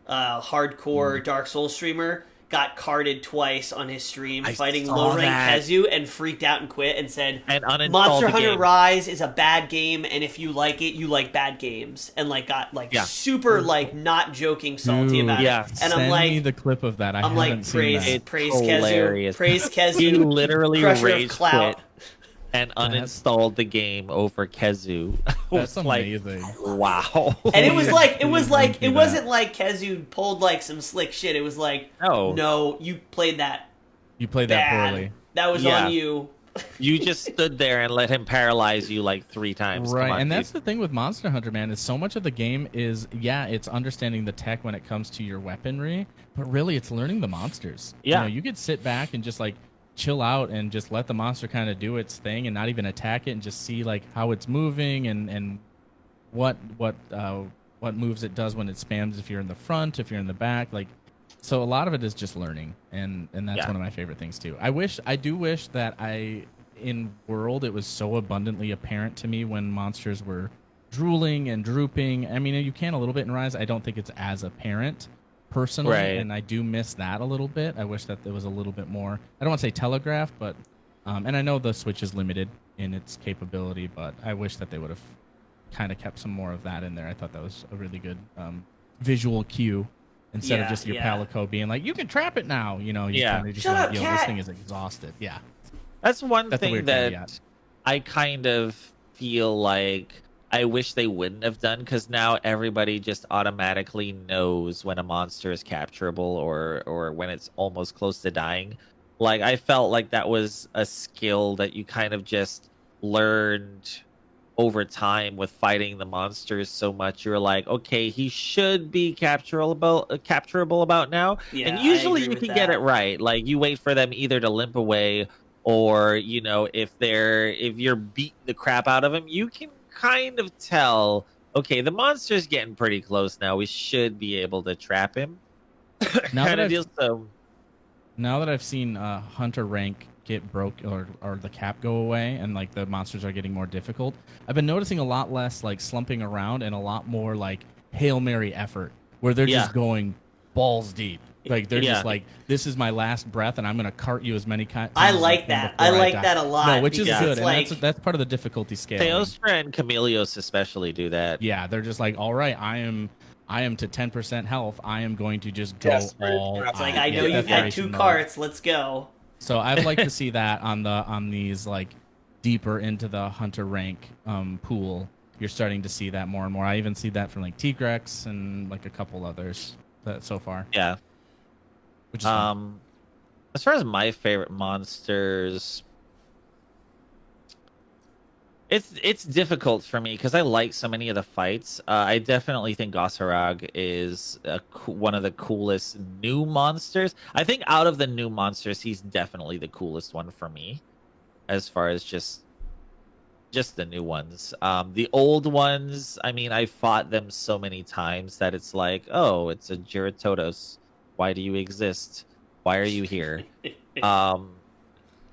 Speaker 1: hardcore Dark Souls streamer got carded twice on his stream fighting low rank Kezu and freaked out and quit and said Monster Hunter Rise is a bad game, and if you like it, you like bad games, and got super not joking salty about it. And
Speaker 3: send me the clip of that.
Speaker 1: I'm
Speaker 3: haven't seen that.
Speaker 1: Praise Kezu. Praise Kezu.
Speaker 4: He literally
Speaker 1: rage quit
Speaker 4: and uninstalled the game over Kezu.
Speaker 3: That's amazing.
Speaker 4: Wow.
Speaker 1: And it wasn't like Kezu pulled some slick shit. It was no, you played that.
Speaker 3: You played
Speaker 1: bad.
Speaker 3: That poorly.
Speaker 1: That was on you.
Speaker 4: You just stood there and let him paralyze you 3 times.
Speaker 3: Right,
Speaker 4: on,
Speaker 3: and
Speaker 4: dude.
Speaker 3: that's the thing with Monster Hunter, man, is so much of the game is, it's understanding the tech when it comes to your weaponry, but really it's learning the monsters.
Speaker 4: Yeah.
Speaker 3: You could sit back and just chill out and just let the monster kind of do its thing and not even attack it and just see how it's moving and what moves it does when it spams, if you're in the front, if you're in the back, so a lot of it is just learning, and that's one of my favorite things too. I do wish that in World it was so abundantly apparent to me when monsters were drooling and drooping. I mean, you can a little bit in Rise. I don't think it's as apparent personally, and I do miss that a little bit. I wish that there was a little bit more, I don't want to say telegraphed, but and I know the Switch is limited in its capability, but I wish that they would have kind of kept some more of that in there. I thought that was a really good visual cue. Instead of just your Palico being like, you can trap it now. You know, you kind of just
Speaker 1: Shut
Speaker 3: like,
Speaker 1: up,
Speaker 3: yo,
Speaker 1: cat.
Speaker 3: this thing is exhausted. Yeah.
Speaker 4: That's one
Speaker 3: That's a
Speaker 4: thing
Speaker 3: weird
Speaker 4: that
Speaker 3: caveat.
Speaker 4: I kind of feel like I wish they wouldn't have done, because now everybody just automatically knows when a monster is capturable or when it's almost close to dying. Like, I felt like that was a skill that you kind of just learned over time with fighting the monsters so much. You're like, okay, he should be capturable about now.
Speaker 1: Yeah,
Speaker 4: And
Speaker 1: I
Speaker 4: usually
Speaker 1: agree
Speaker 4: you
Speaker 1: with
Speaker 4: can get it
Speaker 1: that.
Speaker 4: right. Like, you wait for them either to limp away, or if you're beating the crap out of him, you can kind of tell, okay, the monster's getting pretty close now, we should be able to trap him.
Speaker 3: Now
Speaker 4: Kind
Speaker 3: that
Speaker 4: of deal. So
Speaker 3: Now that I've seen Hunter rank get broke or the cap go away and like the monsters are getting more difficult, I've been noticing a lot less like slumping around and a lot more like Hail Mary effort where they're
Speaker 4: Yeah.
Speaker 3: just going balls deep. Like they're
Speaker 4: Yeah.
Speaker 3: just like, this is my last breath and I'm gonna cart you as many times
Speaker 1: I
Speaker 3: as I
Speaker 1: like
Speaker 3: can
Speaker 1: that.
Speaker 3: before
Speaker 1: I like
Speaker 3: die.
Speaker 1: that a lot.
Speaker 3: No, which is
Speaker 1: because
Speaker 3: good,
Speaker 1: it's
Speaker 3: and
Speaker 1: like,
Speaker 3: that's part of the difficulty scale.
Speaker 4: Theostra and Chameleos especially do that.
Speaker 3: Yeah, they're just like, all right, I am to 10% health. I am going to just go
Speaker 2: Desperate.
Speaker 3: all
Speaker 1: it's like
Speaker 3: out.
Speaker 1: I know
Speaker 3: Yeah,
Speaker 1: you've had
Speaker 3: desperation
Speaker 1: 2
Speaker 3: mode.
Speaker 1: carts. Let's go.
Speaker 3: So I'd like to see that on these like deeper into the hunter rank pool. You're starting to see that more and more. I even see that from like Tigrex and like a couple others that so far.
Speaker 4: Yeah.
Speaker 3: Which is fun.
Speaker 4: As far as my favorite monsters, it's difficult for me because I like so many of the fights. I definitely think Grasshorad is one of the coolest new monsters. I think out of the new monsters, he's definitely the coolest one for me, as far as just the new ones. The old ones, I mean, I fought them so many times that it's like, oh, it's a Giratodos. Why do you exist? Why are you here?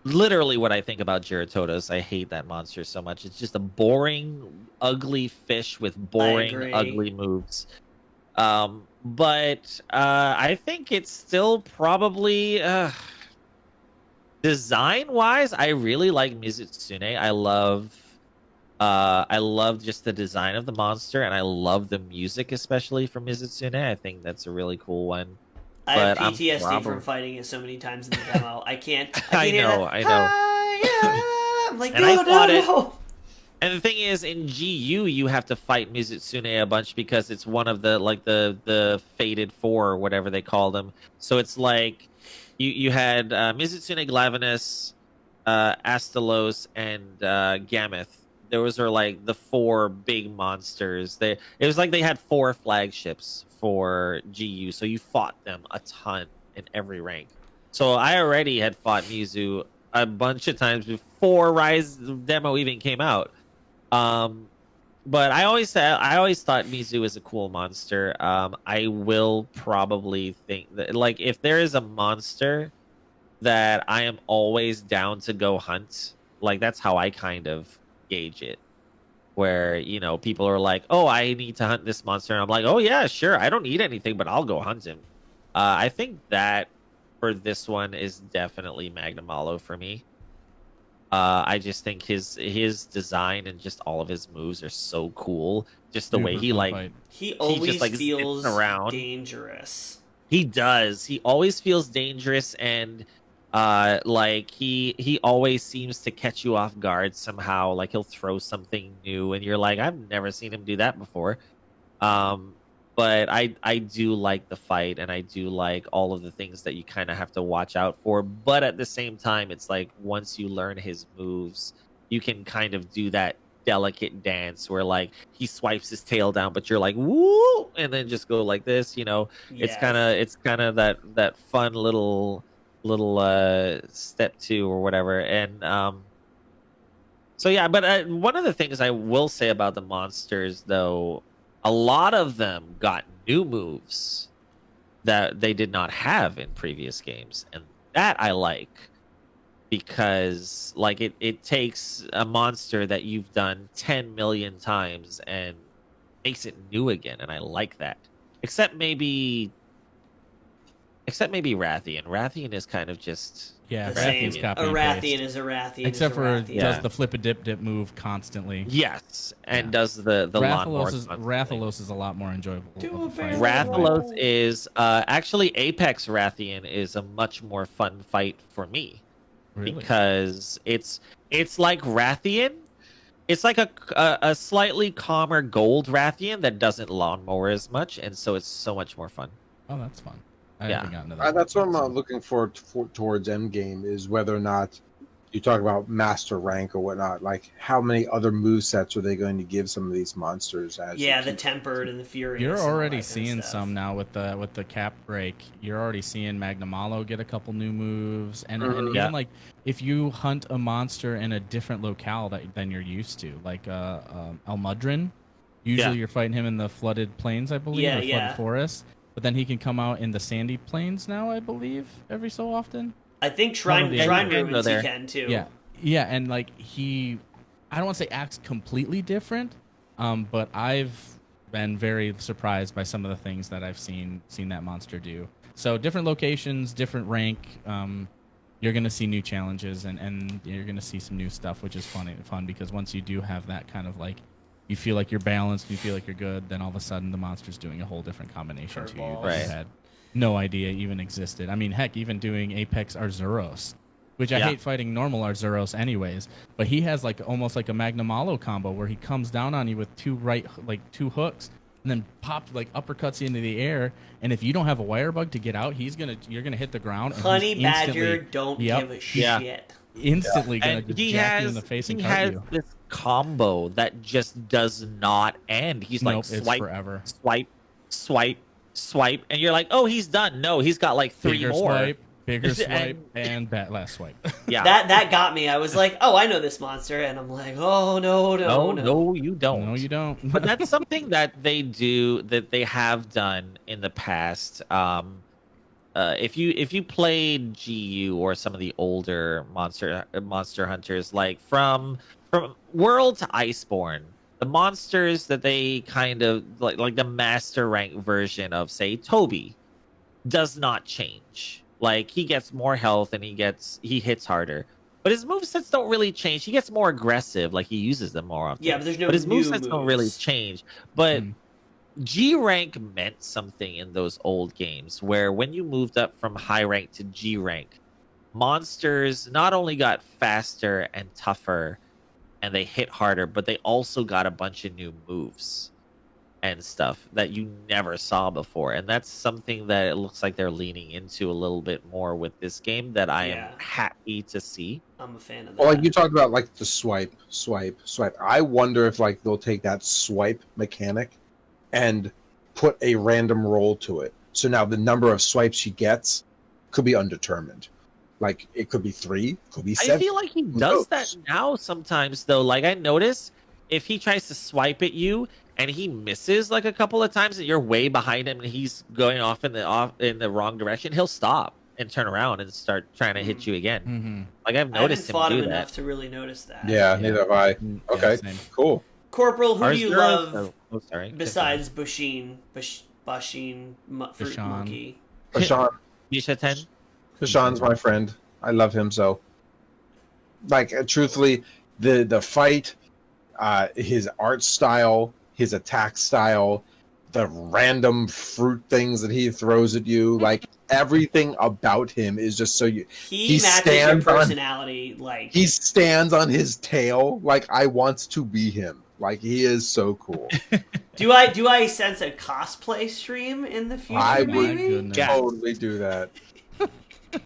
Speaker 4: Literally what I think about Giratodos. I hate that monster so much. It's just a boring, ugly fish with boring,
Speaker 1: agree.
Speaker 4: ugly moves. But I think it's still probably design-wise, I really like Mizutsune. I love just the design of the monster, and I love the music, especially from Mizutsune. I think that's a really cool one.
Speaker 1: I have
Speaker 4: But I'm
Speaker 1: PTSD from fighting it so many times in the demo. I can't
Speaker 4: I
Speaker 1: hear
Speaker 4: know,
Speaker 1: that.
Speaker 4: I know.
Speaker 1: Hi-ya! I'm like,
Speaker 4: And
Speaker 1: no,
Speaker 4: I
Speaker 1: no,
Speaker 4: fought it.
Speaker 1: no.
Speaker 4: And the thing is, in GU, you have to fight Mizutsune a bunch because it's one of the Fated Four or whatever they call them. So it's like you had Mizutsune, Glavenus, Astalos, and Gameth. Those are like the 4 big monsters. It was like they had 4 flagships for GU, so you fought them a ton in every rank. So I already had fought Mizu a bunch of times before Rise demo even came out. But I always thought Mizu is a cool monster. I will probably think that, like, if there is a monster that I am always down to go hunt, like, that's how I kind of gauge it. Where, people are like, oh, I need to hunt this monster. And I'm like, oh, yeah, sure. I don't need anything, but I'll go hunt him. I think that for this one is definitely Magnamalo for me. I just think his design and just all of his moves are so cool. Just the way
Speaker 3: Super
Speaker 4: he
Speaker 3: fun
Speaker 4: like
Speaker 3: fight.
Speaker 1: He always
Speaker 4: just, like,
Speaker 1: feels
Speaker 4: zipping around.
Speaker 1: dangerous.
Speaker 4: He does. He always feels dangerous, and like he always seems to catch you off guard somehow. Like, he'll throw something new, and you're like, I've never seen him do that before. But I do like the fight, and I do like all of the things that you kind of have to watch out for. But at the same time, it's like once you learn his moves, you can kind of do that delicate dance where, like, he swipes his tail down, but you're like, woo, and then just go like this. It's
Speaker 1: Yes.
Speaker 4: kind of that fun little step 2 or whatever. And so yeah. But one of the things I will say about the monsters, though, a lot of them got new moves that they did not have in previous games, and that I like, because, like, it takes a monster that you've done 10 million times and makes it new again, and I like that. Except maybe Except maybe Rathian. Rathian is kind of just
Speaker 3: Yeah,
Speaker 1: The same.
Speaker 3: Rathian's
Speaker 1: A
Speaker 3: copy and
Speaker 1: Rathian
Speaker 3: paste.
Speaker 1: is a Rathian.
Speaker 3: Except
Speaker 1: is a
Speaker 3: for
Speaker 1: Rathian.
Speaker 3: does
Speaker 4: Yeah.
Speaker 3: the flip a dip move constantly.
Speaker 4: yes, and
Speaker 3: Yeah.
Speaker 4: does the lawnmower.
Speaker 3: Rathalos is a lot more enjoyable.
Speaker 1: Do
Speaker 3: of
Speaker 1: a
Speaker 3: a fight.
Speaker 1: barrel
Speaker 4: Rathalos
Speaker 1: roll.
Speaker 4: is actually Apex Rathian is a much more fun fight for me
Speaker 3: Really?
Speaker 4: because it's like Rathian. It's like a slightly calmer gold Rathian that doesn't lawnmower as much, and so it's so much more fun.
Speaker 3: Oh, that's fun. I
Speaker 4: Yeah.
Speaker 3: haven't gotten to that.
Speaker 2: That's what
Speaker 3: yet,
Speaker 2: I'm
Speaker 3: so.
Speaker 2: looking for towards Endgame is whether or not you talk about master rank or whatnot. Like, how many other move sets are they going to give some of these monsters? As
Speaker 1: Yeah,
Speaker 2: you
Speaker 1: the
Speaker 2: keep-
Speaker 1: tempered and the furious.
Speaker 3: You're
Speaker 1: and all
Speaker 3: already
Speaker 1: that kind
Speaker 3: seeing
Speaker 1: of stuff.
Speaker 3: some now with the cap break. You're already seeing Magnamalo get a couple new moves, and
Speaker 2: Mhm.
Speaker 4: Yeah.
Speaker 3: even like if you hunt a monster in a different locale than you're used to, like Almudron. Usually you're fighting him in the flooded plains, I believe,
Speaker 1: Yeah,
Speaker 3: or flooded
Speaker 1: yeah.
Speaker 3: forest. But then he can come out in the sandy plains now, I believe, every so often.
Speaker 1: I think
Speaker 3: One
Speaker 1: Shrine
Speaker 3: of the-
Speaker 1: Shrine
Speaker 4: Yeah, you can go
Speaker 1: Ruins he
Speaker 4: there.
Speaker 1: can too.
Speaker 3: Yeah, and like I don't want to say acts completely different, but I've been very surprised by some of the things that I've seen that monster do. So different locations, different rank. You're gonna see new challenges and you're gonna see some new stuff, which is fun because once you do have that kind of like, you feel like you're balanced, you feel like you're good, then all of a sudden the monster's doing a whole different combination to you
Speaker 1: Curveballs.
Speaker 3: that you
Speaker 4: Right.
Speaker 3: had no idea even existed. I mean, heck, even doing Apex Arzuros, which I
Speaker 4: Yeah.
Speaker 3: hate fighting normal Arzuros anyways, but he has like almost like a Magnamalo combo where he comes down on you with two hooks and then like uppercuts you into the air, and if you don't have a wire bug to get out, you're gonna hit the ground and
Speaker 1: Honey
Speaker 3: he's
Speaker 1: Badger don't give a
Speaker 4: Yeah.
Speaker 1: shit.
Speaker 3: instantly gonna
Speaker 4: And
Speaker 3: just
Speaker 4: he
Speaker 3: jack you
Speaker 4: has
Speaker 3: in the face and
Speaker 4: he
Speaker 3: cut
Speaker 4: has
Speaker 3: you.
Speaker 4: this combo that just does not end. He's
Speaker 3: Nope,
Speaker 4: like
Speaker 3: it's
Speaker 4: swipe,
Speaker 3: forever.
Speaker 4: swipe, swipe, swipe, and you're like, oh, he's done. No, he's got like three
Speaker 3: Bigger
Speaker 4: more.
Speaker 3: swipe, bigger
Speaker 4: And-
Speaker 3: swipe, and that last swipe.
Speaker 4: Yeah.
Speaker 1: That got me. I was like, oh, I know this monster, and I'm like, oh no.
Speaker 4: no, you don't.
Speaker 3: No, you don't.
Speaker 4: But that's something that they have done in the past. If you played GU or some of the older monster hunters, like from World to Iceborne, the monsters that they kind of like the master rank version of, say, Toby, does not change. Like, he gets more health and he hits harder. But his movesets don't really change. He gets more aggressive, like he uses them more often.
Speaker 1: Yeah, but there's no
Speaker 4: his
Speaker 1: new
Speaker 4: movesets don't really
Speaker 1: moves.
Speaker 4: change. But
Speaker 3: Hmm.
Speaker 4: G rank meant something in those old games, where when you moved up from high rank to G rank, monsters not only got faster and tougher and they hit harder, but they also got a bunch of new moves and stuff that you never saw before. And that's something that it looks like they're leaning into a little bit more with this game that I
Speaker 1: Yeah.
Speaker 4: am happy to see.
Speaker 1: I'm a fan of that.
Speaker 2: Well, like you talked about, like the swipe. I wonder if like they'll take that swipe mechanic and put a random roll to it. So now the number of swipes she gets could be undetermined. Like, it could be 3, could be 7.
Speaker 4: I feel like he does
Speaker 2: knows?
Speaker 4: that now sometimes, though. Like, I notice if he tries to swipe at you and he misses like a couple of times and you're way behind him and he's going off in the wrong direction, he'll stop and turn around and start trying to hit you again.
Speaker 3: Mm-hmm.
Speaker 4: Like, I've
Speaker 1: I haven't
Speaker 4: noticed him
Speaker 1: fought him
Speaker 4: do
Speaker 1: enough
Speaker 4: that.
Speaker 1: to really notice that.
Speaker 2: Yeah, neither have I. Okay,
Speaker 3: same.
Speaker 2: cool.
Speaker 1: Corporal, who do you
Speaker 4: Arzuros-
Speaker 1: love
Speaker 4: Oh, sorry.
Speaker 1: besides Bushin, Fruit
Speaker 3: Bashan.
Speaker 1: Monkey?
Speaker 2: Bashan.
Speaker 4: Nishaten?
Speaker 2: Bashan's my friend. I love him so. Like, truthfully, the fight, his art style, his attack style, the random fruit things that he throws at you, like everything about him is just so you.
Speaker 1: He matches your
Speaker 2: stands on-
Speaker 1: personality. Like
Speaker 2: He stands on his tail like I want to be him. Like, he is so cool.
Speaker 1: do I sense a cosplay stream in the future?
Speaker 2: I
Speaker 3: My
Speaker 2: would
Speaker 1: maybe?
Speaker 3: goodness.
Speaker 2: totally do that.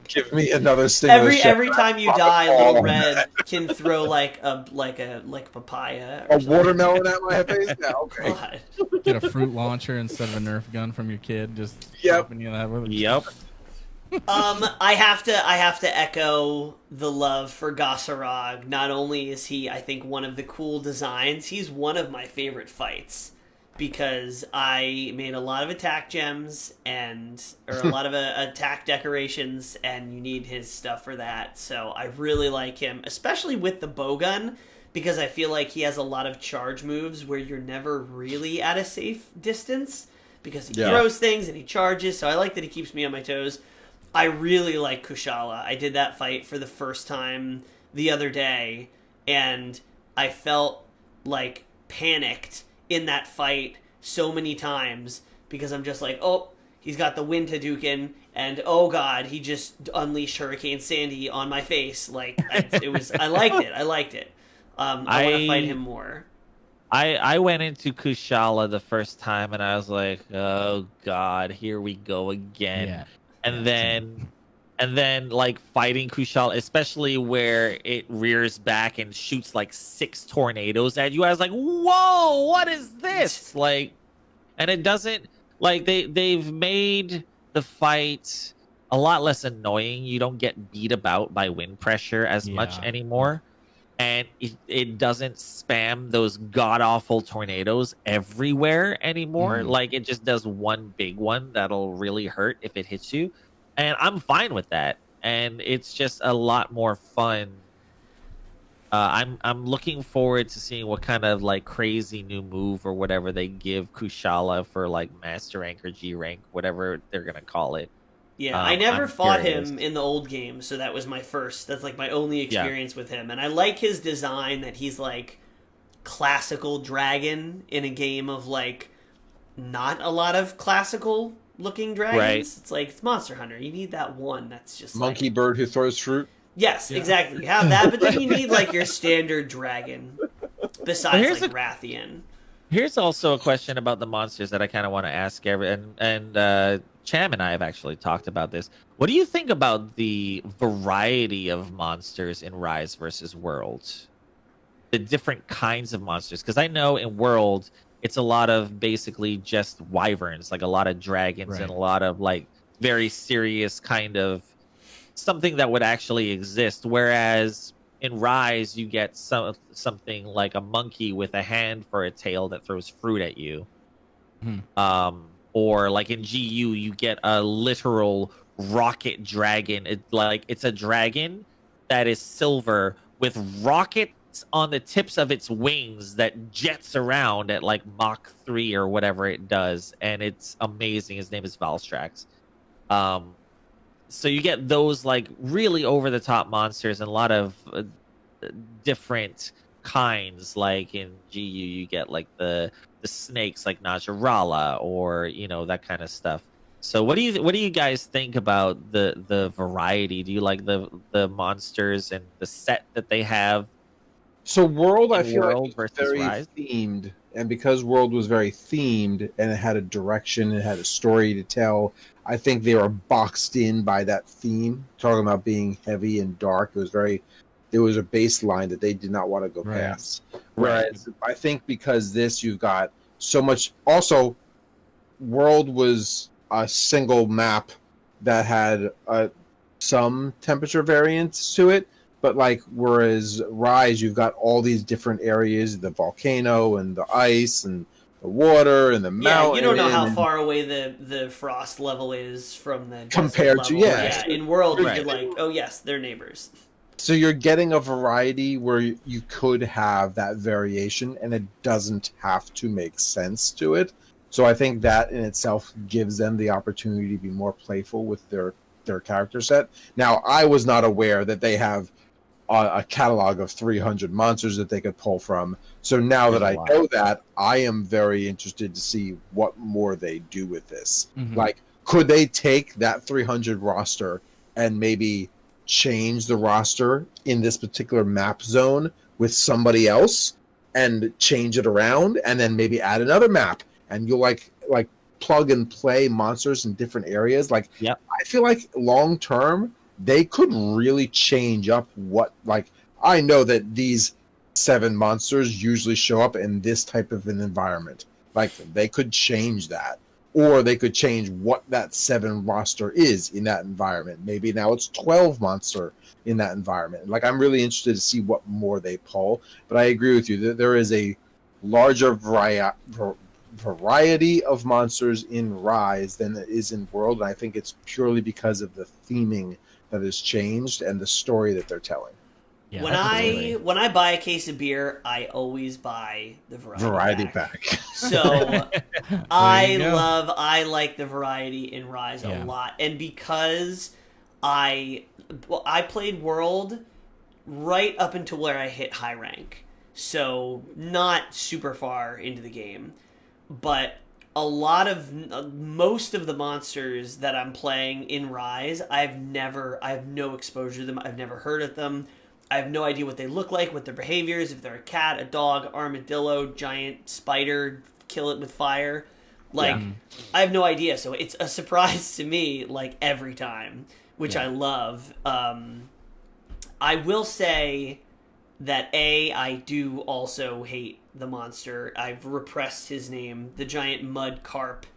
Speaker 2: Give me another stimulus.
Speaker 1: Every
Speaker 2: check.
Speaker 1: time you
Speaker 2: I'll
Speaker 1: die,
Speaker 2: fall
Speaker 1: Little
Speaker 2: on
Speaker 1: Red
Speaker 2: that.
Speaker 1: can throw like papaya. Or
Speaker 2: A
Speaker 1: something.
Speaker 2: watermelon at my face? Yeah, okay.
Speaker 1: God.
Speaker 3: Get a fruit launcher instead of a Nerf gun from your kid. Just
Speaker 2: Yep.
Speaker 3: popping you that with it.
Speaker 4: Yep.
Speaker 1: I have to echo the love for Grasshorad. Not only is he, I think, one of the cool designs, he's one of my favorite fights because I made a lot of attack gems or a lot of attack decorations, and you need his stuff for that. So I really like him, especially with the bowgun, because I feel like he has a lot of charge moves where you're never really at a safe distance. because he
Speaker 2: Yeah.
Speaker 1: throws things and he charges, so I like that he keeps me on my toes. I really like Kushala. I did that fight for the first time the other day, and I felt like panicked in that fight so many times because I'm just like, oh, he's got the wind Hadouken, and oh god, he just unleashed Hurricane Sandy on my face. Like, I liked it. I liked it. I want to fight him more.
Speaker 4: I went into Kushala the first time and I was like, oh god, here we go again.
Speaker 3: Yeah.
Speaker 4: And
Speaker 3: Yeah,
Speaker 4: then like fighting Kushala, especially where it rears back and shoots like 6 tornadoes at you. I was like, whoa, what is this? Like, and it doesn't, like, they've made the fight a lot less annoying. You don't get beat about by wind pressure as much
Speaker 3: Yeah.
Speaker 4: anymore. And it doesn't spam those god-awful tornadoes everywhere anymore.
Speaker 3: Mhm.
Speaker 4: Like, it just does one big one that'll really hurt if it hits you. And I'm fine with that. And it's just a lot more fun. I'm looking forward to seeing what kind of, like, crazy new move or whatever they give Kushala for, like, Master Rank or G Rank, whatever they're going to call it.
Speaker 1: Yeah, I never
Speaker 4: I'm
Speaker 1: fought
Speaker 4: curious.
Speaker 1: him in the old game, so that was my first. That's like my only experience with him, and I like his design that he's like classical dragon in a game of like not a lot of classical looking dragons.
Speaker 4: Right.
Speaker 1: It's like it's Monster Hunter. You need that one that's just
Speaker 2: Monkey
Speaker 1: like,
Speaker 2: bird who throws fruit.
Speaker 1: yes,
Speaker 3: Yeah.
Speaker 1: exactly. You have that, but then you need like your standard dragon besides
Speaker 4: here's
Speaker 1: like Rathian.
Speaker 4: Here's also a question about the monsters that I kind of want to ask and Cham and I have actually talked about this. What do you think about the variety of monsters in Rise versus World? The different kinds of monsters, because I know in World it's a lot of basically just wyverns, like a lot of dragons
Speaker 3: Right.
Speaker 4: and a lot of like very serious kind of something that would actually exist, whereas in Rise, you get something like a monkey with a hand for a tail that throws fruit at you. Or like in GU, you get a literal rocket dragon. It's a dragon that is silver with rockets on the tips of its wings that jets around at like Mach 3 or whatever it does, and it's amazing. His name is Valstrax. So you get those like really over the top monsters and a lot of different kinds. Like in GU, you get like the snakes like Najarala or that kind of stuff. So what do you guys think about the variety? Do you like the monsters and the set that they have?
Speaker 2: So World, I
Speaker 4: In
Speaker 2: feel
Speaker 4: World
Speaker 2: like
Speaker 4: versus
Speaker 2: was very
Speaker 4: Rise?
Speaker 2: themed, and because World was very themed and it had a direction, it had a story to tell. I think they were boxed in by that theme. Talking about being heavy and dark, there was a baseline that they did not want to go
Speaker 3: Right.
Speaker 2: past. Whereas I think because this, you've got so much. Also, World was a single map that had some temperature variance to it. But like, whereas Rise, you've got all these different areas: the volcano and the ice and the water and the
Speaker 1: Yeah,
Speaker 2: mountain.
Speaker 1: you don't know how
Speaker 2: and-
Speaker 1: far away the frost level is from the desert
Speaker 2: Compared to-
Speaker 1: level.
Speaker 2: yeah.
Speaker 1: In World,
Speaker 4: Right.
Speaker 1: you could like, oh yes, they're neighbors.
Speaker 2: So you're getting a variety where you could have that variation, and it doesn't have to make sense to it. So I think that in itself gives them the opportunity to be more playful with their character set. Now, I was not aware that they have a catalog of 300 monsters that they could pull from. So now
Speaker 4: There's
Speaker 2: that
Speaker 4: a
Speaker 2: I
Speaker 4: lot.
Speaker 2: know that, I am very interested to see what more they do with this.
Speaker 3: Mhm.
Speaker 2: Like, could they take that 300 roster and maybe change the roster in this particular map zone with somebody else and change it around, and then maybe add another map, and you'll like plug and play monsters in different areas? Like,
Speaker 4: Yep.
Speaker 2: I feel like long term they could really change up what, like, I know that these 7 monsters usually show up in this type of an environment. Like, they could change that. Or they could change what that 7 roster is in that environment. Maybe now it's 12 monster in that environment. Like, I'm really interested to see what more they pull. But I agree with you that there is a larger variety of monsters in Rise than it is in World. And I think it's purely because of the theming that has changed and the story that they're telling.
Speaker 3: Yeah,
Speaker 1: when I buy a case of beer, I always buy the variety pack. So I like the variety in Rise a lot, and because I played World right up until where I hit high rank, so not super far into the game, but most of the monsters that I'm playing in Rise, I have no exposure to them. I've never heard of them. I have no idea what they look like, what their behavior is, if they're a cat, a dog, armadillo, giant spider, kill it with fire. I have no idea. So it's a surprise to me, every time, which I love. I will say that I do also hate the monster. I've repressed his name, the giant mud carp.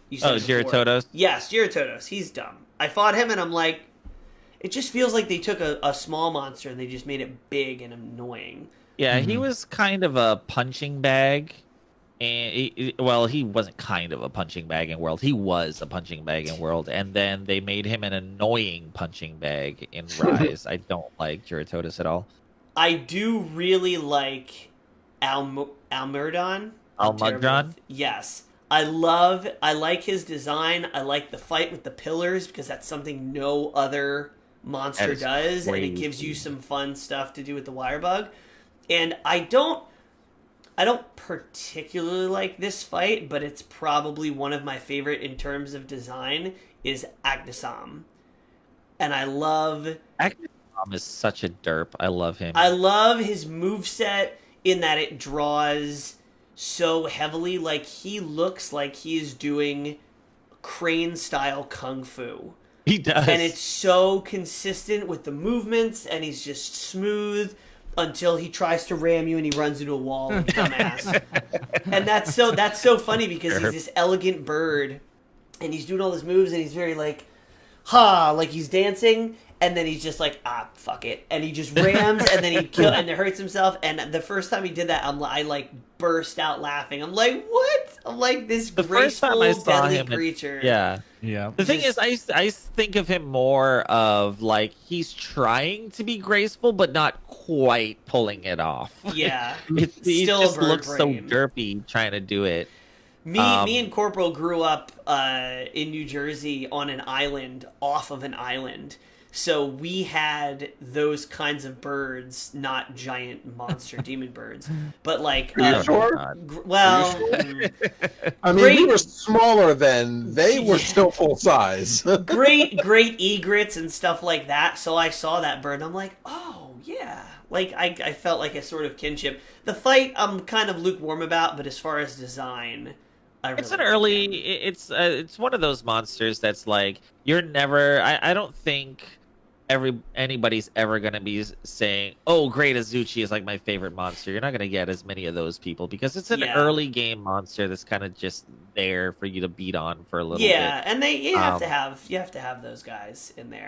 Speaker 4: Gyrotodos?
Speaker 1: Yes, Gyrotodos. He's dumb. I fought him and I'm like, it just feels like they took a small monster and they just made it big and annoying.
Speaker 4: Yeah, he was kind of a punching bag. And he wasn't kind of a punching bag in World. He was a punching bag in World. And then they made him an annoying punching bag in Rise. I don't like Gyrotodos at all.
Speaker 1: I do really like Almudron.
Speaker 4: Almudron?
Speaker 1: Yes. I like his design. I like the fight with the pillars because that's something no other monster does, and it gives you some fun stuff to do with the wire bug. And I don't particularly like this fight, but it's probably one of my favorite in terms of design is Agnesam. And I love
Speaker 4: Agnesam is such a derp. I love him.
Speaker 1: I love his moveset in that it draws so heavily. He looks like he is doing crane style kung fu.
Speaker 4: He does.
Speaker 1: And it's so consistent with the movements, and he's just smooth until he tries to ram you and he runs into a wall like a dumbass. And that's so funny because he's this elegant bird and he's doing all his moves and he's very like he's dancing, and then he's just like, fuck it, and he just rams and then and it hurts himself. And the first time he did that, I burst out laughing. I'm like, what? I'm like, this graceful, deadly creature.
Speaker 4: Yeah. The thing is, I think of him more of he's trying to be graceful, but not quite pulling it off.
Speaker 1: Yeah.
Speaker 4: He just looks so derpy trying to do it.
Speaker 1: Me and Corporal grew up in New Jersey on an island, off of an island. So we had those kinds of birds, not giant monster demon birds, but
Speaker 2: Are you sure? I mean, we were smaller then. They were still full size.
Speaker 1: great egrets and stuff like that. So I saw that bird and I'm like, oh yeah. I felt like a sort of kinship. The fight I'm kind of lukewarm about, but as far as design,
Speaker 4: it's one of those monsters that's you're never. I don't think anybody's ever going to be saying, oh, Great Azuchi is my favorite monster. You're not going to get as many of those people because it's an early game monster that's kind of just there for you to beat on for a little bit.
Speaker 1: Yeah, and you have to have those guys in there.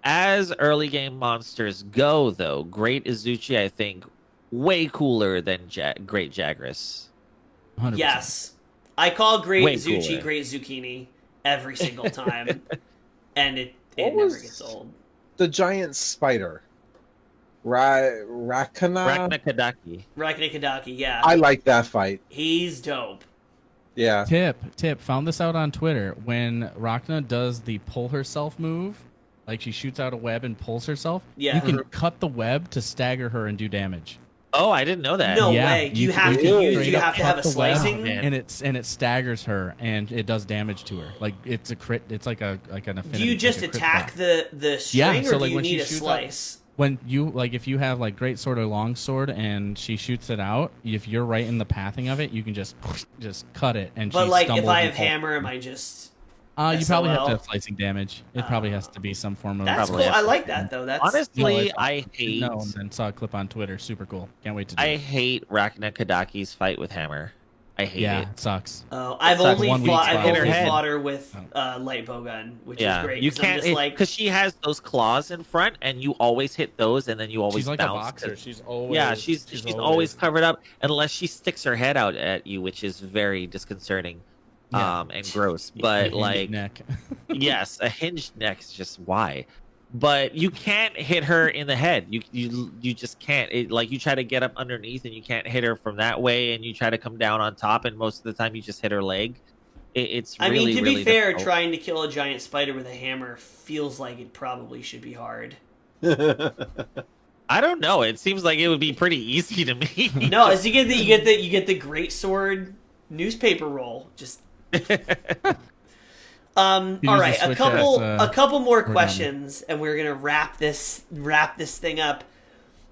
Speaker 4: As early game monsters go, though, Great Azuchi, I think, way cooler than Great Jagras.
Speaker 3: 100%.
Speaker 1: Yes. I call Great Azuchi Great Zucchini every single time, and it never gets old.
Speaker 2: The giant spider.
Speaker 4: Raknakadaki.
Speaker 1: Raknakadaki, yeah.
Speaker 2: I like that fight.
Speaker 1: He's dope.
Speaker 2: Yeah.
Speaker 3: Tip. Found this out on Twitter. When Rachna does the pull herself move, she shoots out a web and pulls herself, you can cut the web to stagger her and do damage.
Speaker 4: Oh, I didn't know that.
Speaker 1: No way. You have to have a slicing,
Speaker 3: and it staggers her and it does damage to her. It's a crit. It's like an affinity.
Speaker 1: Do you just attack the string, or do you need a slice?
Speaker 3: When you if you have Great Sword or Longsword and she shoots it out, if you're right in the pathing of it, you can just cut it and.
Speaker 1: But if I have hammer, am I just?
Speaker 3: You probably have to have slicing damage. It probably has to be some form of.
Speaker 1: That's cool. I like that though. That's
Speaker 4: honestly, I hate.
Speaker 3: No, and saw a clip on Twitter. Super cool. Can't wait to.
Speaker 4: I hate Raknakadaki's fight with hammer. I hate it.
Speaker 3: Yeah, it sucks.
Speaker 1: Oh, I've only fought her with light bowgun, which is great.
Speaker 4: You can't because she has those claws in front, and you always hit those, and then you always
Speaker 3: she's
Speaker 4: bounce.
Speaker 3: A boxer. She's always
Speaker 4: she's always covered up unless she sticks her head out at you, which is very disconcerting. And gross, but
Speaker 3: neck.
Speaker 4: Yes, a hinged neck is just why. but you can't hit her in the head. You just can't. Like you try to get up underneath and you can't hit her from that way, and you try to come down on top, and most of the time you just hit her leg. It's
Speaker 1: I
Speaker 4: really,
Speaker 1: mean, to
Speaker 4: really
Speaker 1: be fair,
Speaker 4: difficult.
Speaker 1: trying to kill a giant spider with a hammer feels like it probably should be hard.
Speaker 4: I don't know. It seems like it would be pretty easy to me.
Speaker 1: No, as you get the great sword newspaper roll. Just all right, a couple more questions, and we're gonna wrap this thing up.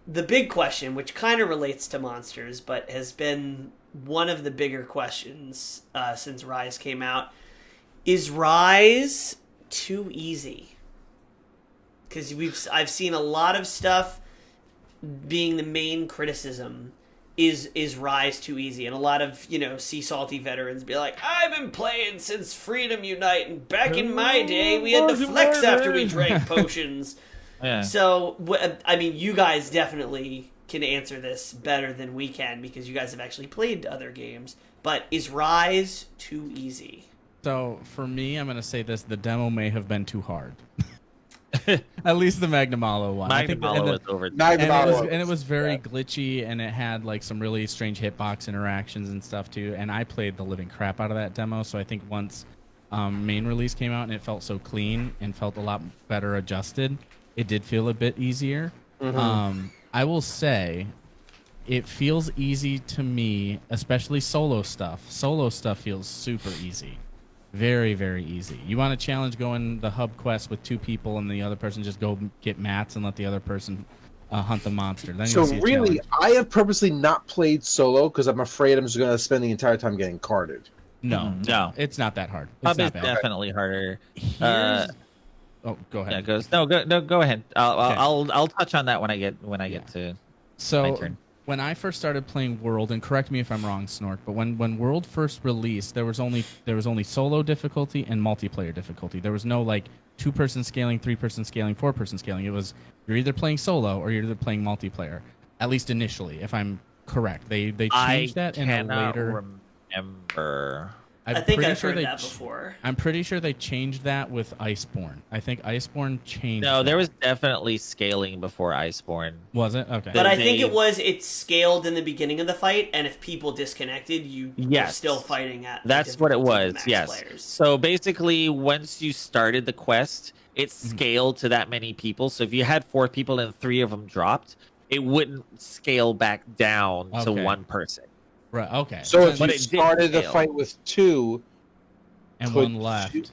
Speaker 1: The big question, which kind of relates to monsters, but has been one of the bigger questions since Rise came out, is Rise too easy? Because I've seen a lot of stuff being the main criticism is Rise too easy, and a lot of sea salty veterans be like, I've been playing since Freedom Unite, and back in my day we had to flex after we drank potions.
Speaker 4: Yeah.
Speaker 1: So I mean, you guys definitely can answer this better than we can because you guys have actually played other games. But is Rise too easy?
Speaker 3: So for me, I'm gonna say this: the demo may have been too hard. At least the Magnamalo one.
Speaker 4: Magnamalo was over.
Speaker 3: And it was very glitchy, and it had like some really strange hitbox interactions and stuff too. And I played the living crap out of that demo. So I think once main release came out and it felt so clean and felt a lot better adjusted, it did feel a bit easier. I will say it feels easy to me, especially solo stuff. Solo stuff feels super easy. Very, very easy. You want to challenge going the hub quest with 2 people and the other person just go get mats and let the other person hunt the monster. Then
Speaker 2: So really, I have purposely not played solo because I'm afraid I'm just going to spend the entire time getting carded.
Speaker 3: No, it's not that hard. It's
Speaker 4: Hub is
Speaker 3: not bad.
Speaker 4: definitely harder.
Speaker 3: Oh, go ahead.
Speaker 4: Yeah, go ahead. I'll touch on that when I get to my turn.
Speaker 3: When I first started playing World, and correct me if I'm wrong, Snork, but when World first released, there was only solo difficulty and multiplayer difficulty. There was no like 2-person scaling, 3-person scaling, 4-person scaling. It was you're either playing solo or you're either playing multiplayer. At least initially, if I'm correct. They changed that in a later.
Speaker 4: Remember.
Speaker 1: I think I've heard that before.
Speaker 3: I'm pretty sure they changed that with Iceborne. I think Iceborne changed.
Speaker 4: No, there
Speaker 3: that.
Speaker 4: was definitely scaling before Iceborne.
Speaker 3: Was it? Okay.
Speaker 1: But I think it scaled in the beginning of the fight, and if people disconnected, you were still fighting at.
Speaker 4: That's what it was. Yes.
Speaker 1: Players.
Speaker 4: So basically, once you started the quest, it scaled to that many people. So if you had 4 people and 3 of them dropped, it wouldn't scale back down to 1 person.
Speaker 3: Right. Okay.
Speaker 2: So if you started the fight with 2
Speaker 3: and 1 left,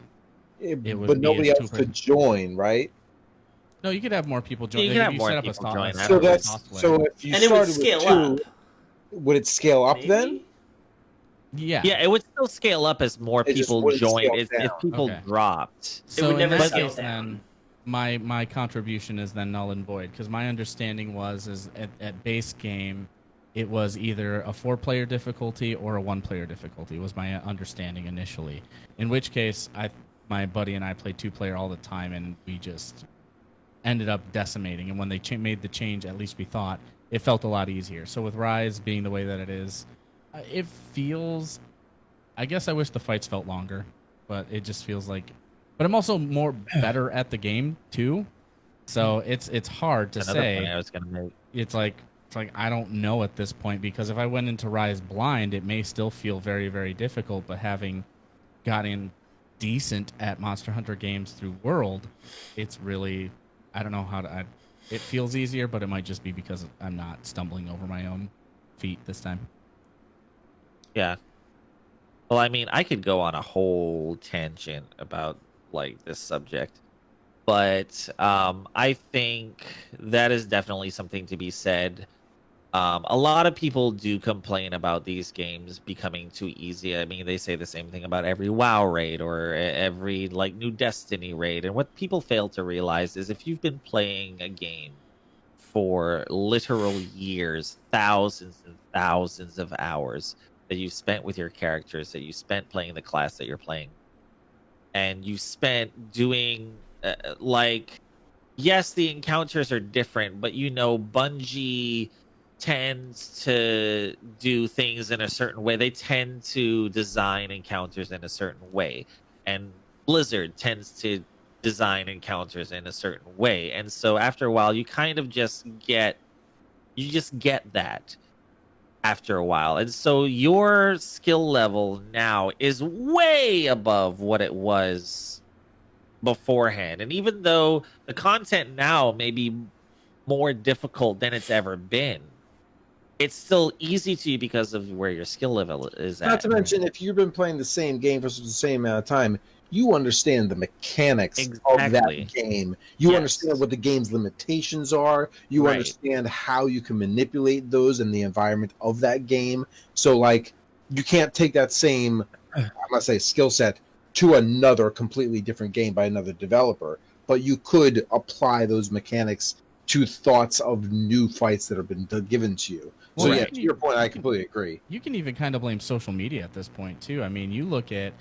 Speaker 2: but nobody else could join, right?
Speaker 3: No, you could have more people join.
Speaker 4: You could have more people join.
Speaker 2: So if you started with 2, would it scale up then?
Speaker 3: Yeah.
Speaker 4: Yeah, it would still scale up as more people joined. If people dropped,
Speaker 3: so
Speaker 1: in
Speaker 3: this case, then my contribution is then null and void because my understanding was at base game. It was either a 4-player difficulty or a 1-player difficulty was my understanding initially. In which case, my buddy and I played 2-player all the time, and we just ended up decimating. And when they made the change, at least we thought, it felt a lot easier. So with Rise being the way that it is, it feels... I guess I wish the fights felt longer, but it just feels like... But I'm also better at the game, too. So it's hard to say.
Speaker 4: Point I was gonna make.
Speaker 3: It's like I don't know at this point because if I went into Rise blind, it may still feel very, very difficult. But having gotten decent at Monster Hunter games through World, it's really, I don't know how to. It feels easier, but it might just be because I'm not stumbling over my own feet this time.
Speaker 4: Yeah. Well, I mean, I could go on a whole tangent about like this subject. But I think that is definitely something to be said. A lot of people do complain about these games becoming too easy. I mean, they say the same thing about every WoW raid or every like new Destiny raid. And what people fail to realize is if you've been playing a game for literal years, thousands and thousands of hours that you spent with your characters, that you spent playing the class that you're playing, and you spent doing... yes, the encounters are different, but Bungie tends to do things in a certain way. They tend to design encounters in a certain way, and Blizzard tends to design encounters in a certain way. And so after a while, you kind of just get that after a while. And so your skill level now is way above what it was beforehand. And even though the content now may be more difficult than it's ever been, it's still easy to you because of where your skill level is
Speaker 2: Not
Speaker 4: at.
Speaker 2: to mention, if you've been playing the same game for the same amount of time, you understand the mechanics of
Speaker 4: Exactly.
Speaker 2: that game. You
Speaker 4: Yes.
Speaker 2: understand what the game's limitations are. You
Speaker 4: Right.
Speaker 2: understand how you can manipulate those in the environment of that game. So, like, you can't take that same, I must say, skill set to another completely different game by another developer, but you could apply those mechanics to thoughts of new fights that have been given to you. So,
Speaker 3: Well,
Speaker 2: yeah,
Speaker 4: right.
Speaker 2: to your point, I completely agree.
Speaker 3: You can even kind of blame social media at this point too. I mean, you look at,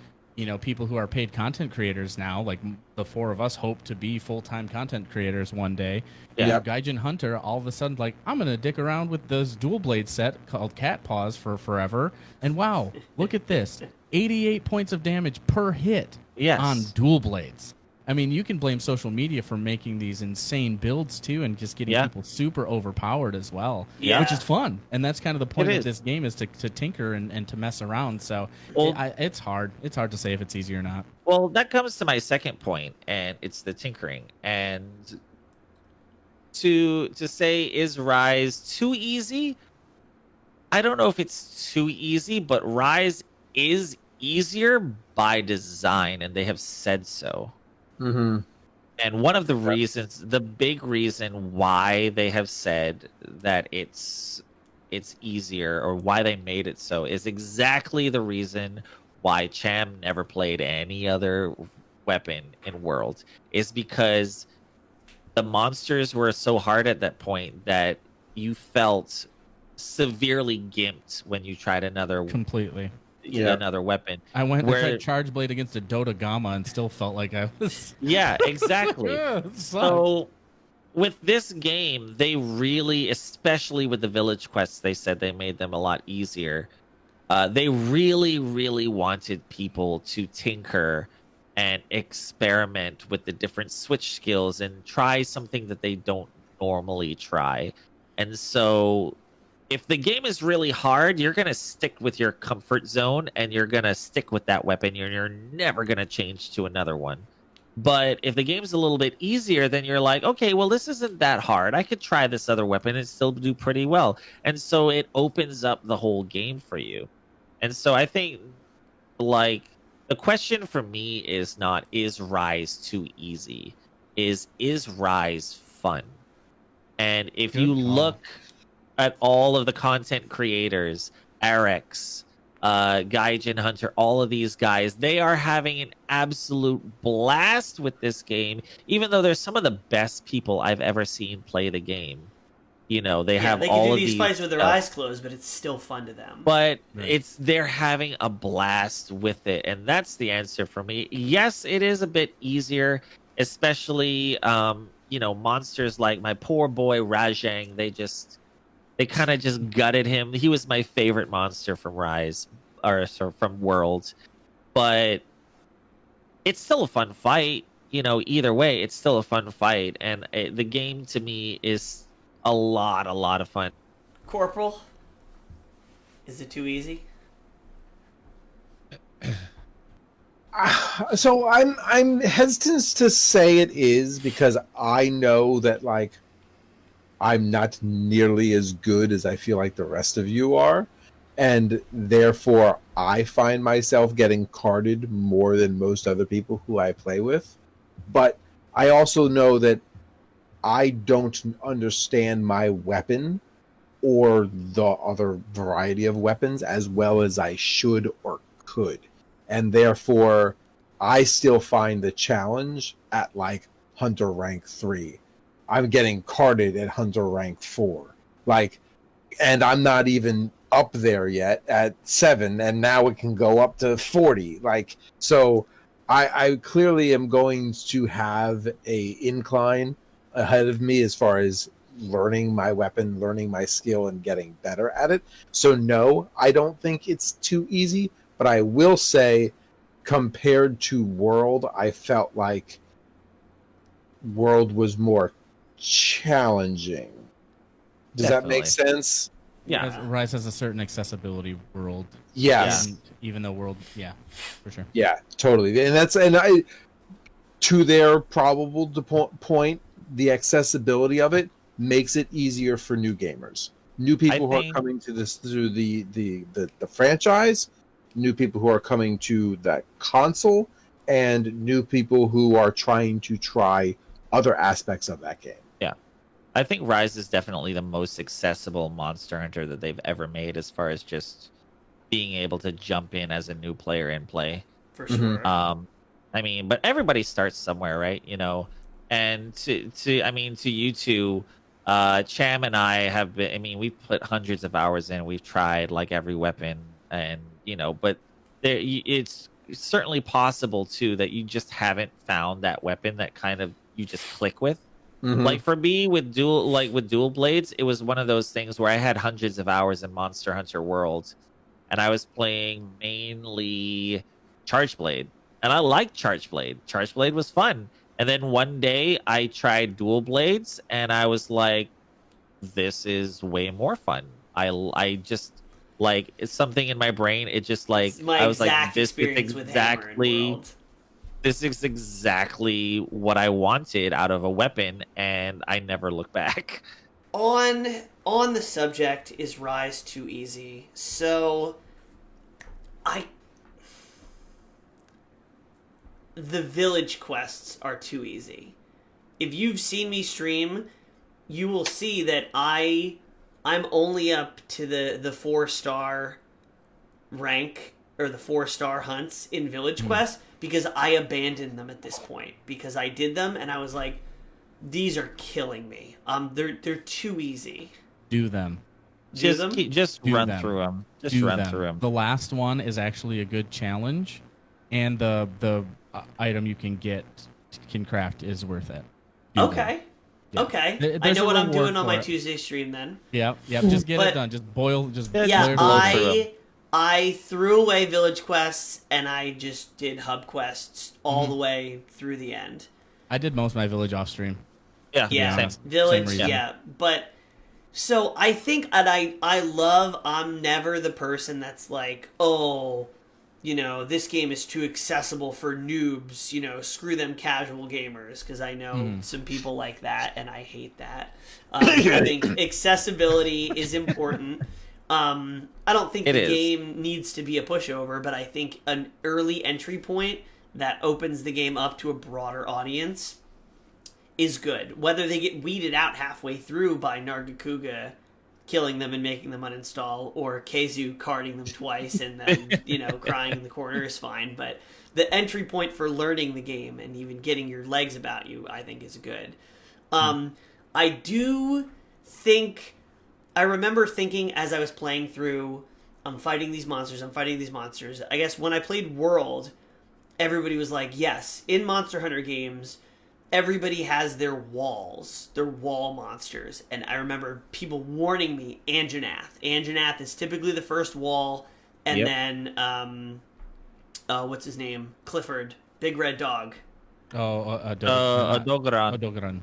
Speaker 3: people who are paid content creators now, like the four of us hope to be full-time content creators one day.
Speaker 4: Yeah.
Speaker 3: You have Gaijin Hunter all of a sudden like, I'm going to dick around with this dual blade set called Cat Paws for forever. And wow, look at this. 88 points of damage per hit
Speaker 4: Yes.
Speaker 3: on dual blades. I mean, you can blame social media for making these insane builds too, and just getting
Speaker 4: Yeah.
Speaker 3: people super overpowered as well,
Speaker 1: Yeah.
Speaker 3: which is fun. And that's kind of the point
Speaker 4: It
Speaker 3: of
Speaker 4: is.
Speaker 3: this game is to tinker and to mess around. So
Speaker 4: Well-
Speaker 3: it's hard. It's hard to say if it's easy or not.
Speaker 4: Well, that comes to my second point, and it's the tinkering. And to say, is Rise too easy? I don't know if it's too easy, but Rise is easier by design, and they have said so.
Speaker 2: Mm-hmm.
Speaker 4: And one of the reasons, the big reason why they have said that it's easier, or why they made it so, is exactly the reason why Cham never played any other weapon in World, is because the monsters were so hard at that point that you felt severely gimped when you tried another
Speaker 3: Completely.
Speaker 4: weapon.
Speaker 3: I went
Speaker 4: Where-
Speaker 3: and tried Charge Blade against a Dota Gamma and still felt like I was.
Speaker 4: Yeah, exactly.
Speaker 3: It sucked.
Speaker 4: So with this game, they really, especially with the village quests, they said they made them a lot easier. They really, really wanted people to tinker and experiment with the different switch skills and try something that they don't normally try. And so if the game is really hard, you're going to stick with your comfort zone, and you're going to stick with that weapon. You're never going to change to another one. But if the game's a little bit easier, then you're like, okay, well, this isn't that hard. I could try this other weapon and still do pretty well. And so it opens up the whole game for you. And so I think, like, the question for me is not, is Rise too easy? Is Rise fun? And if
Speaker 3: Good
Speaker 4: you
Speaker 3: call.
Speaker 4: look at all of the content creators, Arex, Gaijin Hunter, all of these guys, they are having an absolute blast with this game, even though they're some of the best people I've ever seen play the game. They have
Speaker 1: they
Speaker 4: all
Speaker 1: can do
Speaker 4: of
Speaker 1: these fights with their
Speaker 4: stuff.
Speaker 1: eyes closed, but it's still fun to them.
Speaker 4: But
Speaker 3: Right.
Speaker 4: they're having a blast with it, and that's the answer for me. Yes, it is a bit easier, especially monsters like my poor boy Rajang. They kind of just gutted him. He was my favorite monster from Rise, from World, but it's still a fun fight. Either way, it's still a fun fight, and the game to me is a lot of fun.
Speaker 1: Corporal, is it too easy?
Speaker 2: So I'm hesitant to say it is, because I know that, like, I'm not nearly as good as I feel like the rest of you are, and therefore I find myself getting carded more than most other people who I play with. But I also know that I don't understand my weapon or the other variety of weapons as well as I should or could. And therefore, I still find the challenge at, like, Hunter rank 3. I'm getting carded at Hunter rank 4. Like, and I'm not even up there yet at 7, and now it can go up to 40. Like, so I clearly am going to have a incline ahead of me as far as learning my weapon, learning my skill, and getting better at it. So no, I don't think it's too easy, but I will say, compared to World, I felt like world was more challenging. Does that make sense?
Speaker 4: Yeah.
Speaker 3: Rise has a certain accessibility world.
Speaker 2: Yes.
Speaker 3: Even though world, yeah, for sure.
Speaker 2: Yeah, totally. To their probable point, the accessibility of it makes it easier for new gamers, new people who are coming to this through the franchise, new people who are coming to that console, and new people who are trying to try other aspects of that game.
Speaker 4: Yeah. I think Rise is definitely the most accessible Monster Hunter that they've ever made, as far as just being able to jump in as a new player and play.
Speaker 1: For sure.
Speaker 4: I mean, but everybody starts somewhere, right? And to you two, Cham and I have been. I mean, we've put hundreds of hours in. We've tried like every weapon, and but it's certainly possible too that you just haven't found that weapon that kind of you just click with. Like for me with dual blades, it was one of those things where I had hundreds of hours in Monster Hunter World, and I was playing mainly Charge Blade, and I liked Charge Blade. Charge Blade was fun, and then one day I tried dual blades, and I was like, "This is way more fun." I just like it's something in my brain. It just like
Speaker 1: It's my
Speaker 4: I was like,
Speaker 1: exact
Speaker 4: "This is
Speaker 1: experience with Hammer and World.
Speaker 4: This is exactly what I wanted out of a weapon," and I never look back.
Speaker 1: On the subject, is Rise too easy? So the village quests are too easy. If you've seen me stream, you will see that I'm only up to the 4-star rank, or the 4-star hunts in village quests, because I abandoned them at this point, because I did them and I was like, these are killing me. They're too easy.
Speaker 3: Do them.
Speaker 4: Just run
Speaker 3: them.
Speaker 4: through them. Through them.
Speaker 3: The last one is actually a good challenge, and the item you can craft is worth it. Do them. Yeah.
Speaker 1: Okay. I know what I'm doing on my Tuesday stream then.
Speaker 3: Yeah. Just get it done. Just boil.
Speaker 1: I threw away village quests and I just did hub quests all the way through the end.
Speaker 3: I did most of my village off stream.
Speaker 1: Yeah. Village, yeah. But so I think, and I'm never the person that's like, oh, this game is too accessible for noobs, screw them casual gamers, because I know some people like that, and I hate that. I think accessibility is important. I don't think the game needs to be a pushover, but I think an early entry point that opens the game up to a broader audience is good. Whether they get weeded out halfway through by Nargacuga killing them and making them uninstall, or Keizu carding them twice and then, crying in the corner is fine. But the entry point for learning the game and even getting your legs about you, I think, is good. I do think... I remember thinking as I was playing through, I'm fighting these monsters. I guess when I played World, everybody was like, yes, in Monster Hunter games, everybody has their walls, their wall monsters. And I remember people warning me, Anjanath. Anjanath is typically the first wall, and then, what's his name? Clifford, Big Red Dog.
Speaker 3: Dogran.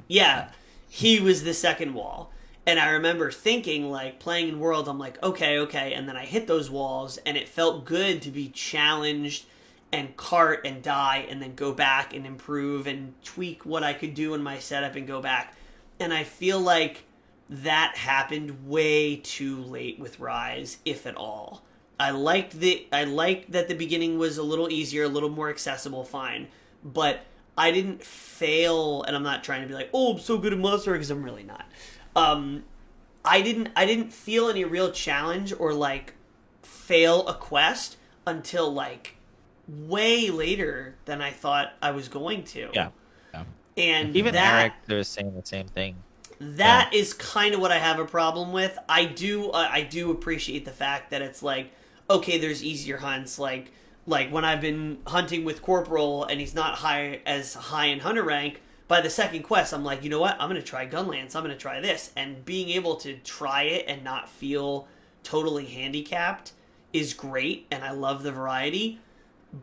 Speaker 1: Yeah, he was the second wall. And I remember thinking, like, playing in World, I'm like, okay, and then I hit those walls, and it felt good to be challenged and cart and die and then go back and improve and tweak what I could do in my setup and go back. And I feel like that happened way too late with Rise, if at all. I liked that the beginning was a little easier, a little more accessible, fine. But I didn't fail, and I'm not trying to be like, oh, I'm so good at Monster Hunter, because I'm really not. I didn't feel any real challenge or like fail a quest until like way later than I thought I was going to.
Speaker 4: Yeah.
Speaker 1: And
Speaker 4: even Eric, they're saying the same thing.
Speaker 1: That is kind of what I have a problem with. I do appreciate the fact that it's like, okay, there's easier hunts, like when I've been hunting with Corporal and he's not as high in hunter rank. By the second quest, I'm like, you know what? I'm going to try Gunlance. I'm going to try this. And being able to try it and not feel totally handicapped is great, and I love the variety.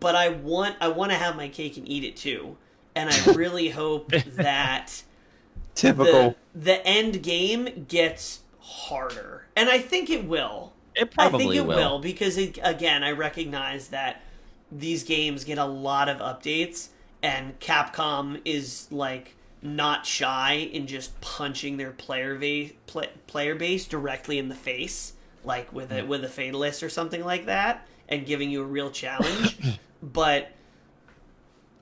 Speaker 1: But I want to have my cake and eat it too. and I really hope that
Speaker 2: Typical.
Speaker 1: the end game gets harder, and I think it will.
Speaker 4: It probably
Speaker 1: I think it
Speaker 4: will.
Speaker 1: because again, I recognize that these games get a lot of updates, and Capcom is like not shy in just punching their player base directly in the face, like with a Fatalist or something like that, and giving you a real challenge. But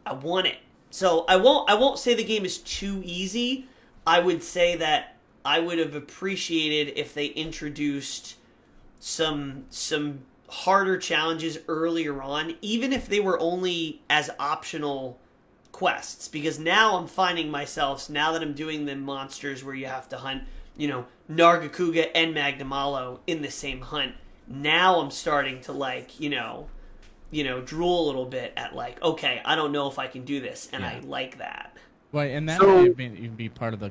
Speaker 1: I want it, so I won't say the game is too easy. I would say that I would have appreciated if they introduced some harder challenges earlier on, even if they were only as optional quests, because now I'm finding myself, now that I'm doing the monsters where you have to hunt, Nargacuga and Magnamalo in the same hunt, now I'm starting to drool a little bit at okay, I don't know if I can do this, and I like that.
Speaker 3: Well, and that
Speaker 2: So-
Speaker 3: may have been even be part of the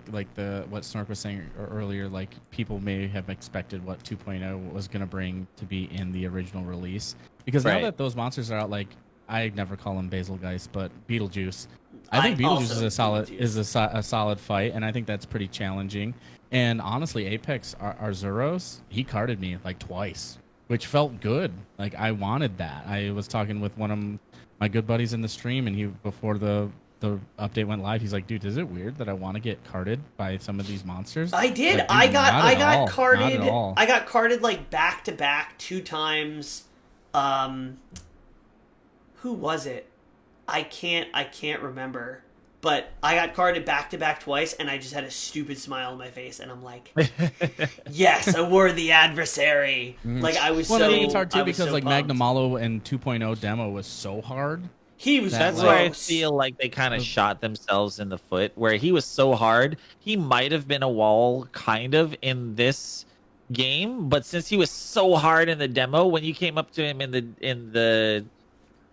Speaker 3: what Snork was saying earlier. Like, people may have expected what 2.0 was going to bring to be in the original release, because now
Speaker 4: Right.
Speaker 3: that those monsters are out, like, I never call him Basilgeist, but Beetlejuice. I think
Speaker 1: also
Speaker 3: Beetlejuice is a solid
Speaker 1: Beetlejuice.
Speaker 3: a solid fight, and I think that's pretty challenging. And honestly, Apex Arzuros, he carded me like twice, which felt good. Like, I wanted that. I was talking with one of my good buddies in the stream, and he, before the update went live, he's like, dude, is it weird that I want to get carded by some of these monsters?
Speaker 1: I did.
Speaker 3: Like, dude,
Speaker 1: I
Speaker 3: not at
Speaker 1: got
Speaker 3: all.
Speaker 1: carded.
Speaker 3: Not at all.
Speaker 1: I got carded like back to back 2 times. Who was it? I can't remember. But I got carded back to back twice, and I just had a stupid smile on my face, and I'm like, yes, a worthy adversary. Like, I was
Speaker 3: Well,
Speaker 1: so.
Speaker 3: I think it's hard too,
Speaker 1: I was
Speaker 3: because
Speaker 1: so
Speaker 3: like
Speaker 1: pumped.
Speaker 3: Magnamalo and 2.0 demo was so hard.
Speaker 1: He was.
Speaker 4: That's
Speaker 3: That
Speaker 4: where I
Speaker 1: close.
Speaker 4: feel like they kind of shot themselves in the foot. Where he was so hard, he might have been a wall kind of in this game, but since he was so hard in the demo, when you came up to him in the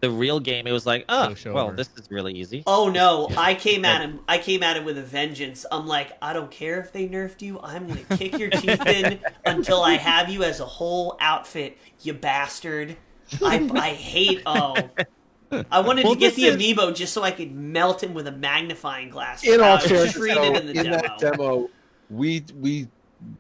Speaker 4: real game, it was like, oh,
Speaker 3: Push
Speaker 4: well,
Speaker 3: over.
Speaker 4: this is really easy.
Speaker 1: Oh no! I came at him. I came at him with a vengeance. I'm like, I don't care if they nerfed you. I'm gonna kick your teeth in until I have you as a whole outfit, you bastard. I hate. Oh, I wanted
Speaker 4: Well,
Speaker 1: to get the
Speaker 4: this
Speaker 1: amiibo just so I could melt him with a magnifying glass.
Speaker 2: In all
Speaker 1: How it was
Speaker 2: fairness,
Speaker 1: treated
Speaker 2: though,
Speaker 1: in the demo.
Speaker 2: that demo,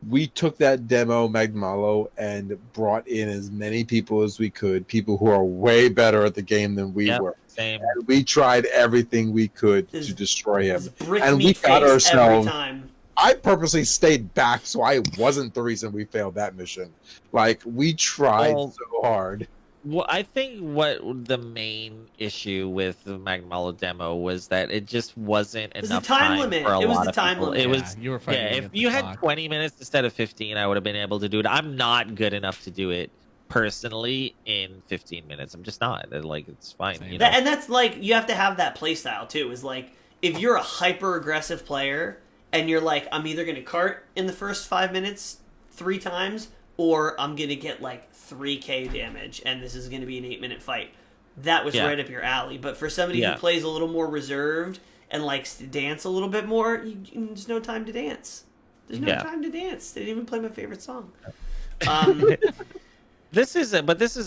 Speaker 2: we took that demo, Magnamalo, and brought in as many people as we could, people who are way better at the game than we
Speaker 4: Yep,
Speaker 2: were.
Speaker 4: same.
Speaker 2: And we tried everything we could
Speaker 1: His-
Speaker 2: to destroy him.
Speaker 1: His brick
Speaker 2: And we
Speaker 1: meat
Speaker 2: got
Speaker 1: face every
Speaker 2: ourselves-
Speaker 1: time.
Speaker 2: I purposely stayed back, so I wasn't the reason we failed that mission. Like, we tried
Speaker 4: Well-
Speaker 2: so hard.
Speaker 4: Well, I think what the main issue with the Magnamalo demo was that it just wasn't
Speaker 1: was
Speaker 4: enough
Speaker 1: the time limit.
Speaker 4: for a
Speaker 1: It was
Speaker 4: lot
Speaker 1: the
Speaker 4: of
Speaker 1: time
Speaker 4: people.
Speaker 1: limit.
Speaker 4: It
Speaker 3: Yeah,
Speaker 4: was
Speaker 3: you were fighting
Speaker 4: if
Speaker 3: against the
Speaker 4: you had
Speaker 3: clock.
Speaker 4: 20 minutes instead of 15, I would have been able to do it. I'm not good enough to do it personally in 15 minutes. I'm just not. Like, it's fine.
Speaker 3: Same.
Speaker 4: You know?
Speaker 1: And that's like, you have to have that play style too. Is like, if you're a hyper aggressive player and you're like, I'm either going to cart in the first 5 minutes 3 times, or I'm going to get like 3k damage, and this is going to be an 8-minute fight. That was
Speaker 4: Yeah.
Speaker 1: right up your alley. But for somebody
Speaker 4: Yeah.
Speaker 1: who plays a little more reserved and likes to dance a little bit more, there's no time to dance. There's no
Speaker 4: Yeah.
Speaker 1: time to dance. They didn't even play my favorite song.
Speaker 4: This is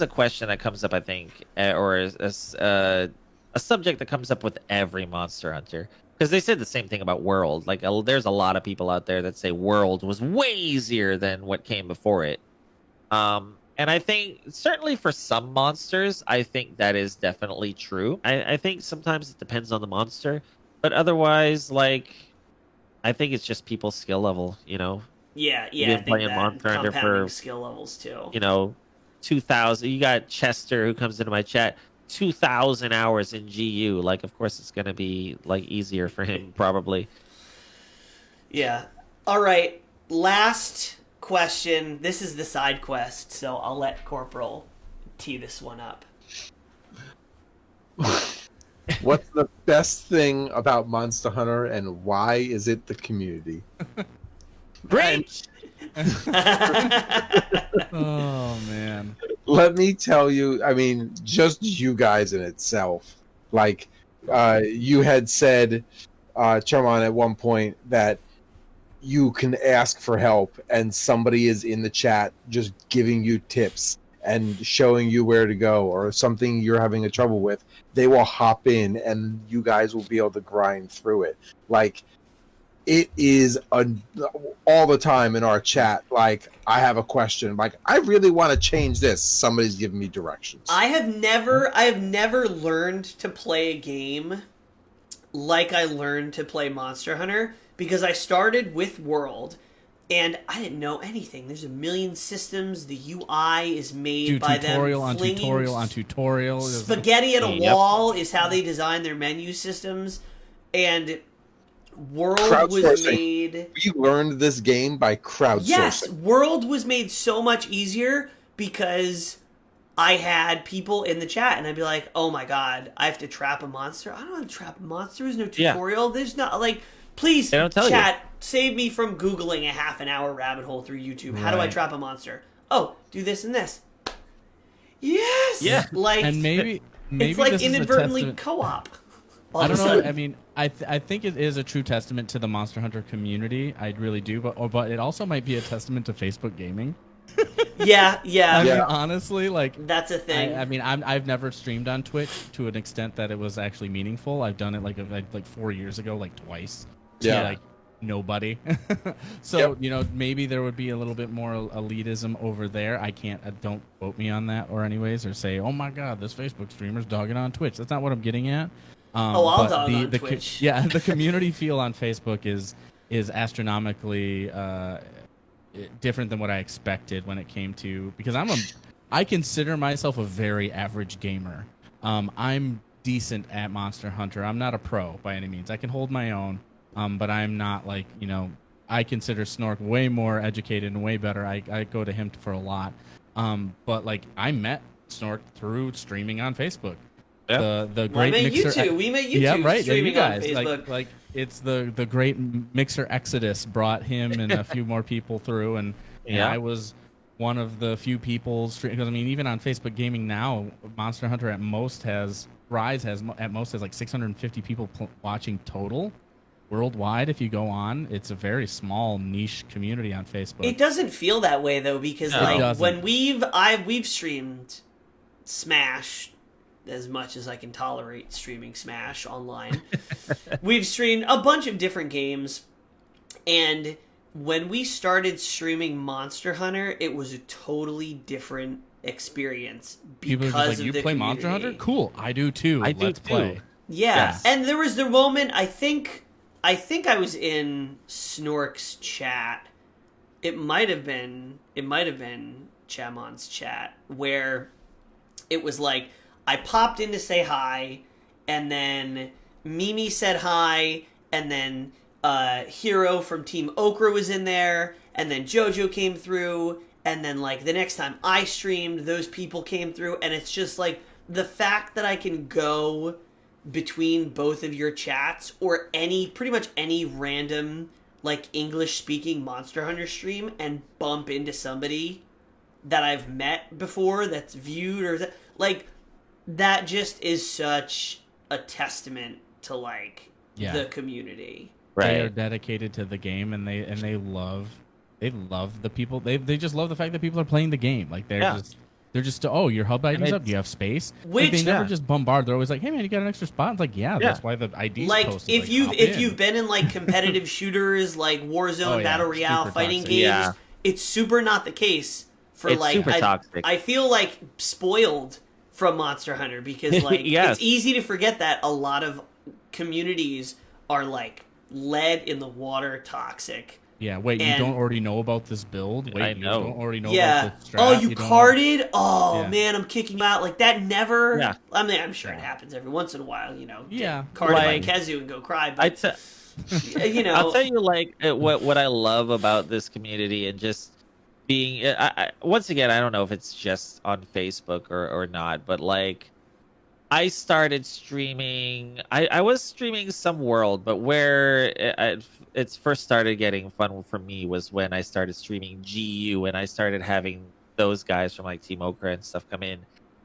Speaker 4: a question that comes up, I think, or a subject that comes up with every Monster Hunter, because they said the same thing about World. Like, there's a lot of people out there that say World was way easier than what came before it. And I think certainly for some monsters, I think that is definitely true. I think sometimes it depends on the monster, but otherwise, like, I think it's just people's skill level.
Speaker 1: Yeah,
Speaker 4: You've
Speaker 1: yeah.
Speaker 4: been
Speaker 1: I think
Speaker 4: playing
Speaker 1: that
Speaker 4: Monster Hunter
Speaker 1: compounding
Speaker 4: for-
Speaker 1: skill levels too.
Speaker 4: 2,000. You got Chester who comes into my chat. 2,000 hours in GU. Like, of course, it's gonna be like easier for him, probably.
Speaker 1: Yeah. All right. Last question. This is the side quest, so I'll let Corporal tee this one up.
Speaker 2: What's the best thing about Monster Hunter, and why is it the community?
Speaker 4: Great.
Speaker 3: Oh man.
Speaker 2: Let me tell you, I mean, just you guys in itself. Like, you had said, Chamon, at one point that you can ask for help and somebody is in the chat just giving you tips and showing you where to go, or something you're having a trouble with, they will hop in and you guys will be able to grind through it. Like, it is all the time in our chat. Like, I have a question. Like, I really want to change this. Somebody's giving me directions.
Speaker 1: I have never learned to play a game like I learned to play Monster Hunter, because I started with World and I didn't know anything. There's a million systems. The UI is made by them.
Speaker 3: Tutorial on tutorial on tutorial.
Speaker 1: Spaghetti at a wall is how they design their menu systems. And World was made...
Speaker 2: We learned this game by crowdsourcing.
Speaker 1: Yes, World was made so much easier because I had people in the chat, and I'd be like, oh my god, I have to trap a monster? I don't want to trap a monster. There's no tutorial. Yeah. There's not, like, please, chat, save me from Googling a half an hour rabbit hole through YouTube. How do I trap a monster? Oh, do this and this. Yes!
Speaker 4: Yeah.
Speaker 1: Like,
Speaker 3: and maybe
Speaker 1: it's like inadvertently co-op.
Speaker 3: I don't know. I mean, I think it is a true testament to the Monster Hunter community. I really do, but it also might be a testament to Facebook gaming.
Speaker 1: Yeah.
Speaker 3: I mean, honestly, like,
Speaker 1: that's a thing.
Speaker 3: I mean, I've never streamed on Twitch to an extent that it was actually meaningful. I've done it like 4 years ago, like twice.
Speaker 2: Yeah.
Speaker 3: Like nobody. So you know, maybe there would be a little bit more elitism over there. Don't quote me on that, or or say, oh my god, this Facebook streamer's dogging on Twitch. That's not what I'm getting at.
Speaker 1: I'll dog on Twitch.
Speaker 3: The community feel on Facebook is astronomically different than what I expected when it came to, because I consider myself a very average gamer. I'm decent at Monster Hunter. I'm not a pro by any means. I can hold my own, but I'm not like, you know, I consider Snork way more educated and way better. I go to him for a lot. But like, I met Snork through streaming on Facebook. The great mixer.
Speaker 1: We met you two.
Speaker 3: Yeah, right.
Speaker 1: Streaming
Speaker 3: you guys.
Speaker 1: on Facebook.
Speaker 3: Like it's the great mixer exodus brought him and a few more people through, and I was one of the few people. Because I mean, even on Facebook Gaming now, Monster Hunter at most has at most like 650 people watching total. Worldwide, if you go on, it's a very small niche community on Facebook.
Speaker 1: It doesn't feel that way though, because when we've streamed Smash as much as I can tolerate streaming Smash online. We've streamed a bunch of different games, and when we started streaming Monster Hunter, it was a totally different experience because of
Speaker 3: you
Speaker 1: the
Speaker 3: play
Speaker 1: community.
Speaker 3: Monster Hunter? Cool, I do too. Let's play.
Speaker 1: Yeah,
Speaker 4: yes.
Speaker 1: And there was the moment, I think I was in Snork's chat. It might have been Chamon's chat, where it was like, I popped in to say hi, and then Mimi said hi, and then Hero from Team Okra was in there, and then Jojo came through, and then like the next time I streamed, those people came through, and it's just like the fact that I can go between both of your chats or pretty much any random like English speaking Monster Hunter stream and bump into somebody that I've met before that's viewed or that just is such a testament to like the community.
Speaker 3: Right. They are dedicated to the game, and they love the people. They just love the fact that people are playing the game. Like they're just your hub ID's up. Do you have space?
Speaker 1: Which
Speaker 3: they never just bombard. They're always like, hey man, you got an extra spot? It's like that's why the ID's posted.
Speaker 1: If you've been in like competitive shooters like Warzone, Battle Royale, fighting games, it's super not the case for
Speaker 4: it's super toxic.
Speaker 1: I feel like spoiled from Monster Hunter because like it's easy to forget that a lot of communities are like lead in the water toxic.
Speaker 3: Yeah, wait, you don't already know about this build? Wait, you don't already know about this strat?
Speaker 1: Oh, you carded? Oh, man, I'm kicking you out. Like, that never... Yeah. I mean, I'm sure it happens every once in a while, you know.
Speaker 3: Yeah.
Speaker 1: Carded by Kezu and go cry, but... you know...
Speaker 4: I'll tell you, like, what I love about this community and just being... once again, I don't know if it's just on Facebook or not, but, like... I started streaming. I was streaming some World, but where it's first started getting fun for me was when I started streaming GU and I started having those guys from like Team Okra and stuff come in,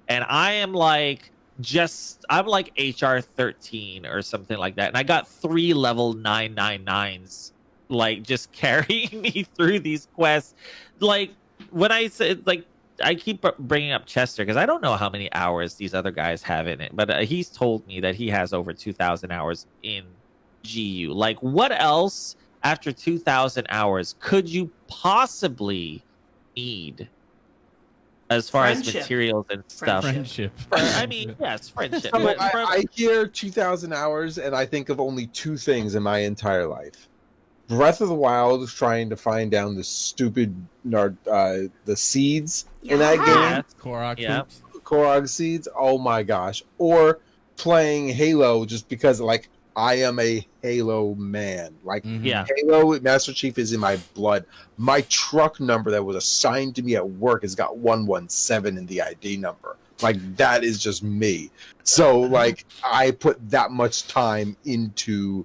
Speaker 4: and I'm like HR 13 or something like that, and I got 3 level 999s like just carrying me through these quests. Like when I said like I keep bringing up Chester because I don't know how many hours these other guys have in it, but he's told me that he has over 2,000 hours in GU. Like, what else after 2,000 hours could you possibly need as far as
Speaker 1: Friendship.
Speaker 4: materials and stuff?
Speaker 3: Friendship.
Speaker 4: I mean, yes, friendship.
Speaker 2: So
Speaker 4: But
Speaker 2: I hear 2,000 hours, and I think of only two things in my entire life: Breath of the Wild, trying to find down the stupid the seeds in that game,
Speaker 1: Yeah.
Speaker 3: Korok
Speaker 4: Yeah.
Speaker 3: hoops.
Speaker 2: Korok seeds. Oh my gosh! Or playing Halo, just because like I am a Halo man. Like
Speaker 3: Mhm.
Speaker 4: yeah,
Speaker 2: Halo Master Chief is in my blood. My truck number that was assigned to me at work has got 117 in the ID number. Like that is just me. So like I put that much time into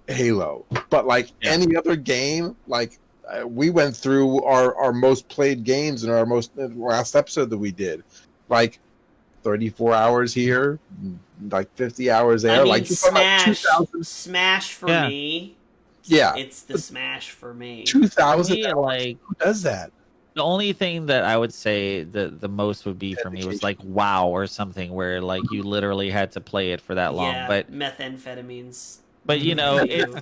Speaker 2: Halo. But like
Speaker 4: Yeah.
Speaker 2: any other game, like we went through our most played games in our last episode that we did. Like 34 hours here, like 50 hours there.
Speaker 1: I mean,
Speaker 2: like you're talking about
Speaker 1: Smash.
Speaker 2: 2,000.
Speaker 1: Smash for
Speaker 4: Yeah.
Speaker 1: me.
Speaker 2: Yeah.
Speaker 1: It's the Smash for me.
Speaker 2: 2,000
Speaker 4: me,
Speaker 2: hours.
Speaker 4: like
Speaker 2: Who does that?
Speaker 4: the only thing that I would say the most would be for me was like WoW or something where like you literally had to play it for that long.
Speaker 1: Yeah,
Speaker 4: But
Speaker 1: methamphetamines.
Speaker 4: you know,
Speaker 1: Ooh.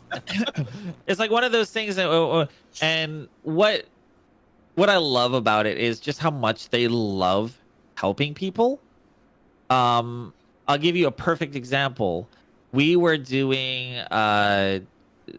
Speaker 4: it's like one of those things that, and what I love about it is just how much they love helping people. I'll give you a perfect example. We were doing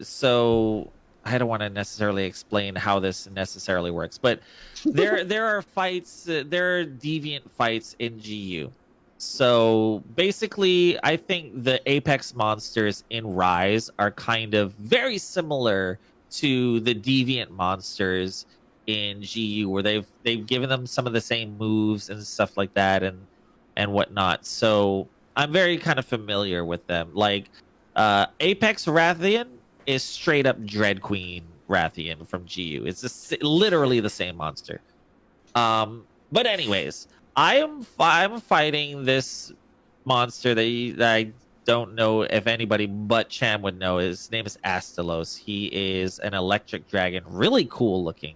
Speaker 4: so I don't want to necessarily explain how this necessarily works, but there are fights, there are deviant fights in GU. So basically, I think the Apex monsters in Rise are kind of very similar to the deviant monsters in GU, where they've given them some of the same moves and stuff like that, and whatnot. So I'm very kind of familiar with them. Like Apex Rathian is straight up Dread Queen Rathian from GU. It's just literally the same monster. But anyways, I'm fighting this monster that I don't know if anybody but Cham would know. His name is Astalos. He is an electric dragon, really cool looking.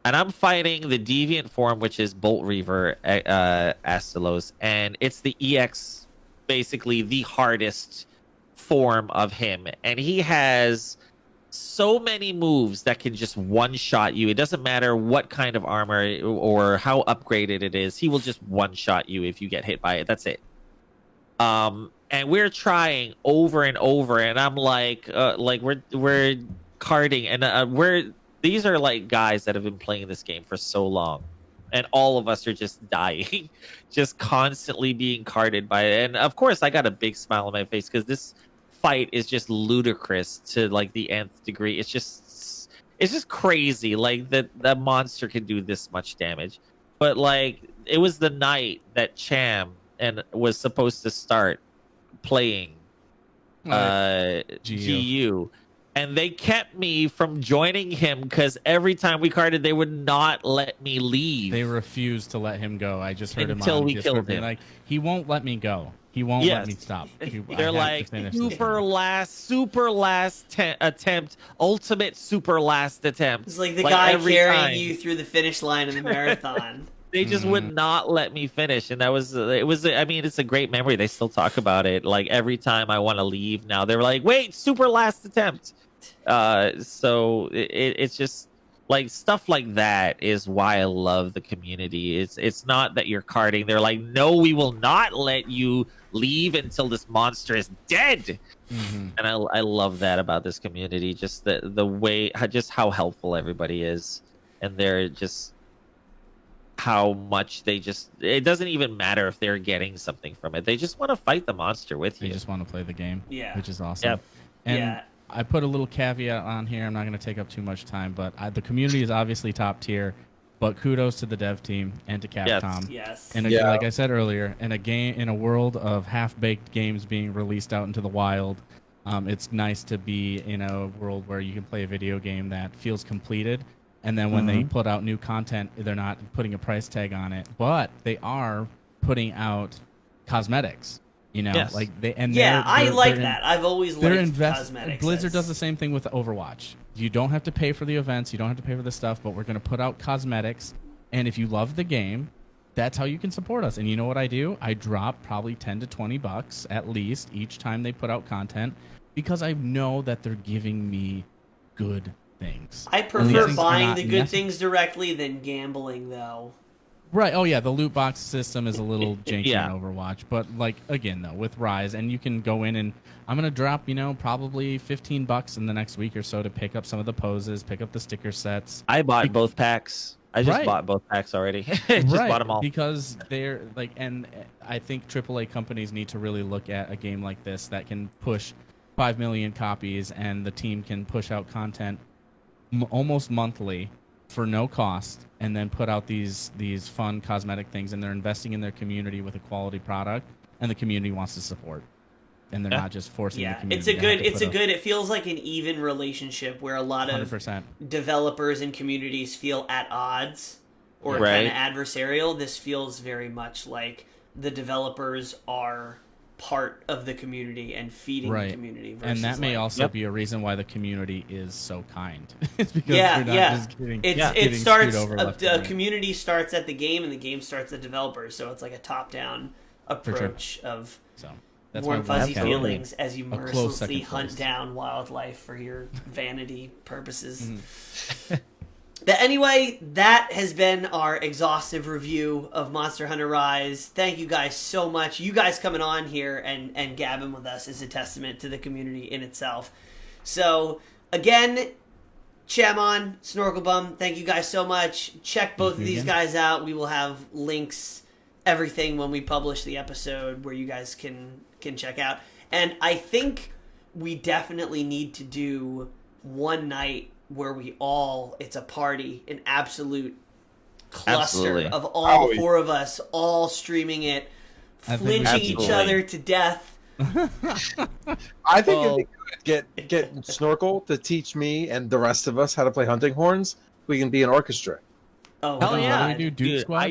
Speaker 4: And I'm fighting the deviant form, which is Bolt Reaver Astalos, and it's the EX, basically the hardest form of him. And he has so many moves that can just one-shot you. It doesn't matter what kind of armor or how upgraded it is. He will just one-shot you if you get hit by it. That's it. And we're trying over and over, and I'm like we're carding, and these are like guys that have been playing this game for so long, and all of us are just dying, just constantly being carded by it. And of course, I got a big smile on my face because this fight is just ludicrous to like the nth degree. It's just crazy. Like that monster can do this much damage, but like it was the night that Cham and was supposed to start playing GU. And they kept me from joining him because every time we carded, they would not let me leave.
Speaker 3: They refused to let him go. I just heard
Speaker 4: Until
Speaker 3: him on
Speaker 4: we
Speaker 3: Discord
Speaker 4: killed
Speaker 3: being
Speaker 4: him.
Speaker 3: like, he won't let me go. He won't let me stop.
Speaker 4: They're like super last attempt, ultimate super last attempt.
Speaker 1: It's like the
Speaker 4: Like,
Speaker 1: guy
Speaker 4: every
Speaker 1: carrying
Speaker 4: time.
Speaker 1: you through the finish line of the marathon.
Speaker 4: They just would not let me finish, and I mean, it's a great memory. They still talk about it. Like every time I want to leave now, they're like, "Wait, super last attempt." So it's just like stuff like that is why I love the community. It's not that you're carding. They're like, "No, we will not let you leave until this monster is dead." And I love that about this community. Just the way, just how helpful everybody is, and they're just how much it doesn't even matter if they're getting something from it. They just want to fight the monster with you.
Speaker 3: They just want to play the game,
Speaker 1: Yeah.
Speaker 3: which is awesome.
Speaker 4: Yep.
Speaker 3: And
Speaker 1: Yeah.
Speaker 3: I put a little caveat on here. I'm not going to take up too much time, but the community is obviously top tier. But kudos to the dev team and to Capcom.
Speaker 1: Yes.
Speaker 3: And like I said earlier, in a world of half-baked games being released out into the wild, it's nice to be in a world where you can play a video game that feels completed. And then when they put out new content, they're not putting a price tag on it, but they are putting out cosmetics. You know,
Speaker 4: Yes.
Speaker 3: like
Speaker 1: I like that. I've always liked cosmetics.
Speaker 3: Blizzard does the same thing with Overwatch. You don't have to pay for the events. You don't have to pay for the stuff, but we're going to put out cosmetics. And if you love the game, that's how you can support us. And you know what I do? I drop probably 10 to 20 bucks at least each time they put out content, because I know that they're giving me good things.
Speaker 1: I
Speaker 3: These
Speaker 1: prefer
Speaker 3: things are
Speaker 1: buying
Speaker 3: not
Speaker 1: the good
Speaker 3: necess-
Speaker 1: things directly than gambling, though.
Speaker 3: Right. Oh, yeah. The loot box system is a little janky
Speaker 4: Yeah.
Speaker 3: in Overwatch. But, like, again, though, with Rise, and you can go in and I'm going to drop, probably 15 bucks in the next week or so to pick up some of the poses, pick up the sticker sets.
Speaker 4: I bought both packs. I just
Speaker 3: Right.
Speaker 4: bought both packs already. Just bought them all.
Speaker 3: Because they're like, and I think AAA companies need to really look at a game like this that can push 5 million copies, and the team can push out content almost monthly for no cost, and then put out these fun cosmetic things, and they're investing in their community with a quality product, and the community wants to support, and they're not just forcing the
Speaker 1: Yeah,
Speaker 3: community.
Speaker 1: it's a
Speaker 3: to have
Speaker 1: good.
Speaker 3: to
Speaker 1: It's
Speaker 3: put
Speaker 1: a good. It feels like an even relationship where a lot of
Speaker 3: 100%.
Speaker 1: developers and communities feel at odds or
Speaker 4: Right.
Speaker 1: kind of adversarial. This feels very much like the developers are part of the community and feeding
Speaker 3: Right.
Speaker 1: the community.
Speaker 3: And that
Speaker 1: versus,
Speaker 3: may
Speaker 1: like,
Speaker 3: also
Speaker 4: Yep.
Speaker 3: be a reason why the community is so kind. It's because
Speaker 1: Yeah,
Speaker 3: they're not
Speaker 1: yeah.
Speaker 3: just getting,
Speaker 1: It
Speaker 3: getting
Speaker 1: starts
Speaker 3: screwed over left and
Speaker 1: a
Speaker 3: right.
Speaker 1: community starts at the game and the game starts at developers. So it's like a top down
Speaker 3: sure.
Speaker 1: approach of
Speaker 3: So that's
Speaker 1: warm
Speaker 3: why we
Speaker 1: fuzzy
Speaker 3: have
Speaker 1: feelings as you
Speaker 3: a close
Speaker 1: mercilessly
Speaker 3: second
Speaker 1: hunt
Speaker 3: place.
Speaker 1: down wildlife for your vanity purposes.
Speaker 3: Mm-hmm.
Speaker 1: But anyway, that has been our exhaustive review of Monster Hunter Rise. Thank you guys so much. You guys coming on here and gabbing with us is a testament to the community in itself. So, again, Chamon, Snorklebum, thank you guys so much. Check both
Speaker 3: Thank
Speaker 1: of
Speaker 3: you
Speaker 1: these
Speaker 3: again.
Speaker 1: guys out. We will have links, everything when we publish the episode where you guys can check out. And I think we definitely need to do one night where it's a party, an absolute cluster
Speaker 4: Absolutely.
Speaker 1: of all
Speaker 2: Oh,
Speaker 1: four of us all streaming it,
Speaker 3: I think we
Speaker 1: flinching
Speaker 3: should.
Speaker 1: each other to death.
Speaker 2: I think
Speaker 4: Well-
Speaker 2: if we could get Snorkel to teach me and the rest of us how to play hunting horns, we can be an orchestra.
Speaker 1: Oh,
Speaker 4: Hell
Speaker 1: God.
Speaker 4: yeah!
Speaker 3: we do Dude Squad?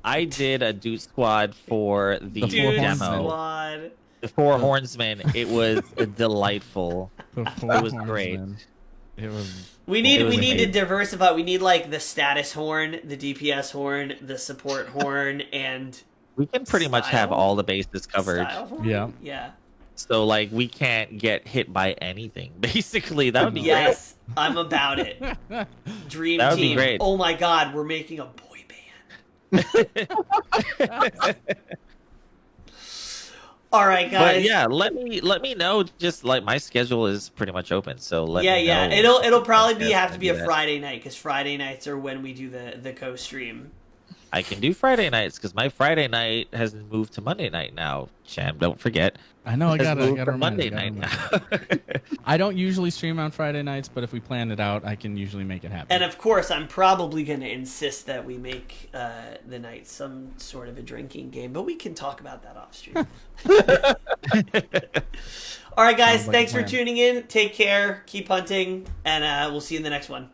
Speaker 4: I did a Dude Squad for the
Speaker 3: The
Speaker 1: Dude
Speaker 3: Four
Speaker 4: demo.
Speaker 1: Squad.
Speaker 4: The Four Hornsmen. It was delightful.
Speaker 3: Before
Speaker 4: It was
Speaker 3: Horns,
Speaker 4: great.
Speaker 3: man. It was.
Speaker 1: We need
Speaker 4: It was
Speaker 1: to
Speaker 4: amazing.
Speaker 1: diversify. We need like the status horn, the DPS horn, the support horn, and
Speaker 4: We can pretty much have
Speaker 1: Style?
Speaker 4: all the bases covered.
Speaker 1: style horn.
Speaker 3: Yeah.
Speaker 1: Yeah.
Speaker 4: So like we can't get hit by anything. Basically, that would be
Speaker 1: Yes, I'm about it. Dream
Speaker 4: That would be
Speaker 1: team.
Speaker 4: great.
Speaker 1: Oh my God, we're making a boy band. All right, guys.
Speaker 4: But yeah, let me know. Just like my schedule is pretty much open, so let me
Speaker 1: yeah.
Speaker 4: know.
Speaker 1: It'll probably
Speaker 4: Yes,
Speaker 1: have to
Speaker 4: I
Speaker 1: be
Speaker 4: do
Speaker 1: a
Speaker 4: that.
Speaker 1: Friday night because Friday nights are when we do the co-stream.
Speaker 4: I can do Friday nights because my Friday night has moved to Monday night now. Cham, don't forget.
Speaker 3: I know. I
Speaker 4: Has
Speaker 3: got
Speaker 4: moved
Speaker 3: to
Speaker 4: to
Speaker 3: remind
Speaker 4: Monday
Speaker 3: you, gotta
Speaker 4: night
Speaker 3: remind you.
Speaker 4: now.
Speaker 3: I don't usually stream on Friday nights, but if we plan it out, I can usually make it happen.
Speaker 1: And of course, I'm probably going to insist that we make the night some sort of a drinking game, but we can talk about that off stream. All right, guys.
Speaker 3: Sounds like a
Speaker 1: Thanks for
Speaker 3: plan.
Speaker 1: tuning in. Take care. Keep hunting, and we'll see you in the next one.